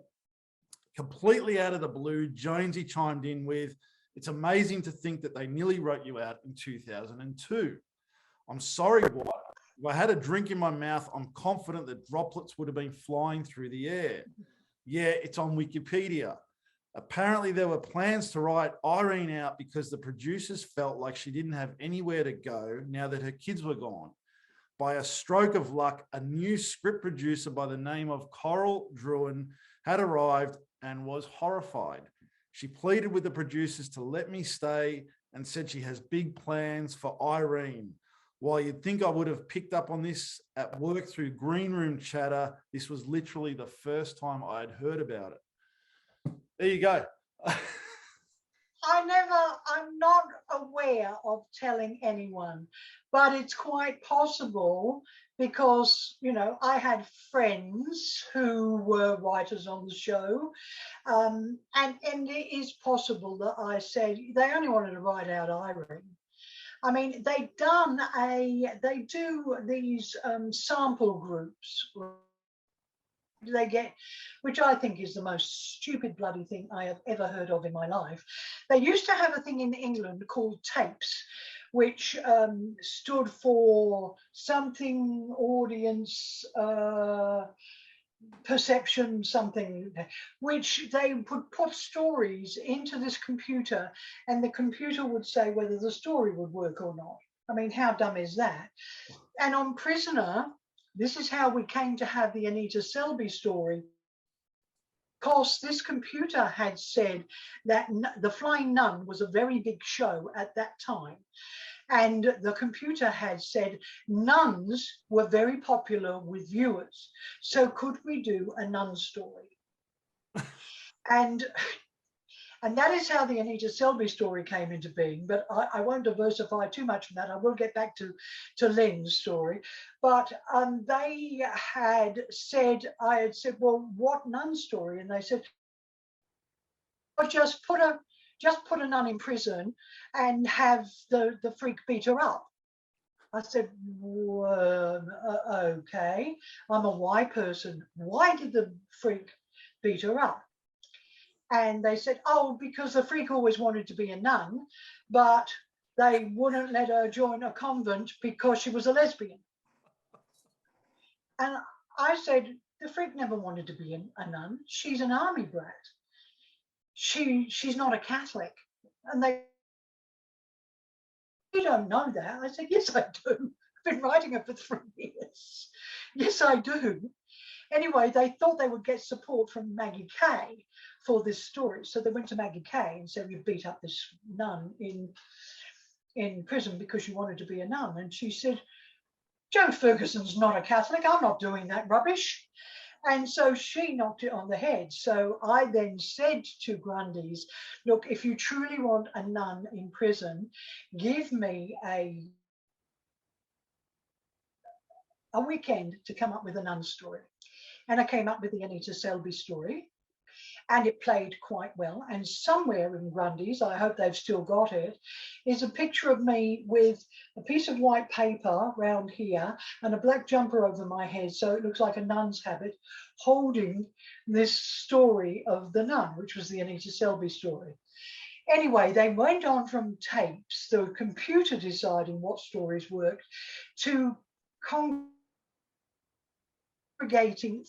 A: Completely out of the blue, Jonesy chimed in with, it's amazing to think that they nearly wrote you out in 2002. I'm sorry, what? If I had a drink in my mouth, I'm confident that droplets would have been flying through the air. Yeah, it's on Wikipedia. Apparently, there were plans to write Irene out because the producers felt like she didn't have anywhere to go now that her kids were gone. By a stroke of luck, a new script producer by the name of Coraldrouyn had arrived and was horrified. She pleaded with the producers to let me stay and said she has big plans for Irene. While you'd think I would have picked up on this at work through green room chatter, this was literally the first time I had heard about it. There you go.
B: I'm not aware of telling anyone, but it's quite possible because, you know, I had friends who were writers on the show, and it is possible that I said they only wanted to write out Irene. I mean, they do these sample groups. They get, which I think is the most stupid bloody thing I have ever heard of in my life. They used to have a thing in England called tapes, which stood for something audience perception something, which they would put stories into this computer and the computer would say whether the story would work or not. I mean, how dumb is that? And on Prisoner, this is how we came to have the Anita Selby story. Of course, this computer had said that The Flying Nun was a very big show at that time. And the computer had said nuns were very popular with viewers. So could we do a nun story? And that is how the Anita Selby story came into being. But I won't diversify too much from that. I will get back to Lynn's story. But they had said, I had said, well, what nun story? And they said, well, just put a nun in prison and have the freak beat her up. I said, okay, I'm a why person. Why did the freak beat her up? And they said, oh, because the freak always wanted to be a nun, but they wouldn't let her join a convent because she was a lesbian. And I said, the freak never wanted to be a nun. She's an army brat. She's not a Catholic. And they you don't know that. I said, yes, I do. I've been writing it for 3 years. Yes, I do. Anyway, they thought they would get support from Maggie Kay for this story. So they went to Maggie Kay and said, "We've beat up this nun in prison because she wanted to be a nun." And she said, "Joe Ferguson's not a Catholic. I'm not doing that rubbish." And so she knocked it on the head. So I then said to Grundy's, "Look, if you truly want a nun in prison, give me a weekend to come up with a nun story." And I came up with the Anita Selby story, and it played quite well. And somewhere in Grundy's, I hope they've still got it, is a picture of me with a piece of white paper round here and a black jumper over my head, so it looks like a nun's habit, holding this story of the nun, which was the Anita Selby story. Anyway, they went on from tapes, the computer deciding what stories worked, to congregating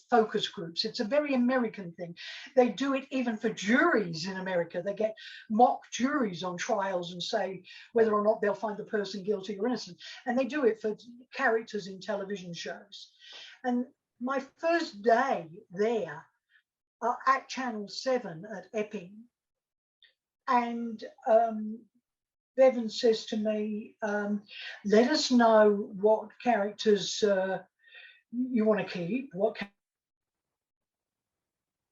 B: focus groups. It's a very American thing. They do it even for juries in America. They get mock juries on trials and say whether or not they'll find the person guilty or innocent. And they do it for characters in television shows. And my first day there at Channel 7 at Epping, and Bevan says to me, "Let us know what characters you want to keep, what can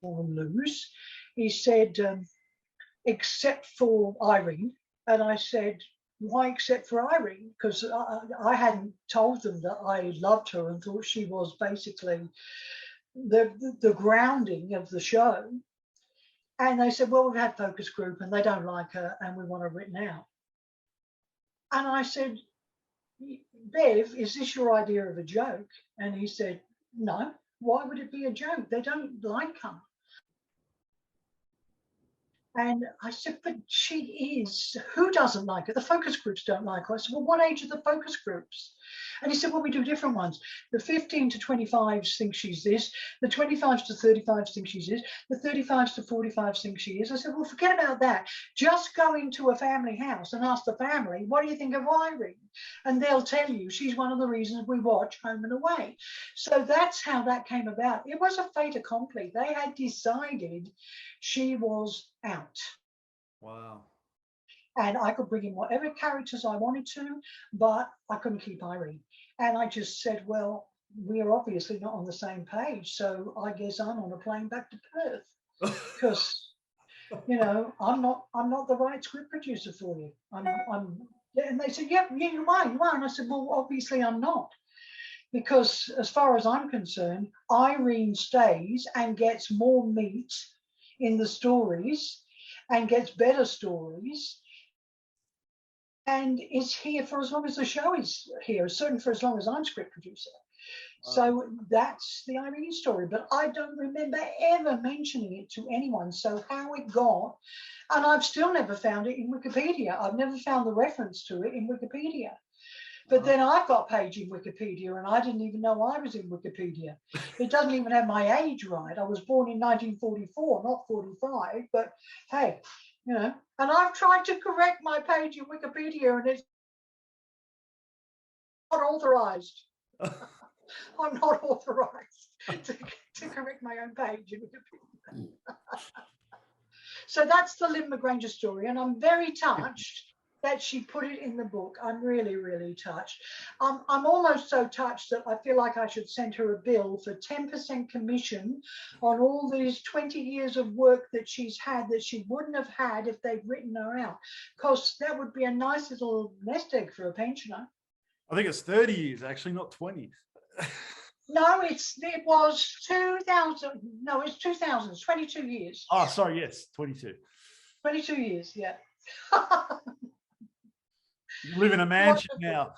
B: you want to lose." He said, "Except for Irene." And I said, "Why except for Irene?" Because I hadn't told them that I loved her and thought she was basically the grounding of the show. And they said, "Well, we've had focus group and they don't like her and we want her written out." And I said, "Bev, is this your idea of a joke?" And he said, "No, why would it be a joke? They don't like her." And I said, "But she is, who doesn't like her? The focus groups don't like her." I said, "Well, what age are the focus groups?" And he said, "Well, we do different ones. The 15 to 25s think she's this, the 25s to 35s think she's this, the 35s to 45s think she is." I said, "Well, forget about that. Just go into a family house and ask the family, what do you think of Irene? And they'll tell you she's one of the reasons we watch Home and Away." So that's how that came about. It was a fait accompli. They had decided she was out.
A: Wow.
B: And I could bring in whatever characters I wanted to, but I couldn't keep Irene. And I just said, "Well, we are obviously not on the same page, so I guess I'm on a plane back to Perth, because you know I'm not the right script producer for you." And they said, "Yeah, you are, you are." And I said, "Well, obviously I'm not, because as far as I'm concerned, Irene stays and gets more meat in the stories and gets better stories and is here for as long as the show is here, certainly for as long as I'm script producer."
A: Wow.
B: So that's the Irene story, but I don't remember ever mentioning it to anyone. So how it got, and I've still never found it in Wikipedia. I've never found the reference to it in Wikipedia. But then I've got a page in Wikipedia and I didn't even know I was in Wikipedia. It doesn't even have my age right. I was born in 1944, not 45, but hey, you know, and I've tried to correct my page in Wikipedia and it's not authorized. I'm not authorized to correct my own page in Wikipedia. So that's the Lynn Mcgranger story, and I'm very touched that she put it in the book. I'm really, really touched. I'm almost so touched that I feel like I should send her a bill for 10% commission on all these 20 years of work that she's had that she wouldn't have had if they'd written her out, because that would be a nice little nest egg for a pensioner.
A: I think it's 30 years, actually, not 20.
B: No, it was 2000. No, it's 2000. It's 22 years.
A: Oh, sorry. Yes, 22.
B: 22 years. Yeah.
A: You live in a mansion now.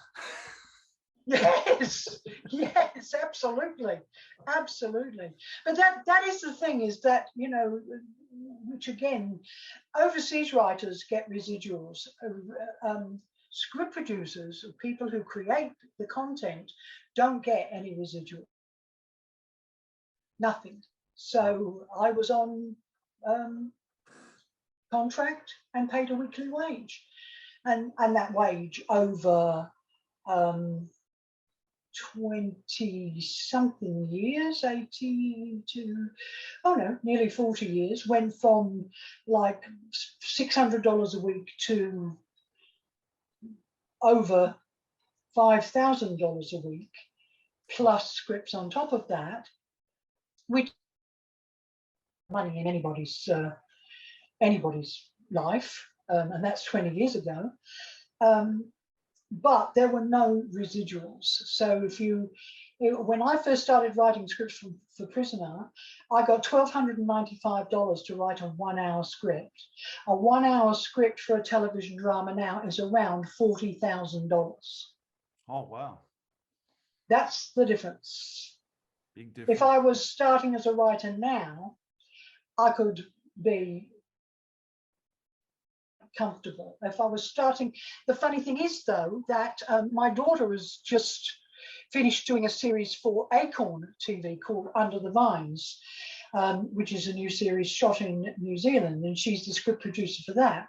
B: Yes, yes, absolutely, absolutely. But that is the thing, is that, you know, which again, overseas writers get residuals. Script producers, people who create the content, don't get any residual. Nothing. So I was on contract and paid a weekly wage. and that wage over 20 something years, 80 to, oh no, nearly 40 years, went from like $600 a week to over $5,000 a week, plus scripts on top of that, which money in anybody's life, and that's 20 years ago. But there were no residuals. So when I first started writing scripts for Prisoner, I got $1,295 to write a 1 hour script. A 1 hour script for a television drama now is around $40,000.
A: Oh, wow.
B: That's the difference.
A: Big difference.
B: If I was starting as a writer now, I could be comfortable. If I was starting, the funny thing is though that my daughter has just finished doing a series for Acorn TV called Under the Vines, which is a new series shot in New Zealand, and she's the script producer for that.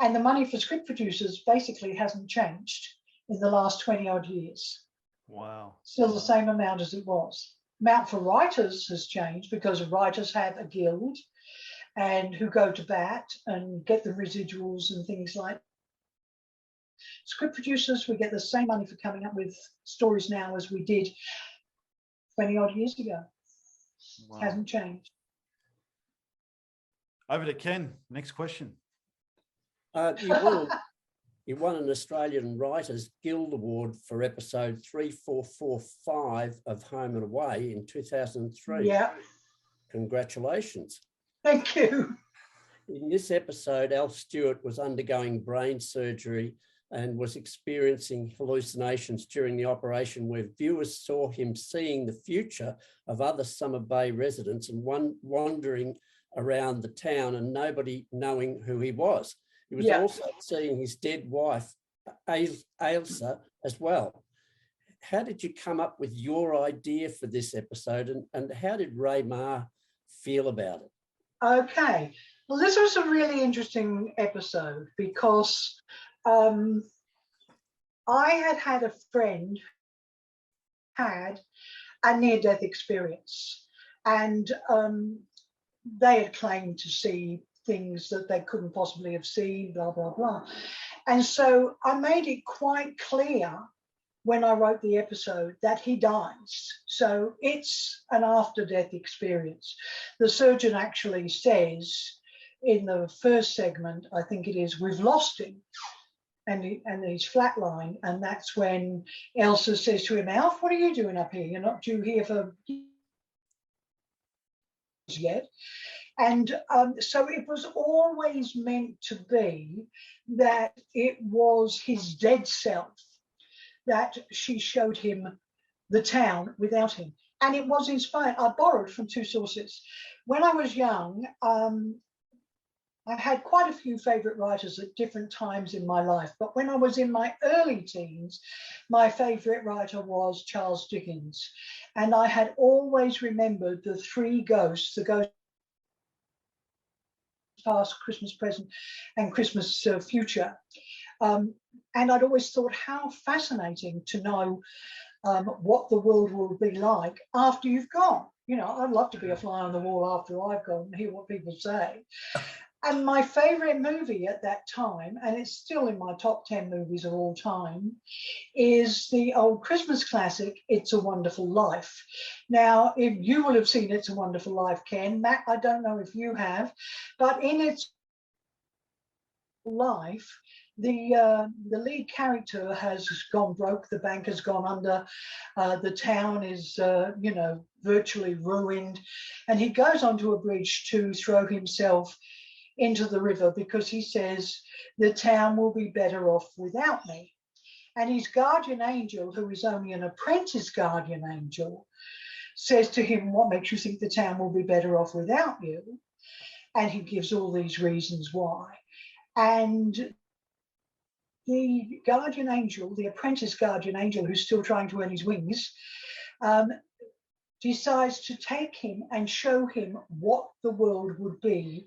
B: And the money for script producers basically hasn't changed in the last 20 odd years.
A: Wow.
B: Still the same amount as it was. Amount for writers has changed because writers have a guild and who go to bat and get the residuals and things like that. Script producers, we get the same money for coming up with stories now as we did 20 odd years ago.
A: Wow.
B: Hasn't changed.
A: Over to Ken. Next question.
C: You won an Australian Writers Guild Award for episode 3445 of Home and Away in 2003.
B: Yeah.
C: Congratulations.
B: Thank you.
C: In this episode, Al Stewart was undergoing brain surgery and was experiencing hallucinations during the operation, where viewers saw him seeing the future of other Summer Bay residents and wandering around the town and nobody knowing who he was. He was also seeing his dead wife, Ailsa, as well. How did you come up with your idea for this episode, and how did Ray Marr feel about it?
B: Okay, well, this was a really interesting episode because I had a friend who had a near-death experience, and they had claimed to see things that they couldn't possibly have seen, blah, blah, blah. And so I made it quite clear when I wrote the episode that he dies. So it's an after-death experience. The surgeon actually says in the first segment, I think it is, we've lost him, and he's flatlined. And that's when Elsa says to him, Alf, what are you doing up here? You're not due here for yet. And so it was always meant to be that it was his dead self that she showed him the town without him. And it was inspired. I borrowed from two sources. When I was young, I had quite a few favourite writers at different times in my life. But when I was in my early teens, my favourite writer was Charles Dickens. And I had always remembered the three ghosts, the ghost past, Christmas present, and Christmas future. And I'd always thought how fascinating to know what the world will be like after you've gone. You know, I'd love to be a fly on the wall after I've gone and hear what people say. And my favorite movie at that time, and it's still in my top 10 movies of all time, is the old Christmas classic, It's a Wonderful Life. Now, if you will have seen It's a Wonderful Life, Ken, Matt, I don't know if you have, but in It's Life, the lead character has gone broke, the bank has gone under, the town is, you know, virtually ruined, and he goes onto a bridge to throw himself into the river because he says the town will be better off without me. And his guardian angel, who is only an apprentice guardian angel, says to him, what makes you think the town will be better off without you? And he gives all these reasons why. And the guardian angel, the apprentice guardian angel, who's still trying to earn his wings, decides to take him and show him what the world would be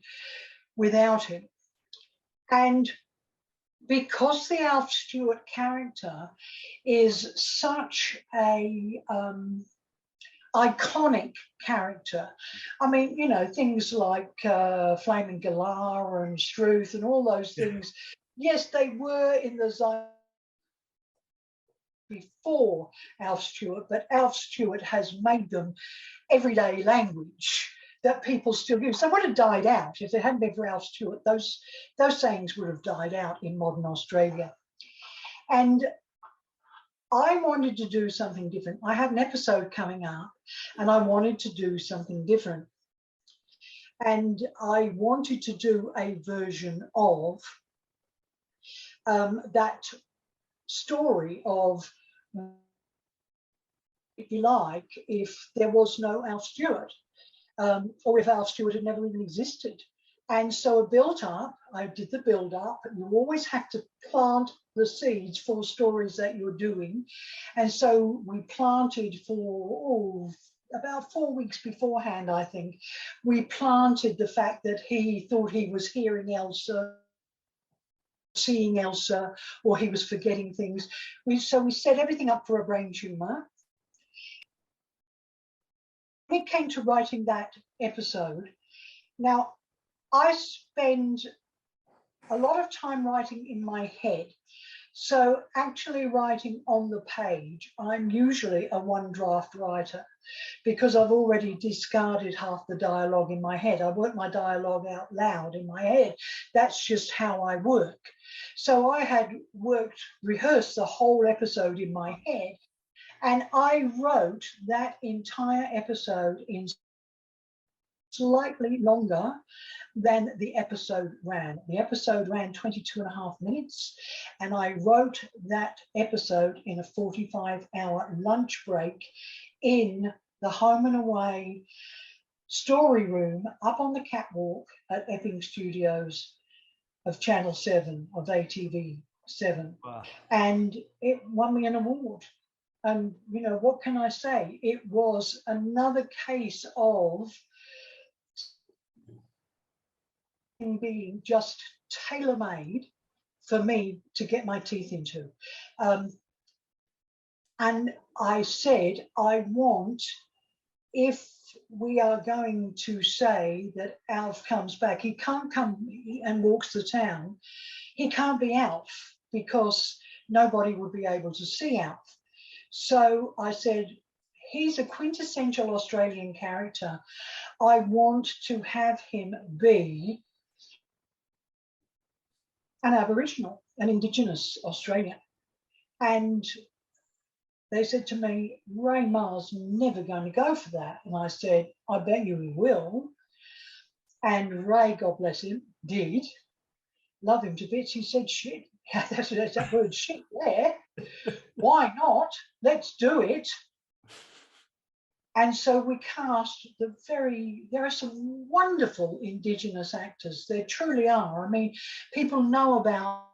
B: without him. And because the Alf Stewart character is such a iconic character. I mean, you know, things like Flaming Galar and Struth and all those things. Yes, they were in the zone before Alf Stewart, but Alf Stewart has made them everyday language that people still use. They would have died out if it hadn't been for Alf Stewart. Those sayings would have died out in modern Australia. And I wanted to do something different. I had an episode coming up and I wanted to do something different. And I wanted to do a version of that story of, if you like, if there was no Alf Stewart, or if Alf Stewart had never even existed. And so it built up, I did the build up. You always have to plant the seeds for stories that you're doing. And so we planted for about 4 weeks beforehand, I think, we planted the fact that he thought he was hearing Elsa, seeing Elsa, or he was forgetting things. So we set everything up for a brain tumor. When it came to writing that episode, now I spend a lot of time writing in my head. So actually writing on the page, I'm usually a one draft writer because I've already discarded half the dialogue in my head. I work my dialogue out loud in my head. That's just how I work. So I had rehearsed the whole episode in my head, and I wrote that entire episode in slightly longer than the episode ran. The episode ran 22.5 minutes, and I wrote that episode in a 45-hour lunch break in the Home and Away story room up on the catwalk at Epping Studios of Channel 7, of ATV 7.
A: Wow.
B: And it won me an award. And, you know, what can I say? It was another case of being just tailor-made for me to get my teeth into. And I said, I want, if we are going to say that Alf comes back, he can't come and walks the town. He can't be Alf because nobody would be able to see Alf. So I said, he's a quintessential Australian character. I want to have him be an Aboriginal, an Indigenous Australian. And they said to me, Ray Marr's never going to go for that. And I said, I bet you he will. And Ray, God bless him, did. Love him to bits. He said, shit. That's that word, shit, there. Why not? Let's do it. And so we cast there are some wonderful Indigenous actors. There truly are. I mean, people know about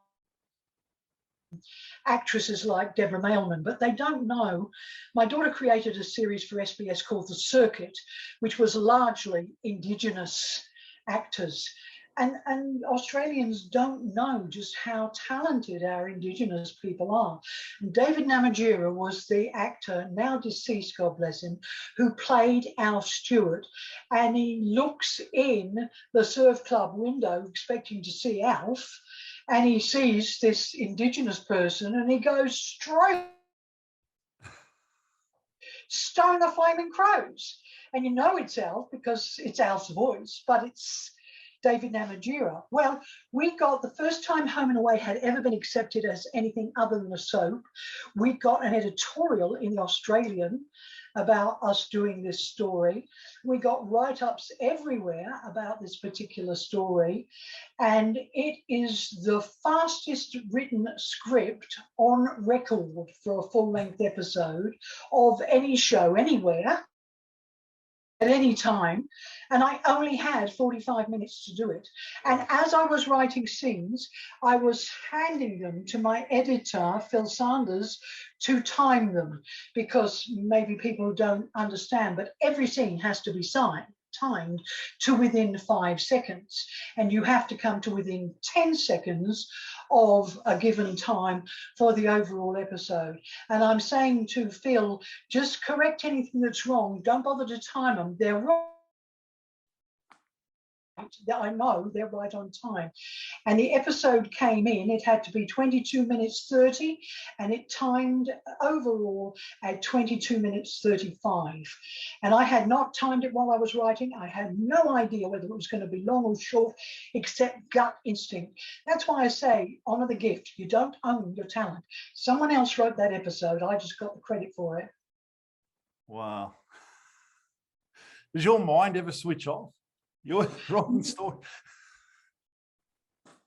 B: actresses like Deborah Mailman, but they don't know. My daughter created a series for SBS called The Circuit, which was largely Indigenous actors. And Australians don't know just how talented our Indigenous people are. And David Namatjira was the actor, now deceased, God bless him, who played Alf Stewart. And he looks in the surf club window expecting to see Alf, and he sees this Indigenous person and he goes straight, stone the flaming crows. And you know it's Alf because it's Alf's voice, but it's David Namatjira. Well, we got, the first time Home and Away had ever been accepted as anything other than a soap, we got an editorial in The Australian about us doing this story. We got write-ups everywhere about this particular story, and it is the fastest written script on record for a full-length episode of any show anywhere at any time, and I only had 45 minutes to do it. And as I was writing scenes, I was handing them to my editor, Phil Sanders, to time them, because maybe people don't understand, but every scene has to be timed to within 5 seconds. And you have to come to within 10 seconds of a given time for the overall episode. And I'm saying to Phil, just correct anything that's wrong. Don't bother to time them. They're wrong. I know they're right on time. And the episode came in, it had to be 22 minutes 30, and it timed overall at 22 minutes 35. And I had not timed it while I was writing. I had no idea whether it was going to be long or short, except gut instinct. That's why I say, honor the gift. You don't own your talent. Someone else wrote that episode. I just got the credit for it.
A: Wow. Does your mind ever switch off? You're writing story.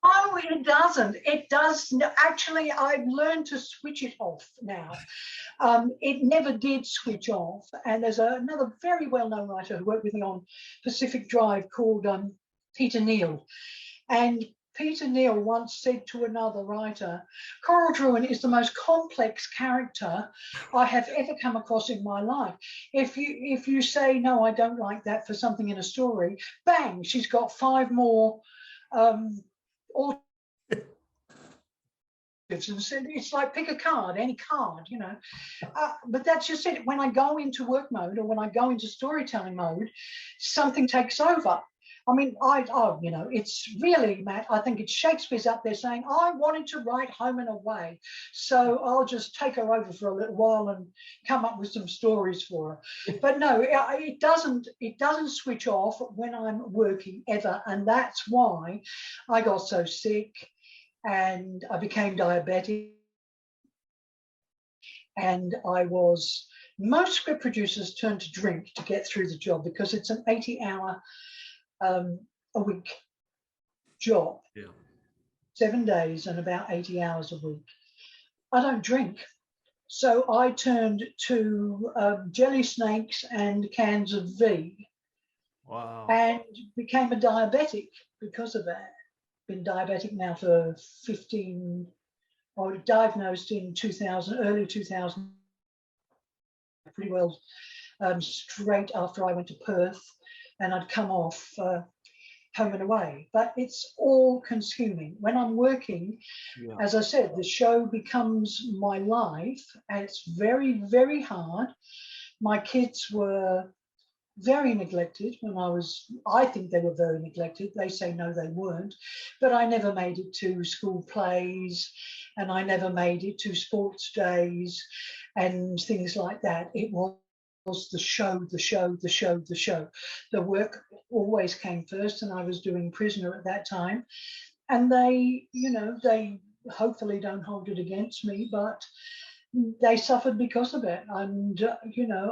B: Oh, it doesn't. It does. Actually, I've learned to switch it off now. It never did switch off. And there's another very well-known writer who worked with me on Pacific Drive called Peter Neal. And Peter Neal once said to another writer, Coral Druyn is the most complex character I have ever come across in my life. If you say, no, I don't like that for something in a story, bang, she's got 5 more it's like pick a card, any card, you know. But that's just it. When I go into work mode or when I go into storytelling mode, something takes over. I mean, you know, it's really, Matt, I think it's Shakespeare's up there saying, I wanted to write Home and Away, so I'll just take her over for a little while and come up with some stories for her. But no, it doesn't switch off when I'm working ever. And that's why I got so sick and I became diabetic. And most script producers turn to drink to get through the job because it's an 80-hour a week job, 7 days and about 80 hours a week. I don't drink, so I turned to jelly snakes and cans of V.
A: Wow.
B: And became a diabetic because of that. Been diabetic now for 15. I was diagnosed in 2000, early 2000, pretty well straight after I went to Perth. And I'd come off Home and Away. But it's all consuming. When I'm working, as I said, the show becomes my life, and it's very, very hard. My kids were very neglected when I think they were very neglected. They say no, they weren't. But I never made it to school plays, and I never made it to sports days and things like that. It was the show. The work always came first, and I was doing Prisoner at that time. And they hopefully don't hold it against me, but they suffered because of it. And,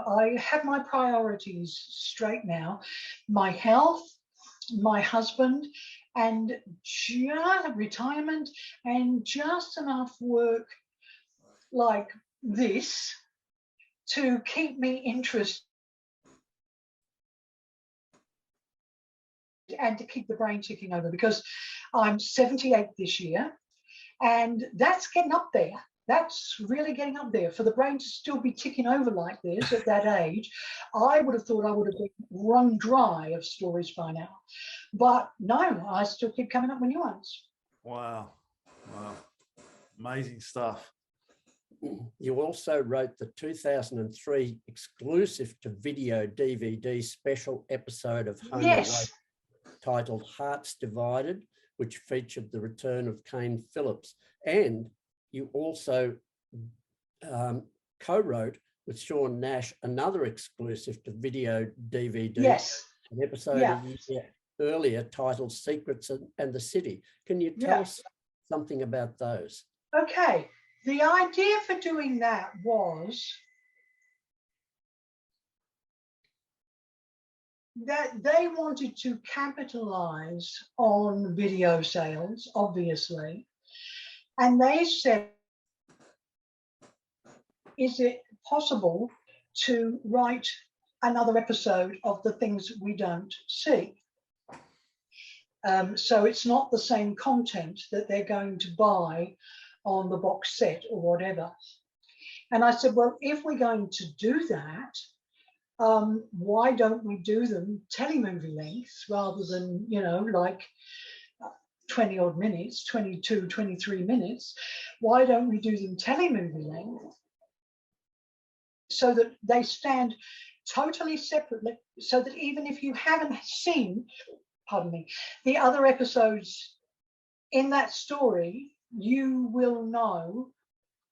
B: I have my priorities straight now. My health, my husband, and just retirement, and just enough work like this to keep me interested and to keep the brain ticking over, because I'm 78 this year, and that's getting up there. That's really getting up there. For the brain to still be ticking over like this at that age, I would have thought I would have been run dry of stories by now. But no, I still keep coming up with new ones.
A: Wow. Amazing stuff.
C: You also wrote the 2003 exclusive to video DVD special episode of Home and Away titled Hearts Divided, which featured the return of Kane Phillips. And you also co-wrote with Sean Nash another exclusive to video DVD, an episode a year earlier titled Secrets and the City. Can you tell us something about those?
B: Okay. The idea for doing that was that they wanted to capitalize on video sales, obviously. And they said, is it possible to write another episode of the things we don't see? So it's not the same content that they're going to buy on the box set or whatever. And I said, well, if we're going to do that, why don't we do them telemovie lengths rather than, you know, like 20 odd minutes, 22, 23 minutes? Why don't we do them telemovie length so that they stand totally separately, so that even if you haven't seen, pardon me, the other episodes in that story, you will know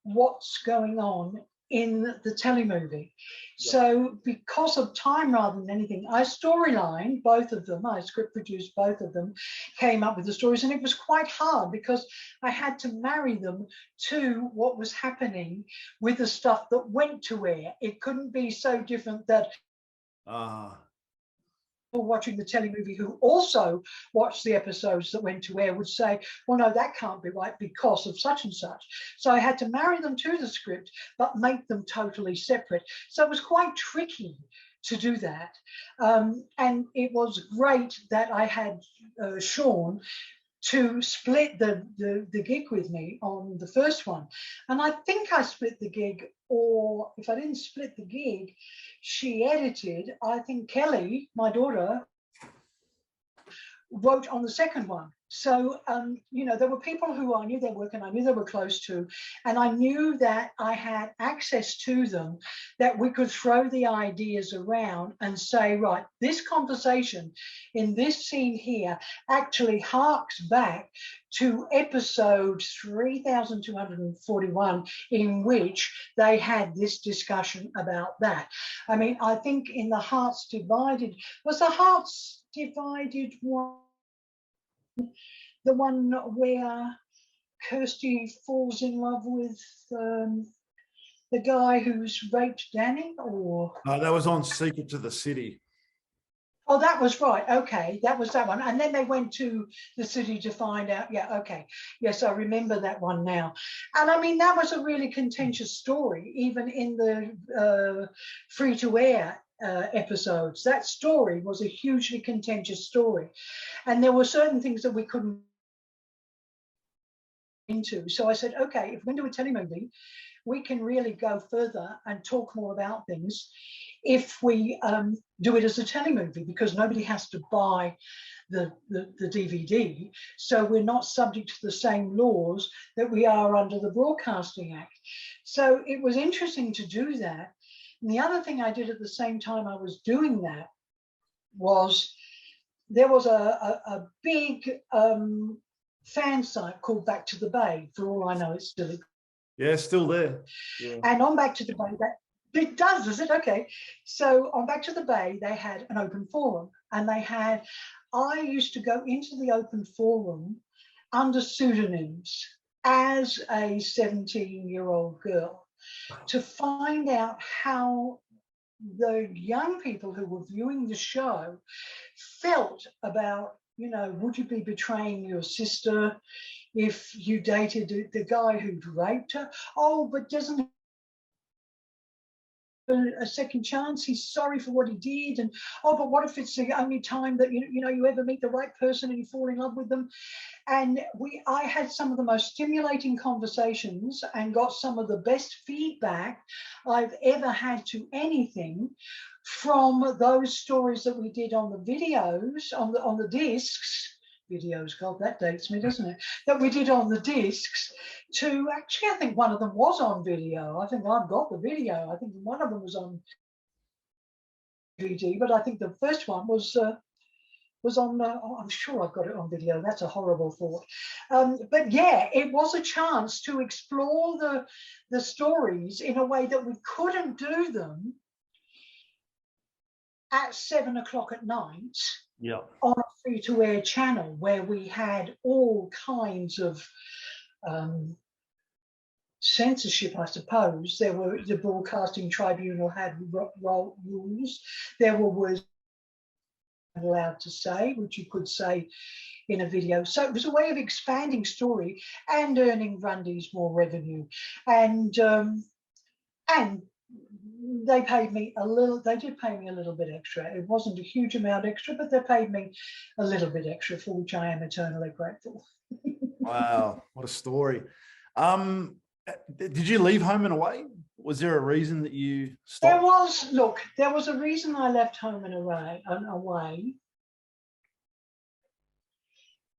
B: what's going on in the telemovie.
A: Yeah.
B: So because of time rather than anything, I storylined both of them, I script produced both of them, came up with the stories, and it was quite hard because I had to marry them to what was happening with the stuff that went to air. It couldn't be so different that people watching the telemovie who also watched the episodes that went to air would say, well, no, that can't be right because of such and such. So I had to marry them to the script, but make them totally separate. So it was quite tricky to do that. And it was great that I had Sean to split the gig with me on the first one. And I think I split the gig, or if I didn't split the gig, she edited. I think Kelly, my daughter, wrote on the second one. So, you know, there were people who I knew their work and I knew they were close to, and I knew that I had access to them, that we could throw the ideas around and say, right, this conversation in this scene here actually harks back to episode 3241, in which they had this discussion about that. I mean, I think in the Hearts Divided, was the Hearts Divided one the one where Kirsty falls in love with the guy who's raped Danny? Or
A: No, that was on Secret to the City.
B: oh, that was right. Okay, that was that one. And then they went to the city to find out. Yeah, okay. Yes, I remember that one now. And I mean, that was a really contentious story, even in the free-to-air episodes. That story was a hugely contentious story. And there were certain things that we couldn't into. So I said, okay, if we're going to do a telemovie, we can really go further and talk more about things if we do it as a telemovie, because nobody has to buy the DVD. So we're not subject to the same laws that we are under the Broadcasting Act. So it was interesting to do that. And the other thing I did at the same time I was doing that was there was a big fan site called Back to the Bay. For all I know, it's still
A: Still there. Yeah.
B: And on Back to the Bay, it does it? Okay. So on Back to the Bay, they had an open forum, and I used to go into the open forum under pseudonyms as a 17-year-old girl to find out how the young people who were viewing the show felt about, you know, would you be betraying your sister if you dated the guy who'd raped her? Oh, but doesn't a second chance, he's sorry for what he did. And oh, but what if it's the only time that you ever meet the right person and you fall in love with them? And I had some of the most stimulating conversations and got some of the best feedback I've ever had to anything from those stories that we did on the videos, on the discs. Videos, God, that dates me, doesn't it? That we did on the discs. To actually, I think one of them was on video. I think I've got the video. I think one of them was on DVD, but I think the first one was on. I'm sure I've got it on video. That's a horrible thought. But yeah, it was a chance to explore the stories in a way that we couldn't do them at 7 o'clock at night.
A: Yeah.
B: On a free-to-air channel where we had all kinds of censorship, I suppose. There were, the Broadcasting Tribunal had rules. There were words allowed to say, which you could say in a video. So it was a way of expanding story and earning Grundy's more revenue. And they paid me a little, they did pay me a little bit extra. It wasn't a huge amount extra, but they paid me a little bit extra, for which I am eternally grateful.
A: Wow, what a story. Did you leave Home and Away? Was there a reason that you
B: There
A: stopped?
B: there was a reason I left Home and Away.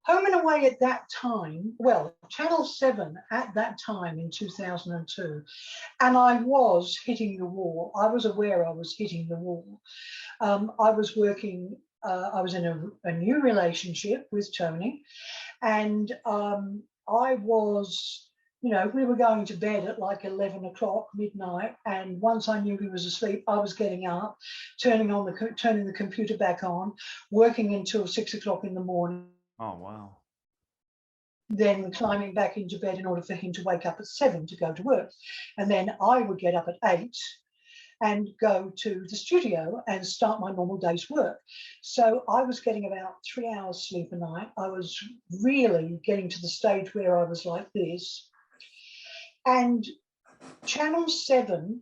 B: Home and Away at that time, well, Channel 7 at that time in 2002, and I was hitting the wall. I was aware I was hitting the wall. I was working, I was in a new relationship with Tony, and I was, you know, we were going to bed at like 11 o'clock, midnight, and once I knew he was asleep, I was getting up, turning the computer back on, working until 6 o'clock in the morning.
A: Oh, wow.
B: Then climbing back into bed in order for him to wake up at 7 to go to work. And then I would get up at 8 and go to the studio and start my normal day's work. So I was getting about 3 hours sleep a night. I was really getting to the stage where I was like this. And Channel 7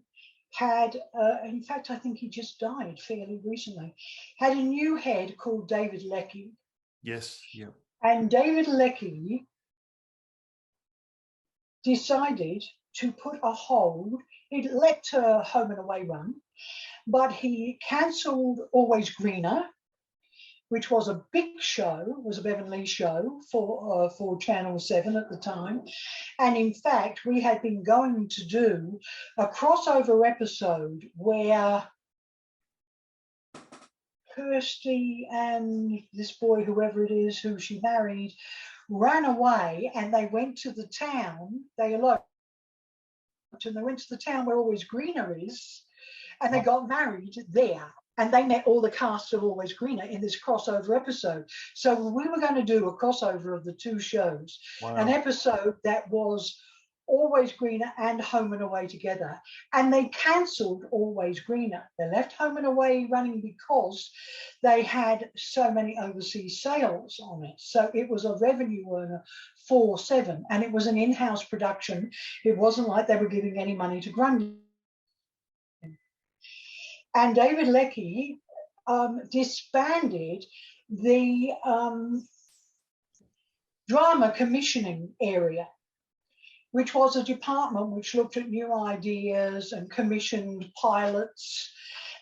B: had, in fact, I think he just died fairly recently, had a new head called David Leckie.
A: Yes. Yeah.
B: And David Leckie decided to put a hold. He'd let Home and Away run, but he cancelled Always Greener, which was a big show, was a Bevan Lee show for Channel 7 at the time. And in fact, we had been going to do a crossover episode where Kirsty and this boy, whoever it is, who she married, ran away, and they went to the town. They eloped, and they went to the town where Always Greener is, and they got married there. And they met all the cast of Always Greener in this crossover episode. So we were going to do a crossover of the two shows,
A: Wow.
B: an episode that was Always Greener and Home and Away together. And they cancelled Always Greener. They left Home and Away running because they had so many overseas sales on it. So it was a revenue earner for 7, and it was an in-house production. It wasn't like they were giving any money to Grundy. And David Leckie disbanded the drama commissioning area, which was a department which looked at new ideas and commissioned pilots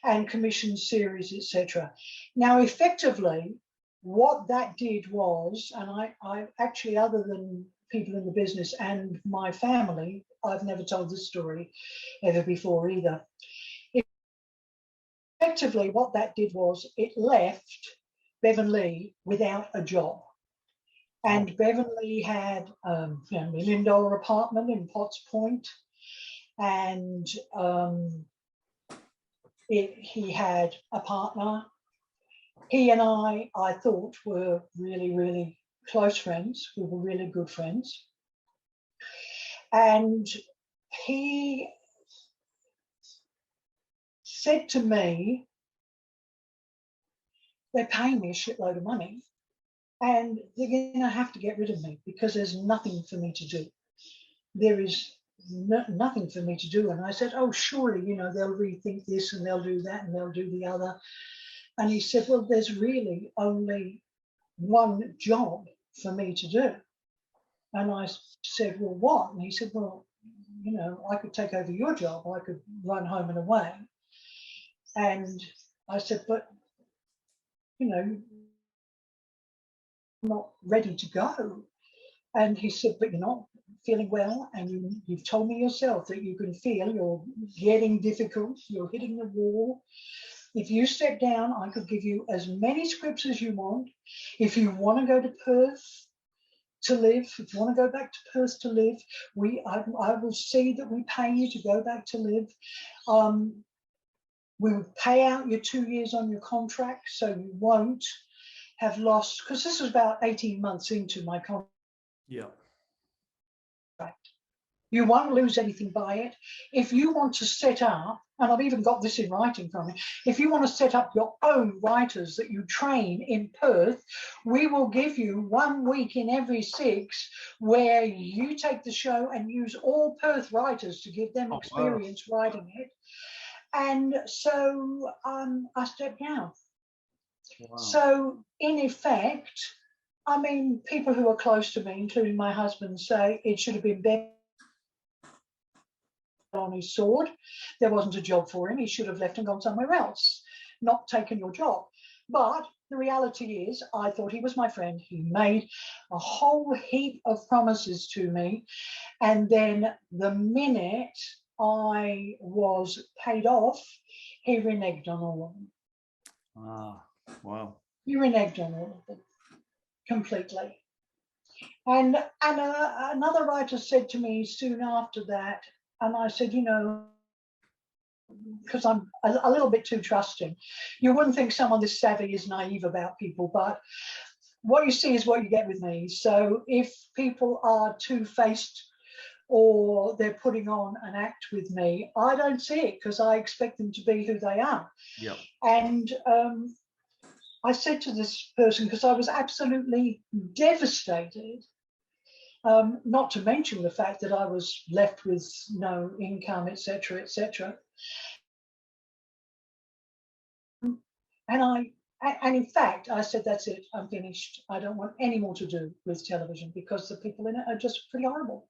B: and commissioned series, etc. Now, effectively, what that did was, and I actually, other than people in the business and my family, I've never told this story ever before either. Effectively, what that did was it left Bevan Lee without a job. And Bevan Lee had $1 million apartment in Potts Point, and he had a partner. He and I thought, were really, really close friends. We were really good friends. And he said to me, they're paying me a shitload of money, and they're going to have to get rid of me because there's nothing for me to do. There is nothing for me to do. And I said, oh, surely, you know, they'll rethink this and they'll do that and they'll do the other. And he said, well, there's really only one job for me to do. And I said, well, what? And he said, well, you know, I could take over your job. I could run Home and Away. And I said, but, you know, I'm not ready to go. And he said, but you're not feeling well, and you've told me yourself that you can feel you're getting difficult, you're hitting the wall. If you step down, I could give you as many scripts as you want. If you want to go to Perth to live, if you want to go back to Perth to live, I will see that we pay you to go back to live. We would pay out your 2 years on your contract, so you won't have lost, because this was about 18 months into my contract.
A: Yeah.
B: You won't lose anything by it. If you want to set up, and I've even got this in writing from it, if you want to set up your own writers that you train in Perth, we will give you 1 week in every 6 where you take the show and use all Perth writers to give them experience writing it. And so I stepped down. Wow. So in effect, I mean, people who are close to me, including my husband, say it should have been better. on his sword. There wasn't a job for him. He should have left and gone somewhere else, not taken your job. But the reality is, I thought he was my friend. He made a whole heap of promises to me. And then the minute I was paid off, he reneged on all of them.
A: Ah, wow.
B: He reneged on all of them completely. And another writer said to me soon after that, and I said, you know, because I'm a little bit too trusting. You wouldn't think someone this savvy is naive about people, but what you see is what you get with me. So if people are two-faced or they're putting on an act with me, I don't see it because I expect them to be who they are.
A: Yep.
B: And I said to this person, because I was absolutely devastated, not to mention the fact that I was left with no income, etc., etc. And in fact, I said, that's it, I'm finished. I don't want any more to do with television because the people in it are just pretty horrible.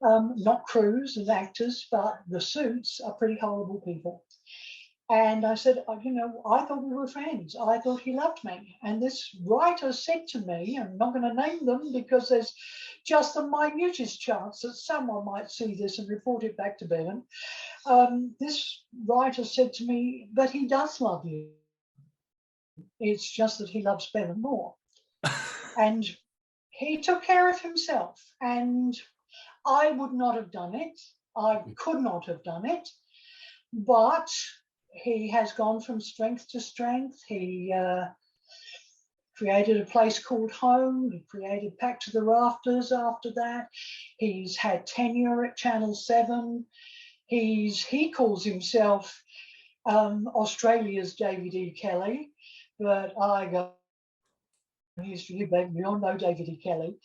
B: Not crews and actors, but the suits are pretty horrible people. And I said, you know, I thought we were friends. I thought he loved me. And this writer said to me, I'm not going to name them because there's just the minutest chance that someone might see this and report it back to Bevan. This writer said to me, but he does love you. It's just that he loves Bevan more. And he took care of himself. And I would not have done it. I could not have done it. But he has gone from strength to strength. He created a place called Home. He created Packed to the Rafters after that. He's had tenure at Channel 7. He calls himself Australia's David E. Kelly, but I go, history, baby, we all know David E. Kelly.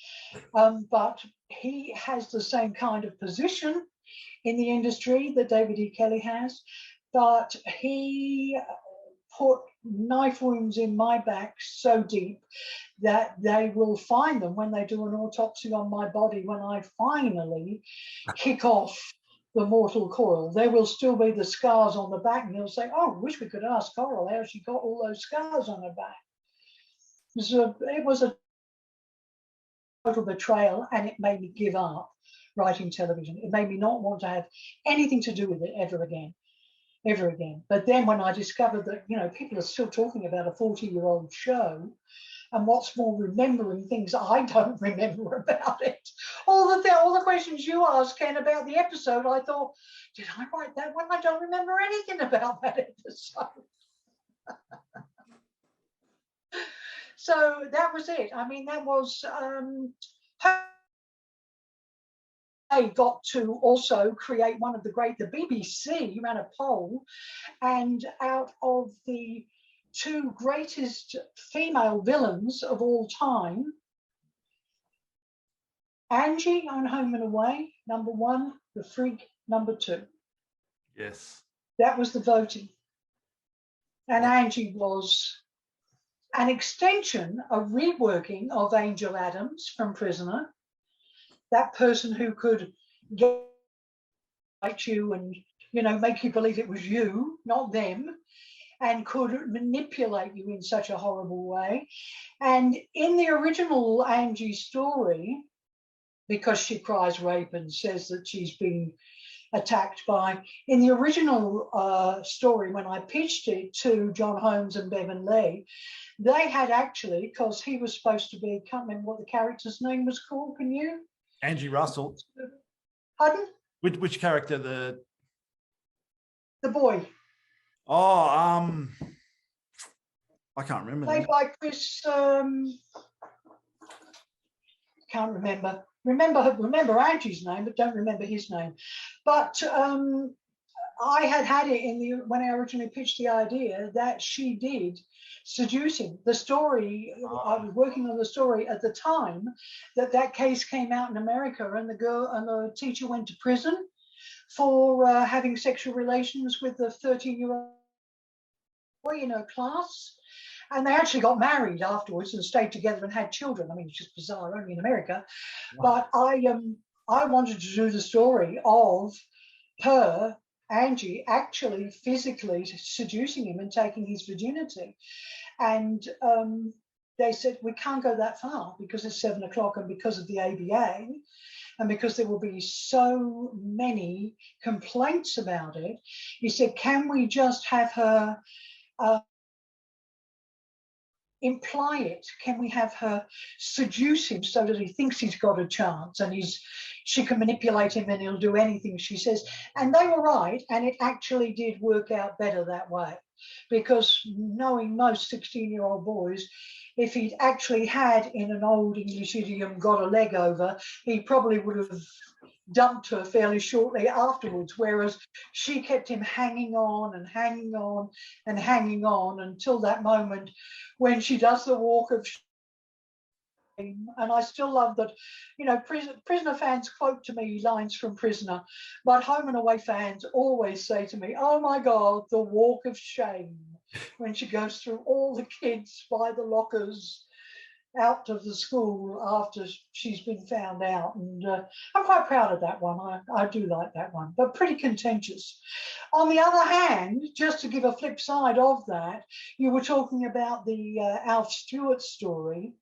B: But he has the same kind of position in the industry that David E. Kelly has. But he put knife wounds in my back so deep that they will find them when they do an autopsy on my body when I finally kick off the mortal coil. There will still be the scars on the back, and they'll say, oh, I wish we could ask Coral how she got all those scars on her back. It was a total betrayal, and it made me give up writing television. It made me not want to have anything to do with it ever again. But then when I discovered that, you know, people are still talking about a 40-year-old show, and what's more, remembering things I don't remember about it. All the questions you asked, Ken, about the episode, I thought, did I write that one? I don't remember anything about that episode. So that was it. I mean, that was they got to also create one of the BBC ran a poll, and out of the 2 greatest female villains of all time, Angie on Home and Away, number 1, the Freak, number 2.
A: Yes.
B: That was the voting. And Angie was an extension, a reworking of Angel Adams from Prisoner. That person who could get you and, you know, make you believe it was you, not them, and could manipulate you in such a horrible way. And in the original Angie story, because she cries rape and says that she's been attacked by, in the original story, when I pitched it to John Holmes and Bevan Lee, they had actually, because he was supposed to be, can't remember what the character's name was called, can you?
A: Angie Russell.
B: Pardon?
A: Which character? The
B: boy.
A: Oh, I can't remember.
B: Played by Chris. Can't remember. Remember Angie's name, but don't remember his name. But I had it in when I originally pitched the idea that she did seduce him. The story, I was working on the story at the time that case came out in America, and the teacher went to prison for having sexual relations with a 13-year-old boy in her class. And they actually got married afterwards and stayed together and had children. I mean, it's just bizarre, only in America. Wow. But I wanted to do the story of Angie, actually physically seducing him and taking his virginity. And they said, we can't go that far because it's 7 o'clock and because of the ABA and because there will be so many complaints about it. He said, can we just have her imply it? Can we have her seduce him so that he thinks he's got a chance and she can manipulate him and he'll do anything she says? And they were right, and it actually did work out better that way, because knowing most 16-year-old boys, if he'd actually had, in an old English idiom, got a leg over, he probably would have dumped her fairly shortly afterwards, whereas she kept him hanging on and hanging on and hanging on until that moment when she does the walk of shame. And I still love that, you know, Prisoner fans quote to me lines from Prisoner, but Home and Away fans always say to me, oh my God, the walk of shame, when she goes through all the kids by the lockers out of the school after she's been found out. And I'm quite proud of that one. I do like that one, but pretty contentious. On the other hand, just to give a flip side of that, you were talking about the Alf Stewart story.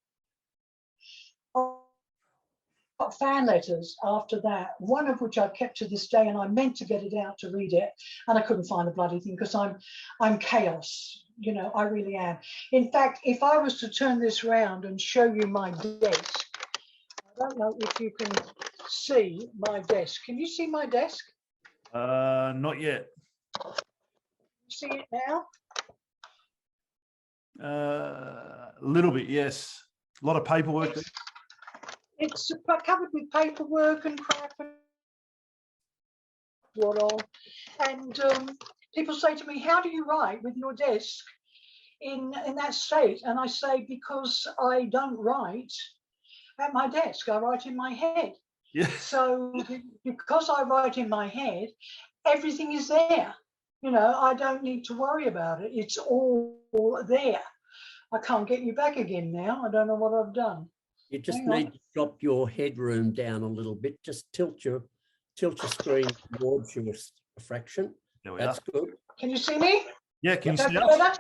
B: Got fan letters after that, one of which I've kept to this day, and I meant to get it out to read it, and I couldn't find the bloody thing because I'm chaos. You know, I really am. In fact, if I was to turn this round and show you my desk, I don't know if you can see my desk. Can you see my desk?
A: Not yet.
B: See it now?
A: A little bit, yes. A lot of paperwork.
B: It's covered with paperwork and crap and what all. And people say to me, how do you write with your desk in that state? And I say, because I don't write at my desk, I write in my head.
A: Yeah.
B: So because I write in my head, everything is there. You know, I don't need to worry about it. It's all there. I can't get you back again now. I don't know what I've done.
C: You just need to drop your headroom down a little bit. Just tilt your screen towards you a fraction. That's good.
B: Can you see me?
A: Yeah, can you see
B: us? Better?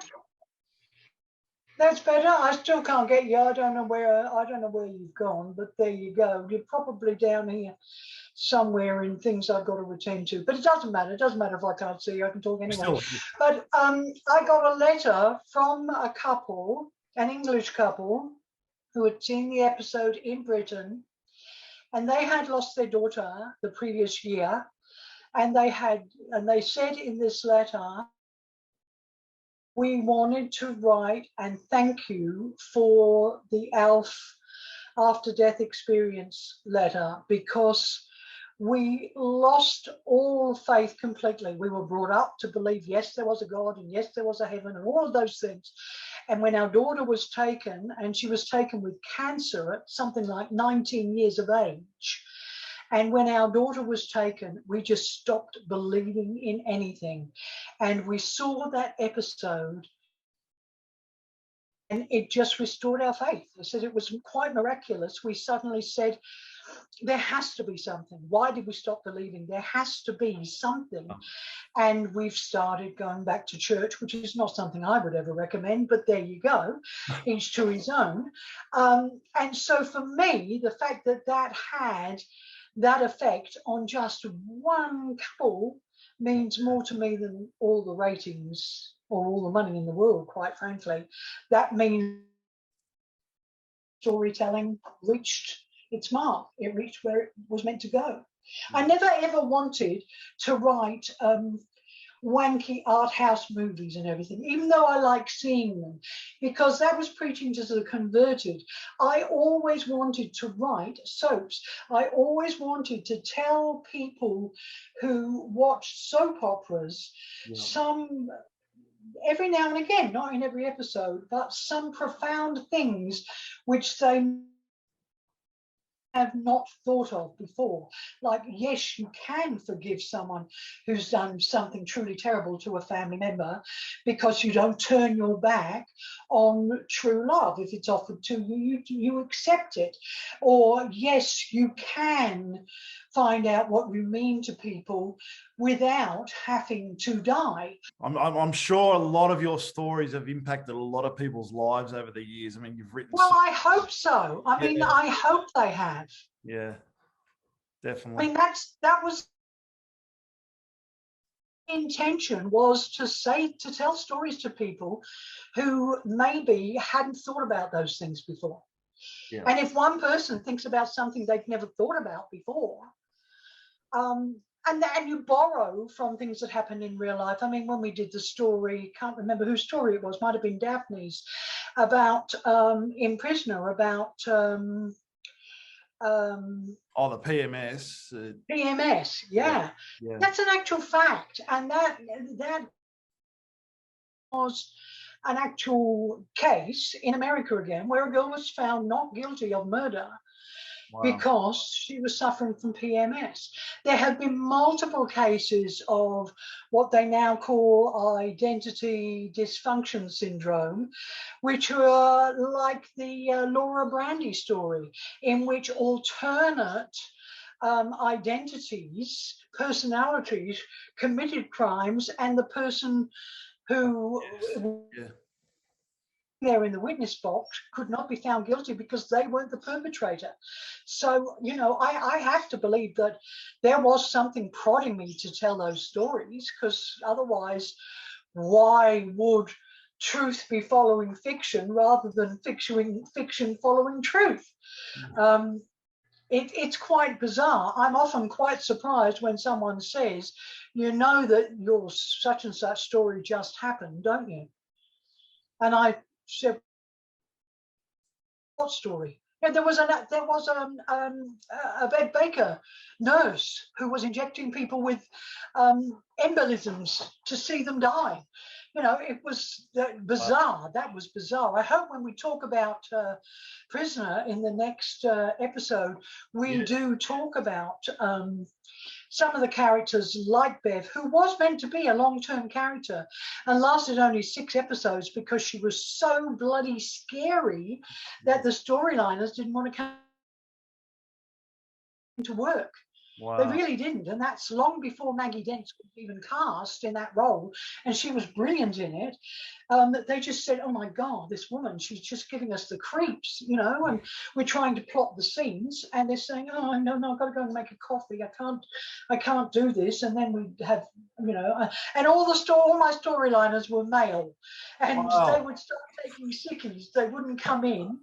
B: That's better. I still can't get you. I don't know where you've gone, but there you go. You're probably down here somewhere in things I've got to attend to. But it doesn't matter. It doesn't matter if I can't see you. I can talk anyway. But I got a letter from a couple, an English couple, who had seen the episode in Britain, and they had lost their daughter the previous year, and they said in this letter, we wanted to write and thank you for the Alf after death experience letter, because we lost all faith completely. We were brought up to believe, yes, there was a God, and yes, there was a heaven, and all of those things. And when our daughter was taken, and she was taken with cancer at something like 19 years of age, and when our daughter was taken, we just stopped believing in anything. And we saw that episode, and it just restored our faith. I said it was quite miraculous. We suddenly said, there has to be something. Why did we stop believing? There has to be something. And we've started going back to church, which is not something I would ever recommend, but there you go, each to his own. And so for me, the fact that that had that effect on just one couple means more to me than all the ratings or all the money in the world, quite frankly. That means storytelling reached its mark. It reached where it was meant to go. I never ever wanted to write wanky art house movies and everything, even though I like seeing them, because that was preaching to the converted. I always wanted to write soaps. I always wanted to tell people who watched soap operas some, every now and again, not in every episode, but some profound things which they have not thought of before. Like, yes, you can forgive someone who's done something truly terrible to a family member because you don't turn your back on true love. If it's offered to you, you accept it. Or yes, you can find out what you mean to people without having to die.
A: I'm sure a lot of your stories have impacted a lot of people's lives over the years. I mean, you've written.
B: Well, I hope so. I mean, I hope they have.
A: Yeah,
B: I
A: definitely.
B: mean, that was the intention, was to tell stories to people who maybe hadn't thought about those things before.
A: Yeah.
B: And if one person thinks about something they've never thought about before, and you borrow from things that happen in real life. I mean, when we did the story, can't remember whose story it was, might have been Daphne's, about in Prisoner, about
A: the PMS.
B: PMS. Yeah. That's an actual fact, and that was an actual case in America again, where a girl was found not guilty of murder. Wow. Because she was suffering from PMS. There have been multiple cases of what they now call identity dysfunction syndrome, which were like the Laura Brandy story, in which alternate identities, personalities committed crimes, and the person who there in the witness box could not be found guilty because they weren't the perpetrator. So, you know, I have to believe that there was something prodding me to tell those stories, because otherwise, why would truth be following fiction rather than fiction following truth? It's quite bizarre. I'm often quite surprised when someone says, you know that your such and such story just happened, don't you? And I said, what story? Yeah, there was a Ed Baker nurse who was injecting people with embolisms to see them die. You know, it was bizarre. That was bizarre. I hope when we talk about Prisoner in the next episode, we do talk about some of the characters, like Bev, who was meant to be a long-term character and lasted only 6 episodes because she was so bloody scary that the storyliners didn't want to come to work. Wow. They really didn't, and that's long before Maggie Dent was even cast in that role, and she was brilliant in it. They just said, oh my God, this woman, she's just giving us the creeps, you know, and we're trying to plot the scenes, and they're saying, oh, no, I've got to go and make a coffee. I can't do this. And then we have, you know, and all my storyliners were male, and they would start taking sickies. They wouldn't come in.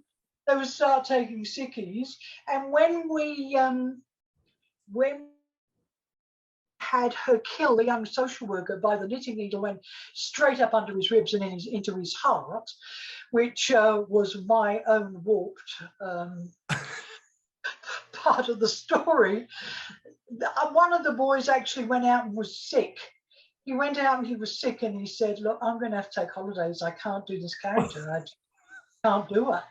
B: They would start taking sickies. And when we had her kill the young social worker by the knitting needle, went straight up under his ribs and into his heart, which was my own warped part of the story. One of the boys actually went out and was sick. He went out and he was sick, and he said, look, I'm going to have to take holidays. I can't do this character. I just can't do it.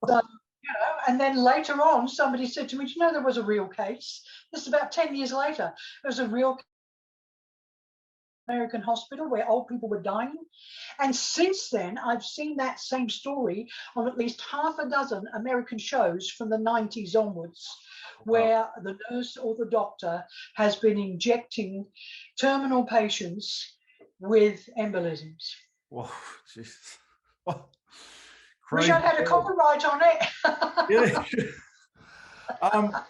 B: So, you know, and then later on, somebody said to me, do you know there was a real case? This is about 10 years later. There was a real American hospital where old people were dying. And since then, I've seen that same story on at least half a dozen American shows from the 90s onwards, where the nurse or the doctor has been injecting terminal patients with embolisms.
A: Whoa, jeez.
B: Wish I'd had a copyright on it.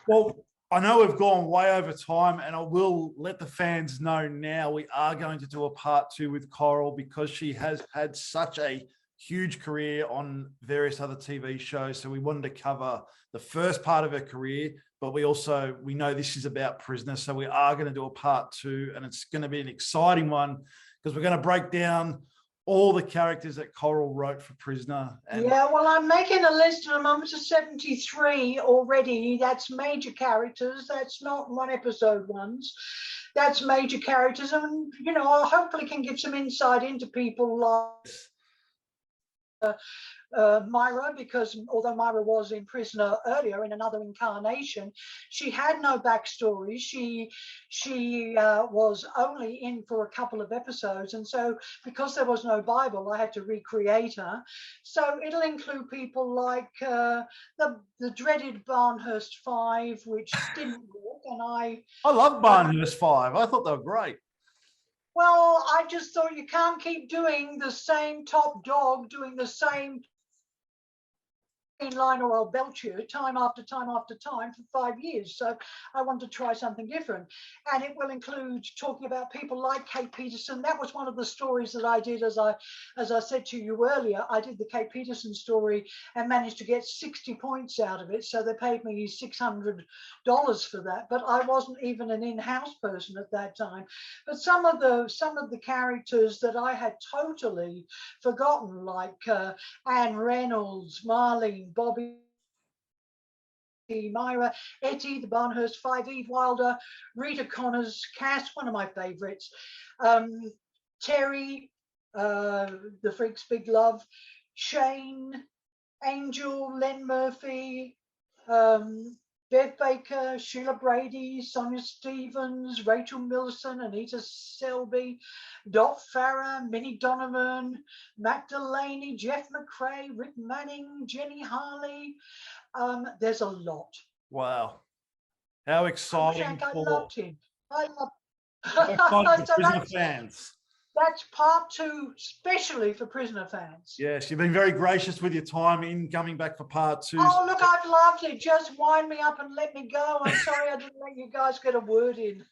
A: Well, I know we've gone way over time, and I will let the fans know now we are going to do a part 2 with Coral, because she has had such a huge career on various other TV shows. So we wanted to cover the first part of her career, but we know this is about Prisoner. So we are going to do a part 2, and it's going to be an exciting one, because we're going to break down all the characters that Coral wrote for Prisoner.
B: Yeah, well, I'm making a list, and I'm up to 73 already. That's major characters. That's not one episode ones. That's major characters. And, you know, I hopefully can give some insight into people like Myra, because although Myra was in Prisoner earlier in another incarnation, she had no backstory. She was only in for a couple of episodes, and so because there was no Bible, I had to recreate her. So it'll include people like the dreaded Barnhurst Five, which didn't work, and I
A: love Barnhurst Five. I thought they were great.
B: Well, I just thought you can't keep doing the same top dog, doing the same in line or I'll belch you time after time after time for 5 years. So I want to try something different. And it will include talking about people like Kate Peterson. That was one of the stories that I did, as I said to you earlier. I did the Kate Peterson story and managed to get 60 points out of it. So they paid me $600 for that. But I wasn't even an in-house person at that time. But some of the characters that I had totally forgotten, like Anne Reynolds, Marlene, Bobby, Myra, Etty, the Barnhurst Five, Eve Wilder, Rita Connors, Cass, one of my favourites, Terry, the Freak's Big Love, Shane, Angel, Len Murphy, Bev Baker, Sheila Brady, Sonia Stevens, Rachel Millicent, Anita Selby, Dot Farah, Minnie Donovan, Matt Delaney, Jeff McRae, Rick Manning, Jenny Harley. There's a lot.
A: Wow. How exciting.
B: I loved him.
A: How exciting for Prisoner fans.
B: That's part 2, especially for Prisoner fans.
A: Yes, you've been very gracious with your time in coming back for part 2.
B: Oh, look, I've loved it. Just wind me up and let me go. I'm sorry I didn't let you guys get a word in.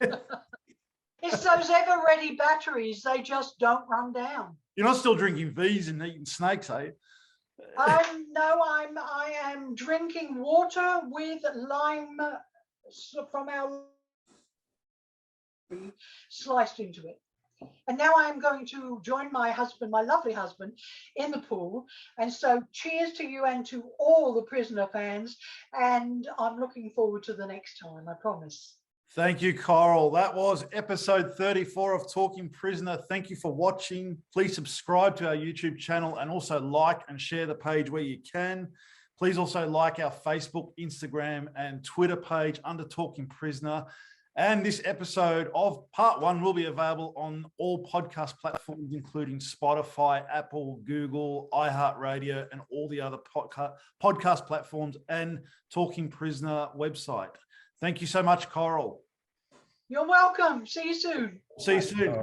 B: It's those ever-ready batteries. They just don't run down.
A: You're not still drinking V's and eating snakes, are you?
B: No, I am drinking water with lime from our sliced into it. And now I am going to join my husband, my lovely husband, in the pool. And so cheers to you and to all the Prisoner fans. And I'm looking forward to the next time, I promise.
A: Thank you, Coral. That was episode 34 of Talking Prisoner. Thank you for watching. Please subscribe to our YouTube channel and also like and share the page where you can. Please also like our Facebook, Instagram, and Twitter page under Talking Prisoner. And this episode of part 1 will be available on all podcast platforms, including Spotify, Apple, Google, iHeartRadio, and all the other podcast platforms and Talking Prisoner website. Thank you so much, Coral.
B: You're welcome. See you soon.
A: See you soon.